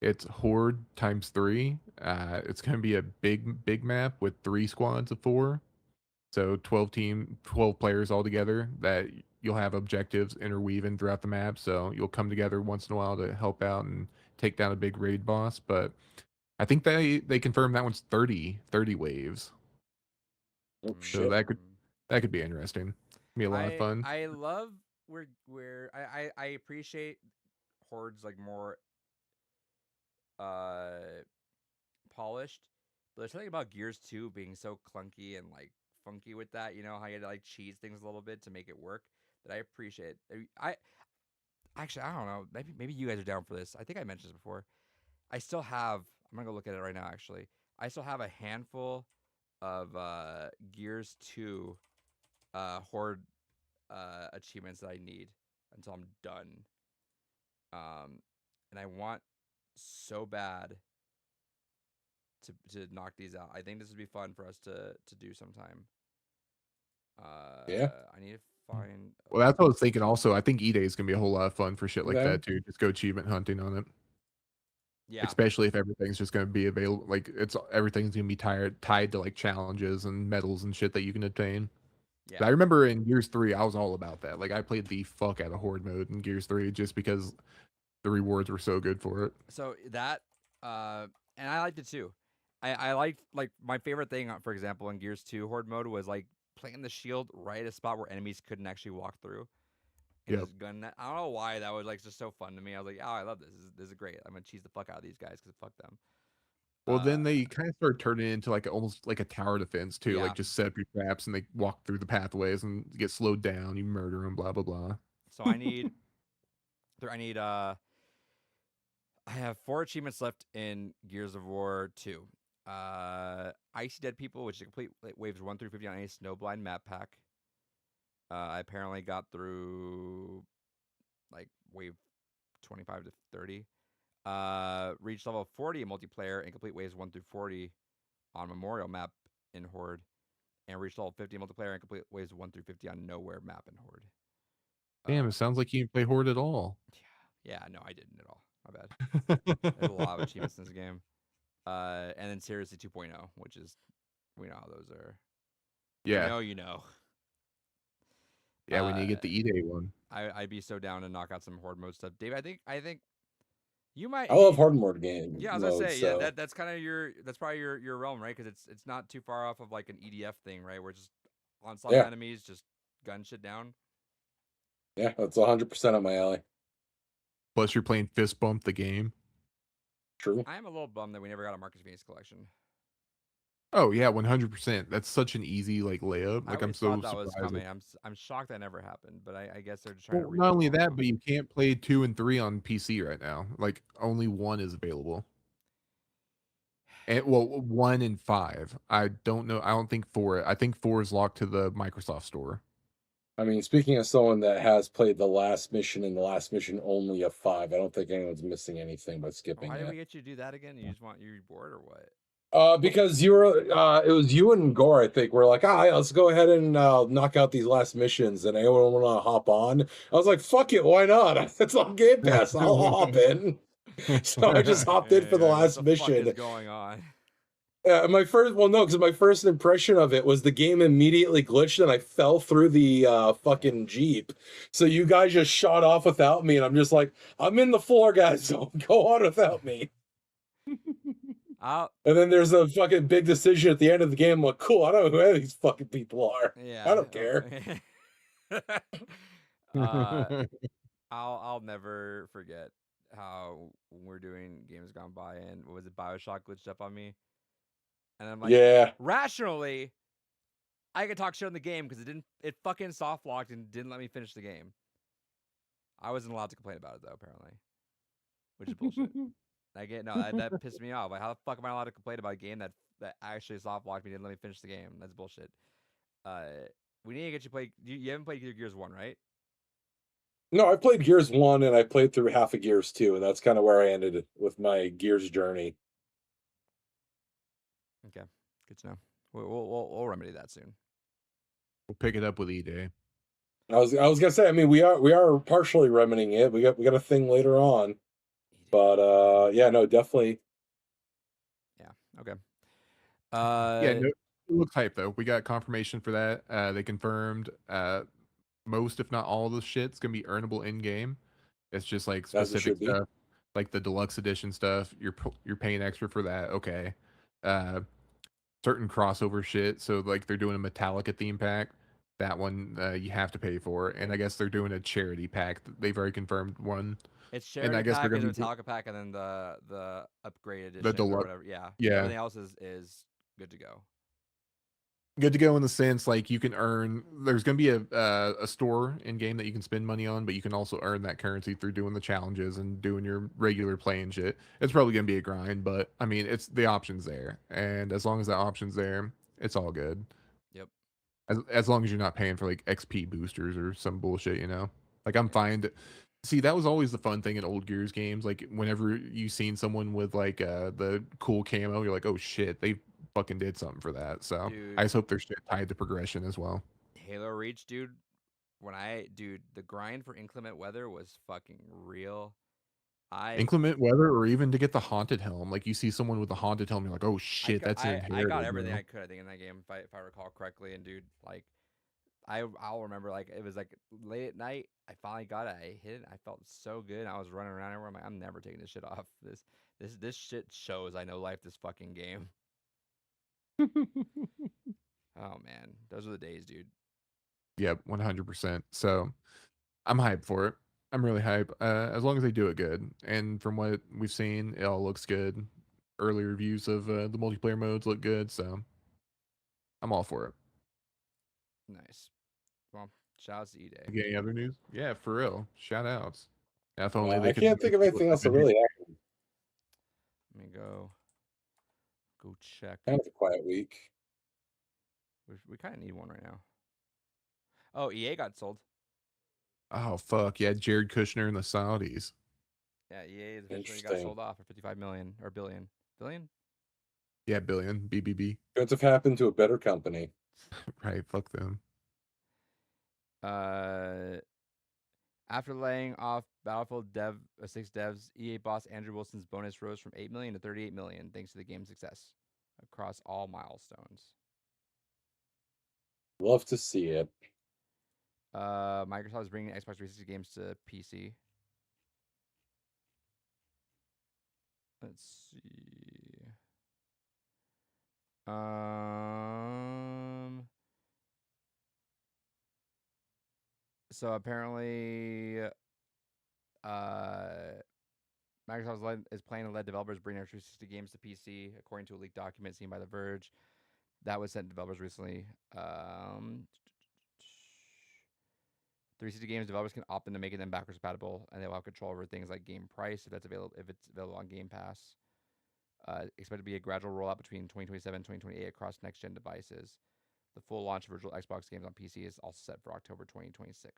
It's Horde times 3. It's going to be a big map with 3 squads of 4. So 12 players all together that you'll have objectives interweaving throughout the map. So you'll come together once in a while to help out and take down a big raid boss. But I think they confirmed that one's 30 waves. Oh So shit. that could be interesting. Be a lot of fun. I love where I appreciate Horde's like more uh polished. But there's something about Gears 2 being so clunky and like funky with that, you know, how you had to like cheese things a little bit to make it work, that I appreciate. I actually I don't know, maybe you guys are down for this. I think I mentioned this before. I still have I'm gonna go look at it right now actually. I still have a handful of Gears 2 Horde achievements that I need until I'm done. And I want so bad to knock these out. I think this would be fun for us to do sometime. Yeah. I need to find. Well, that's what I was thinking also. I think E-Day is going to be a whole lot of fun for shit like Yeah. that too. Just go achievement hunting on it. Yeah, Especially if everything's just going to be available, like everything's going to be tied to like challenges and medals and shit that you can obtain. yeah. I remember in Gears 3 I was all about that. Like I played the fuck out of Horde mode in Gears 3 just because the rewards were so good for it. So that, and I liked it too. I liked, like, my favorite thing, for example, in Gears 2 Horde mode was like playing the shield right at a spot where enemies couldn't actually walk through, and Yep. just gun that. I don't know why that was like just so fun to me. I was like, oh, I love this. This is great. I'm gonna cheese the fuck out of these guys because fuck them. Well, Uh, then they kind of start turning it into like almost like a tower defense too. yeah. Like just set up your traps and they walk through the pathways and get slowed down. You murder them, blah blah blah. So I need, I need I have 4 achievements left in Gears of War 2. Icy Dead People, which is complete waves 1 through 50 on a Snowblind map pack. I apparently got through like wave 25 to 30. Reached level 40 in multiplayer and complete waves 1 through 40 on Memorial map in Horde. And reached level 50 in multiplayer and complete waves 1 through 50 on Nowhere map in Horde. Damn, it sounds like you didn't play Horde at all. Yeah, no, I didn't at all. My bad. There's a lot of achievements in this game. And then Seriously 2.0, which is, we know how those are. Yeah, You know. yeah. When you get the E-Day one. I'd be so down to knock out some Horde mode stuff. Dave, I think you might. I love hard mode game Yeah, I was mode. gonna say, So yeah, that's kind of that's probably your realm, right? Because it's not too far off of like an EDF thing, right? Where just onslaught yeah, enemies, just gun shit down. yeah, that's 100% on my alley. Plus, you're playing Fist Bump the game. True. I am a little bummed that we never got a Marcus Phoenix collection. Oh yeah, 100%. That's such an easy like layup. I Like I'm always so thought that was surprised. coming. I'm shocked that never happened, but I guess they're just trying Well, to not recoup only that, momentum. but you can't play 2 and 3 on PC right now. Like only 1 is available. And well, 1 and 5. I don't know. I don't think 4. I think 4 is locked to the Microsoft Store. I mean, speaking of someone that has played the last mission and the last mission only of 5, I don't think anyone's missing anything by skipping Why did we it. get you to do that again? You just want you bored or what? Because you were, it was you and Gore, I think, were like, yeah, let's go ahead and knock out these last missions. And anyone want to hop on? I was like, fuck it, why not? It's on Game Pass. I'll hop in. So I just hopped in for the What last the fuck is mission. going on? My first, well, no, because my first impression of it was the game immediately glitched and I fell through the fucking Jeep. So you guys just shot off without me, and I'm just like, I'm in the floor, guys. Don't go on without me. I'll And then there's a fucking big decision at the end of the game. I'm like, cool, I don't know who any of these fucking people are. yeah. I don't care. uh, I'll never forget how when we're doing games gone by and what was it, Bioshock glitched up on me, and I'm like, Yeah. rationally, I could talk shit on the game because it fucking soft locked and didn't let me finish the game. I wasn't allowed to complain about it though, apparently, which is bullshit. I get no, that pissed me off. Like, how the fuck am I allowed to complain about a game that actually soft locked me and didn't let me finish the game? That's bullshit. Uh, we need to get you play. You haven't played Gears 1, right? No, I played Gears 1 and I played through half of Gears 2, and that's kind of where I ended it with my Gears journey. Okay, good to know. We'll remedy that soon. We'll pick it up with E-Day. I was gonna say, I mean, we are partially remedying it. We got a thing later on. But yeah, no, definitely. Yeah. Okay. Yeah, no, it looks hype though. We got confirmation for that. They confirmed most, if not all, of the shit's gonna be earnable in game. It's just like As it specific should be. stuff, like the deluxe edition stuff. You're paying extra for that. Okay. Uh, certain crossover shit. So like they're doing a Metallica theme pack. That one you have to pay for, and I guess they're doing a charity pack. They've already confirmed one, It's and I charity guess they're pack, gonna is be Metallica pack, and then the upgrade the edition or deluxe. whatever. Yeah. Yeah, Everything else is good to go. good to go in the sense like you can earn. There's gonna be a store in game that you can spend money on, but you can also earn that currency through doing the challenges and doing your regular playing shit. It's probably gonna be a grind, but I mean, it's the option's there, and as long as that option's there, it's all good. Yep. As long as you're not paying for like XP boosters or some bullshit, you know. Like I'm Yeah. fine. See, that was always the fun thing in old Gears games. Like whenever you seen someone with like the cool camo, you're like, oh shit, they fucking did something for that. So Dude, I just hope there's shit tied to progression as well. Halo Reach, dude. Dude, the grind for inclement weather was fucking real. I Inclement weather, or even to get the haunted helm. Like you see someone with the haunted helm, you're like, oh I shit, got that's an I got inherited, everything bro. I could, I think, in that game if I recall correctly. And dude, like I'll remember, like, it was like late at night. I finally got it. I hit it. I felt so good. I was running around everywhere. I'm like, I'm never taking this shit off. This shit shows I know life. This fucking game. Oh man, those are the days, dude. Yep, 100%. So I'm hyped for it. I'm really hyped. As long as they do it good, and from what we've seen, it all looks good. Early reviews of the multiplayer modes look good, so I'm all for it. Nice. Well, shout out to E Day. You get any other news? Yeah, for real. Shout outs. If only I they could. can't think of anything else that really happened. Let me go check. Kind of a quiet week. We kind of need one right now. Oh, EA got sold. Oh fuck yeah, Jared Kushner and the Saudis. Yeah, EA eventually got Interesting. sold off for 55 million or billion. Billion? Yeah, billion BBB. Couldn't have happened to a better company. Right, fuck them. After laying off Battlefield 6 devs, EA boss Andrew Wilson's bonus rose from 8 million to 38 million thanks to the game's success across all milestones. Love to see it. Microsoft is bringing Xbox 360 games to PC. Let's see. So apparently, Microsoft is planning to let developers bring their 360 games to PC, according to a leaked document seen by The Verge. That was sent to developers recently. 360 games developers can opt into making them backwards compatible, and they will have control over things like game price if it's available on Game Pass. Expected to be a gradual rollout between 2027 and 2028 across next-gen devices. The full launch of virtual Xbox games on PC is also set for October 2026.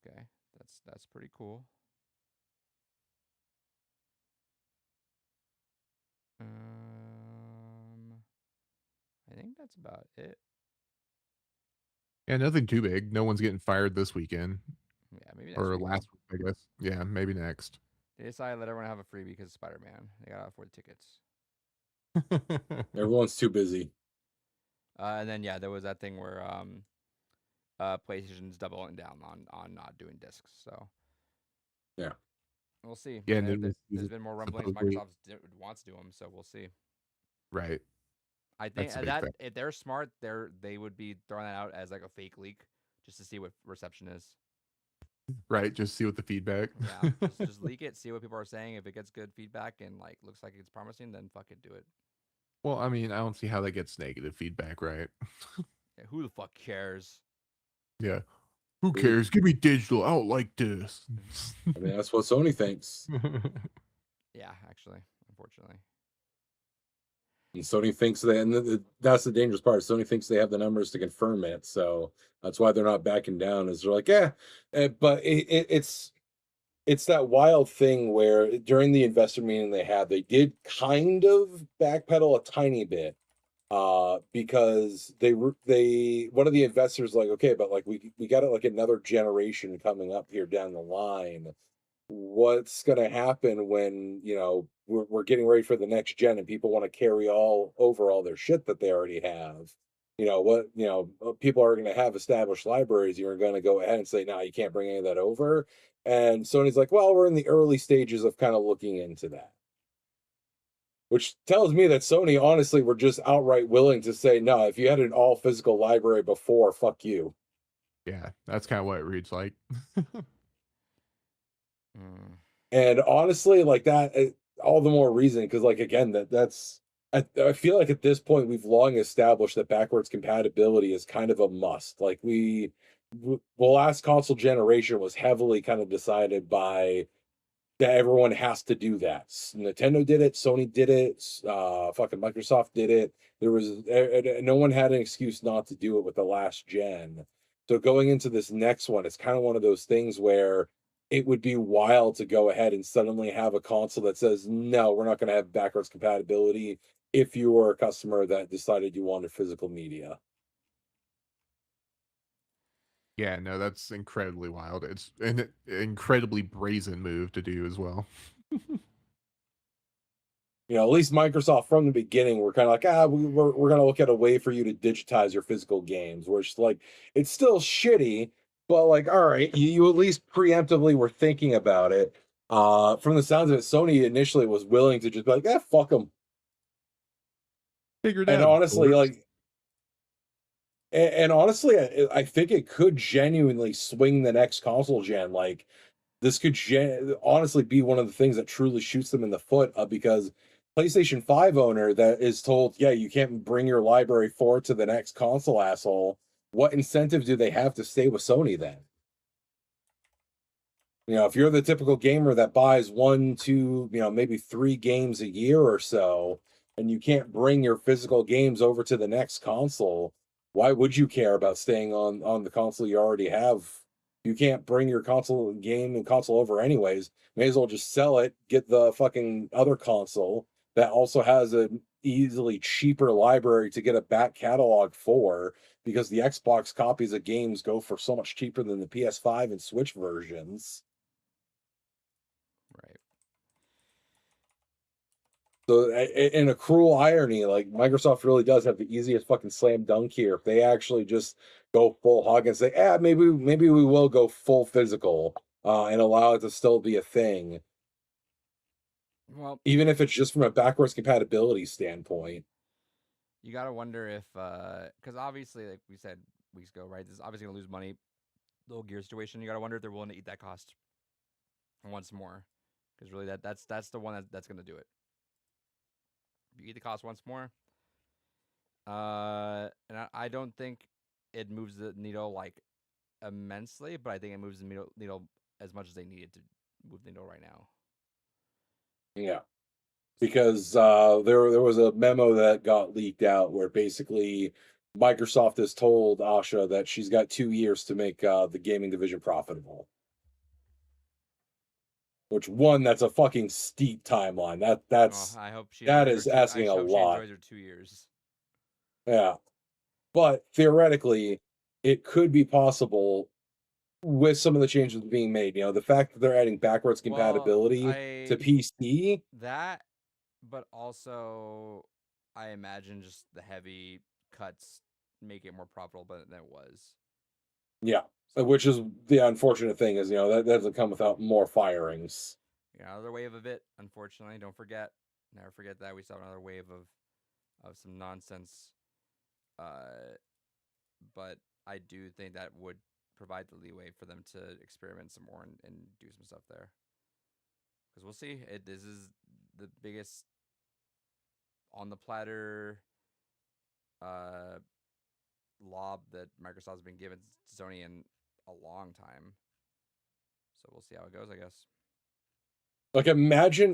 Okay, that's pretty cool. I think that's about it. Yeah, nothing too big. No one's getting fired this weekend. Yeah, maybe next Or week. last week, I guess. Yeah, maybe next. They decided to let everyone have a freebie because of Spider-Man. They gotta afford the tickets. Everyone's too busy. And then yeah, there was that thing where PlayStation's doubling down on not doing discs. So Yeah. we'll see. Yeah, and it was There's been more rumblings. supposedly Microsoft wants to do them, so we'll see. right. I think That's a big that fact. if they're smart, they would be throwing that out as like a fake leak just to see what reception is. Right, just see what the feedback. Yeah, just leak it, see what people are saying. If it gets good feedback and like looks like it's promising, then fucking do it. Well, I mean, I don't see how that gets negative feedback, right? Yeah, who the fuck cares? Yeah. Who cares? Give me digital. I don't like this. I mean, that's what Sony thinks. Yeah, actually, unfortunately. And Sony thinks that, and that's the dangerous part. Sony thinks they have the numbers to confirm it, so that's why they're not backing down. Is they're like, yeah, but it's that wild thing where during the investor meeting they had, they did kind of backpedal a tiny bit, because they one of the investors like, okay, but like we got like another generation coming up here down the line. What's going to happen when we're getting ready for the next gen and people want to carry all over all their shit that they already have? People are going to have established libraries. You're going to go ahead and say, no, you can't bring any of that over. And Sony's like, well, we're in the early stages of kind of looking into that, which tells me that Sony honestly were just outright willing to say, no, if you had an all physical library before, fuck you. Yeah, that's kind of what it reads like. And honestly, like that, all the more reason, because like again, that's I feel like at this point we've long established that backwards compatibility is kind of a must. Like the last console generation was heavily kind of decided by that everyone has to do that. Nintendo did it, Sony did it, fucking Microsoft did it. There was no one had an excuse not to do it with the last gen. So going into this next one, it's kind of one of those things where it would be wild to go ahead and suddenly have a console that says, no, we're not going to have backwards compatibility if you were a customer that decided you wanted physical media. Yeah, no, that's incredibly wild. It's an incredibly brazen move to do as well. At least Microsoft from the beginning, we're kind of like, we're going to look at a way for you to digitize your physical games. Where it's like, it's still shitty, but like, all right, you at least preemptively were thinking about it. From the sounds of it, Sony initially was willing to just be like, fuck them. Figured And out. honestly, I think it could genuinely swing the next console gen. Like, this could honestly be one of the things that truly shoots them in the foot, because PlayStation 5 owner that is told, yeah, you can't bring your library forward to the next console, asshole. What incentive do they have to stay with Sony then? If you're the typical gamer that buys 1, 2, maybe 3 games a year or so, and you can't bring your physical games over to the next console, why would you care about staying on the console you already have? You can't bring your console game and console over anyways. May as well just sell it, get the fucking other console that also has an easily cheaper library to get a back catalog for, because the Xbox copies of games go for so much cheaper than the PS5 and Switch versions. Right. So, in a cruel irony, like Microsoft really does have the easiest fucking slam dunk here. If they actually just go full hog and say, maybe we will go full physical, and allow it to still be a thing. Well, even if it's just from a backwards compatibility standpoint. You gotta wonder if, because obviously, like we said weeks ago, right? This is obviously gonna lose money. Little gear situation. You gotta wonder if they're willing to eat that cost once more, because really that's the one that's gonna do it. If you eat the cost once more, and I don't think it moves the needle like immensely, but I think it moves the needle as much as they needed to move the needle right now. Yeah, because there was a memo that got leaked out where basically Microsoft has told Asha that she's got 2 years to make the gaming division profitable. Which, one, that's a fucking steep timeline. I hope she. That is asking a lot. She enjoys her 2 years. Yeah, but theoretically, it could be possible with some of the changes being made. You know, the fact that they're adding backwards Well, compatibility to PC. that, but also I imagine just the heavy cuts make it more profitable than it was. Yeah, which is the unfortunate thing is, you know, that doesn't come without more firings. Yeah, another wave of it. Unfortunately, don't forget, never forget that we saw another wave of some nonsense. But I do think that would provide the leeway for them to experiment some more and do some stuff there. Because we'll see. This is the biggest on the platter uh, lob that Microsoft's been given to Sony in a long time. So we'll see how it goes, I guess. Like imagine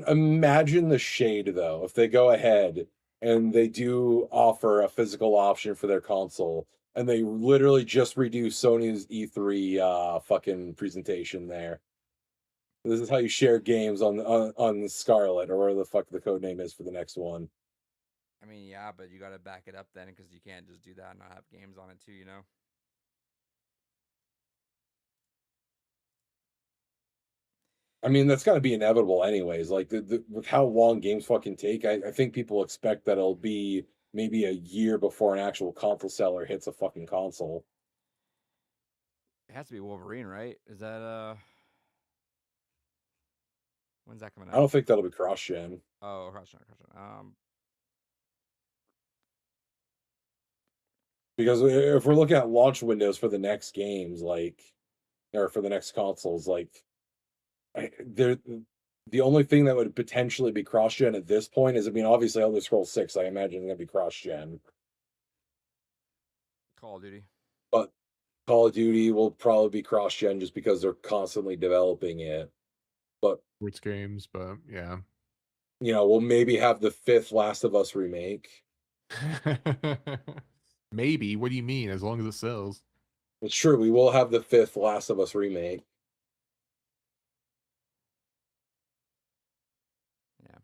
the shade though, if they go ahead and they do offer a physical option for their console and they literally just redo Sony's E3 fucking presentation there. This is how you share games on the Scarlet or whatever the fuck the code name is for the next one. I mean, yeah, but you got to back it up then because you can't just do that and not have games on it too, you know? I mean, that's got to be inevitable, anyways. Like with how long games fucking take, I think people expect that it'll be maybe a year before an actual console seller hits a fucking console. It has to be Wolverine, right? Is that when's that coming I don't out? think that'll be cross gen Oh, cross-gen. because if we're looking at launch windows for the next games, like or for the next consoles, like they're the only thing that would potentially be cross gen at this point is, I mean, obviously Elder Scrolls 6, I imagine, is gonna be cross gen, Call of Duty. but Call of Duty will probably be cross gen just because they're constantly developing it. But Sports games, but yeah. you know, we'll maybe have the fifth Last of Us remake. Maybe. What do you mean? As long as it sells. It's true, we will have the fifth Last of Us remake. Yeah.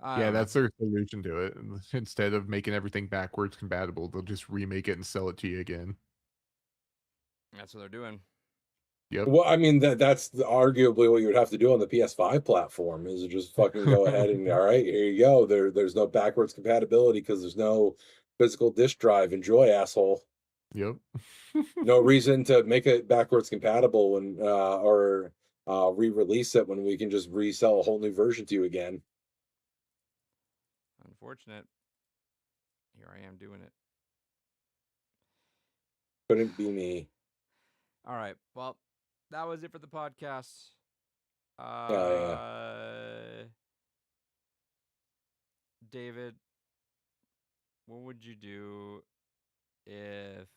I Yeah, don't know. that's their solution to it. Instead of making everything backwards compatible, they'll just remake it and sell it to you again. That's what they're doing. Yep. Well, I mean that's arguably what you would have to do on the PS5 platform is just fucking go ahead and all right, here you go. There's no backwards compatibility because there's no physical disk drive. Enjoy, asshole. Yep. No reason to make it backwards compatible when or re-release it when we can just resell a whole new version to you again. Unfortunate. Here I am doing it. Couldn't be me. All right. Well, that was it for the podcast. Yeah. David, what would you do if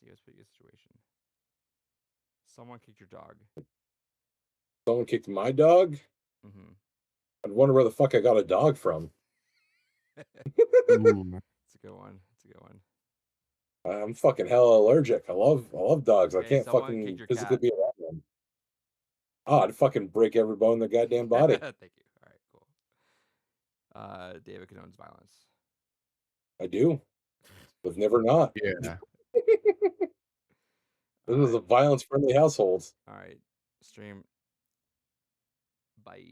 let's put you in a situation. Someone kicked your dog. Someone kicked my dog? Mm-hmm. I'd wonder where the fuck I got a dog from. Ooh. It's a good one. It's a good one. I'm fucking hella allergic. I love dogs. I Okay, can't someone fucking kicked your physically cat. be around them. Oh, I'd fucking break every bone in their goddamn body. Thank you. All right, cool. David condones violence. I do. But never not. Yeah. This is a violence friendly household. All right. Stream. Bye.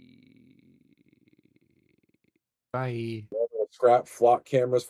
Bye. Scrap flock cameras